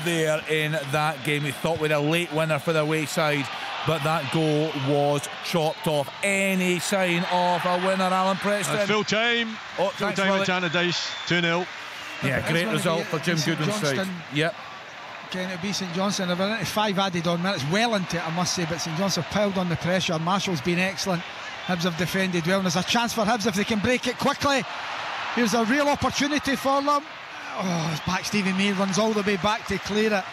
there in that game. We thought we had a late winner for the away side, but that goal was chopped off. Any sign of a winner, Alan Preston? Full time. Full time at Tannadice, 2-0. Yeah, great result for Jim Goodwin's side. Yep. Can it be St Johnstone? They've been 5 added on minutes, well into it, I must say, but St Johnstone have piled on the pressure. Marshall's been excellent. Hibs have defended well, and there's a chance for Hibs if they can break it quickly. Here's a real opportunity for them. Oh, it's back. Stephen May runs all the way back to clear it.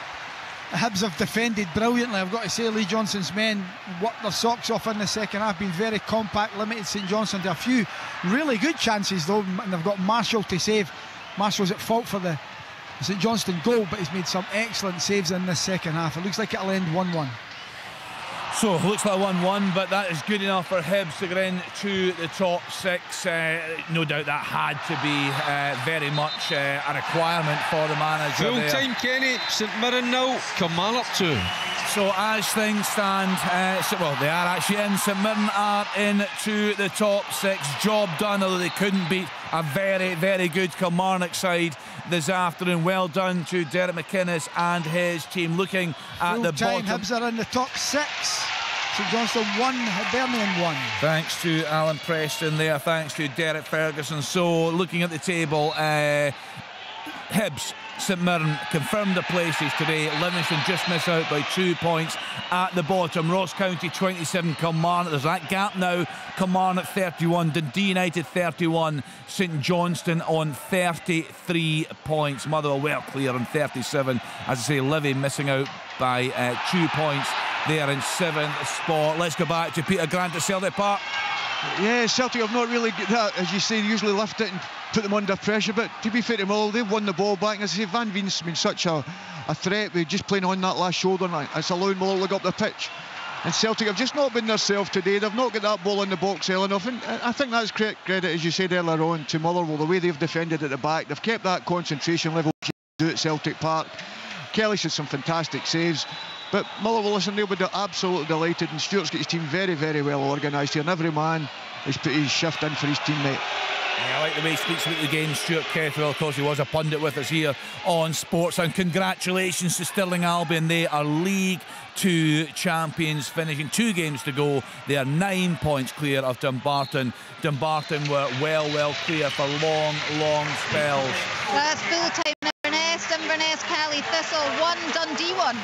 The Hibs have defended brilliantly. I've got to say, Lee Johnson's men worked their socks off in the second half, been very compact, limited St Johnstone to a few really good chances though, and they've got Marshall to save. Marshall's at fault for the St Johnstone goal, but he's made some excellent saves in this second half. It looks like it'll end 1-1. So it looks like 1-1, but that is good enough for Hibs to get into the top 6. No doubt that had to be very much a requirement for the manager. Full time, Kenny. St Mirren 0, Kilmarnock 2. So as things stand, well, they are actually in. St Mirren are into the top 6. Job done, although they couldn't beat a very, very good Kilmarnock side this afternoon. Well done to Derek McInnes and his team. Looking at the bottom. Hibs are in the top 6. St Johnstone 1, Hibernian 1. Thanks to Alan Preston there. Thanks to Derek Ferguson. So looking at the table, Hibs, St Mirren confirmed the places today. Livingston just miss out by 2 points at the bottom. Ross County 27, Kilmarnock. There's that gap now. Kilmarnock 31, Dundee United 31, St Johnstone on 33 points. Motherwell well clear on 37. As I say, Livy missing out by 2 points. They are in 7th spot. Let's go back to Peter Grant at Celtic Park. Yeah, Celtic have not really got that, as you say, usually lift it and put them under pressure, but to be fair to Motherwell, they've won the ball back. And as I say, Van Veen's been such a threat with just playing on that last shoulder line. It's allowing Motherwell to go up the pitch. And Celtic have just not been themselves today. They've not got that ball in the box early enough, and I think that's credit, as you said earlier on, to Motherwell, the way they've defended at the back. They've kept that concentration level which you do at Celtic Park. Kelly had some fantastic saves. But Motherwell, listen, they'll be absolutely delighted, and Stuart's got his team very, very well organised here, and every man has put his shift in for his teammate. Yeah, I like the way he speaks about the game, Stuart Kethwell. Of course, he was a pundit with us here on Sports. And congratulations to Stirling Albion. They are League 2 champions, finishing 2 games to go. They are 9 points clear of Dumbarton. Dumbarton were well clear for long spells. That's full-time. Inverness, Cali Thistle 1, Dundee 1.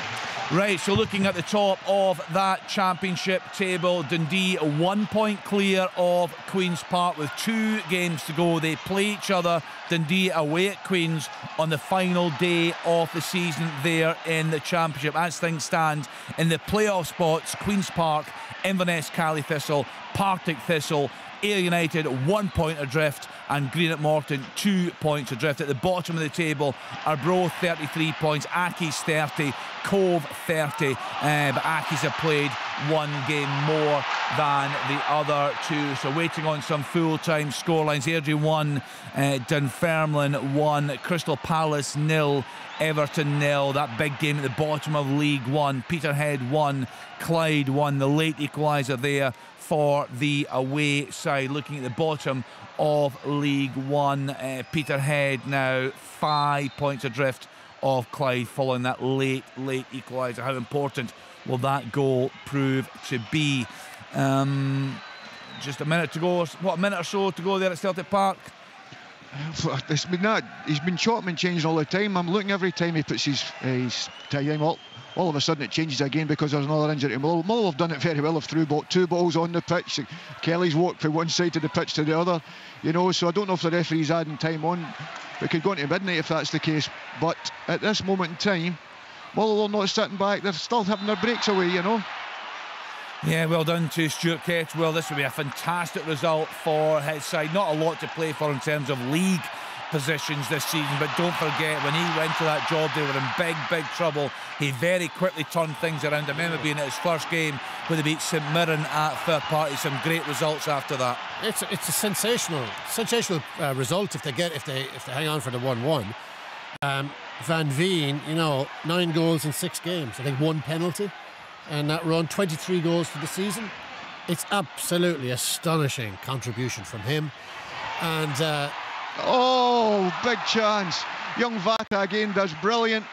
Right, so looking at the top of that championship table, Dundee 1 point clear of Queen's Park with 2 games to go. They play each other, Dundee away at Queen's, on the final day of the season there in the championship. As things stand in the playoff spots, Queen's Park, Inverness, Cali Thistle, Partick Thistle, Ayr United 1 point adrift, and Greenock Morton 2 points adrift. At the bottom of the table, Arbroath 33 points, Accies 30, Cove 30, but Accies have played one game more than the other two. So waiting on some full-time scorelines. Airdrie 1, Dunfermline 1, Crystal Palace 0, Everton 0. That big game at the bottom of League One. Peterhead 1, Clyde 1. The late equaliser there for the away side. Looking at the bottom of League One, Peterhead now 5 points adrift of Clyde following that late equaliser. How important will that goal prove to be? Just a minute to go. What, a minute or so to go there at Celtic Park? It's been that. He's been chopping and changing all the time. I'm looking every time he puts his time up. All of a sudden it changes again because there's another injury. Motherwell have done it very well. Have threw two balls on the pitch. Kelly's walked from one side of the pitch to the other. You know, so I don't know if the referee's adding time on. We could go into midnight if that's the case. But at this moment in time, Motherwell are not sitting back. They're still having their breaks away, you know. Yeah, well done to Stuart Ketchwell. This will be a fantastic result for his side. Not a lot to play for in terms of league positions this season, but don't forget, when he went to that job, they were in big trouble. He very quickly turned things around. I remember being at his first game where they beat St Mirren at Fir Party. Some great results after that. It's a sensational result if they hang on for the 1-1. Van Veen, 9 goals in 6 games. I think 1 penalty. And that run, 23 goals for the season. It's absolutely astonishing contribution from him. And big chance. Young Vata again does brilliant.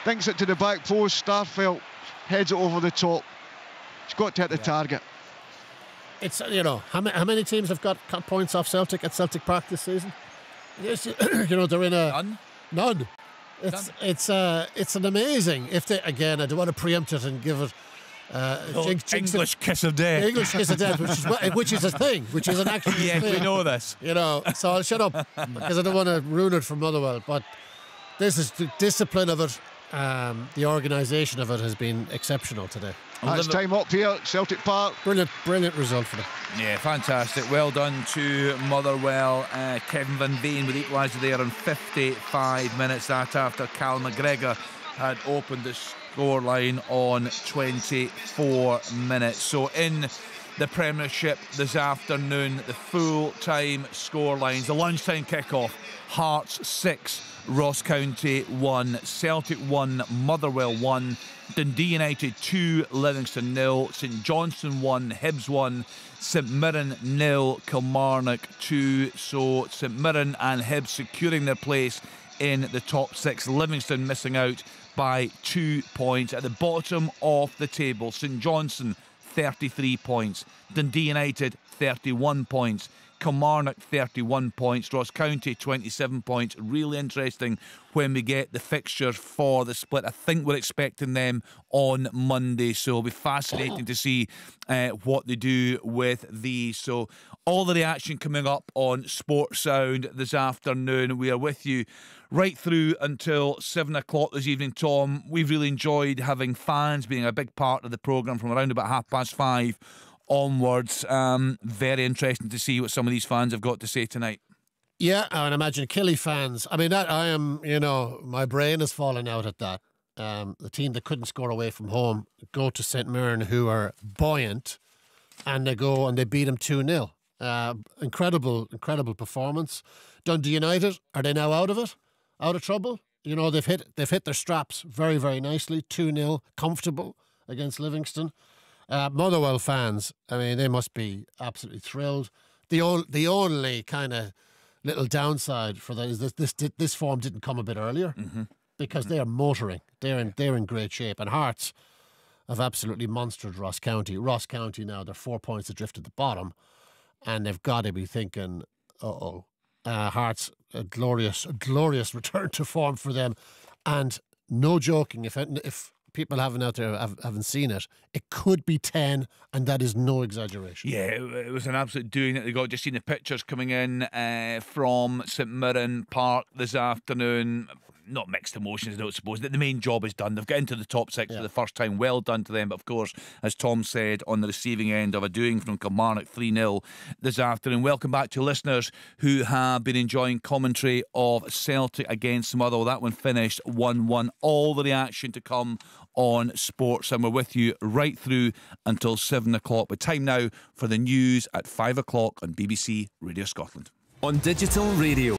Thinks it to the back post. Starfelt heads it over the top. He's got to hit the target. It's how many teams have got cut points off Celtic at Celtic Park this season? They're in a none. It's an amazing. If they, again, I don't want to preempt it and give it. English kiss of death. English kiss of death, which is a thing, which is an actual thing. Yes, we know this. So I'll shut up because I don't want to ruin it for Motherwell. But this is the discipline of it. The organisation of it has been exceptional today. It's time up here, Celtic Park. Brilliant result for them. Yeah, fantastic. Well done to Motherwell. Kevin Van Veen with the equaliser there in 55 minutes. That after Cal McGregor had opened the scoreline on 24 minutes. So in the Premiership this afternoon, the full-time scorelines, the lunchtime kick-off: Hearts 6, Ross County 1, Celtic 1, Motherwell 1, Dundee United 2, Livingston 0, St Johnstone 1, Hibs 1, St Mirren 0, Kilmarnock 2. So St Mirren and Hibs securing their place in the top 6. Livingston missing out by 2 points. At the bottom of the table, St Johnstone 33 points, Dundee United 31 points, Kilmarnock 31 points, Ross County 27 points. Really interesting when we get the fixtures for the split. I think we're expecting them on Monday, so it'll be fascinating to see what they do with these. So all of the action coming up on Sports Sound this afternoon. We are with you right through until 7 o'clock this evening, Tom. We've really enjoyed having fans being a big part of the programme from around about 5:30 onwards. Very interesting to see what some of these fans have got to say tonight. Yeah, I would imagine Killie fans. I mean, my brain is falling out at that. The team that couldn't score away from home go to St Mirren, who are buoyant, and they go and they beat them 2-0. Incredible performance. Dundee United, are they now out of it? Out of trouble? They've hit their straps very, very nicely. 2-0, comfortable against Livingston. Motherwell fans, I mean, they must be absolutely thrilled. The only kind of little downside for that is this form didn't come a bit earlier, because they are motoring. They're in great shape. And Hearts have absolutely monstered Ross County. Ross County now, they're 4 points adrift at the bottom, and they've got to be thinking, Hearts, a glorious return to form for them. And no joking, if people haven't seen it, it could be 10, and that is no exaggeration. Yeah, it was an absolute doing that they got. Just seen the pictures coming in from St Mirren Park this afternoon. not mixed emotions, I don't suppose. The main job is done. They've got into the top six for the first time. Well done to them. But of course, as Tom said, on the receiving end of a doing from Kilmarnock 3-0 this afternoon. Welcome back to listeners who have been enjoying commentary of Celtic against Motherwell. That one finished 1-1. All the reaction to come on Sports, and we're with you right through until 7 o'clock. But time now for the news at 5 o'clock on BBC Radio Scotland. On digital radio.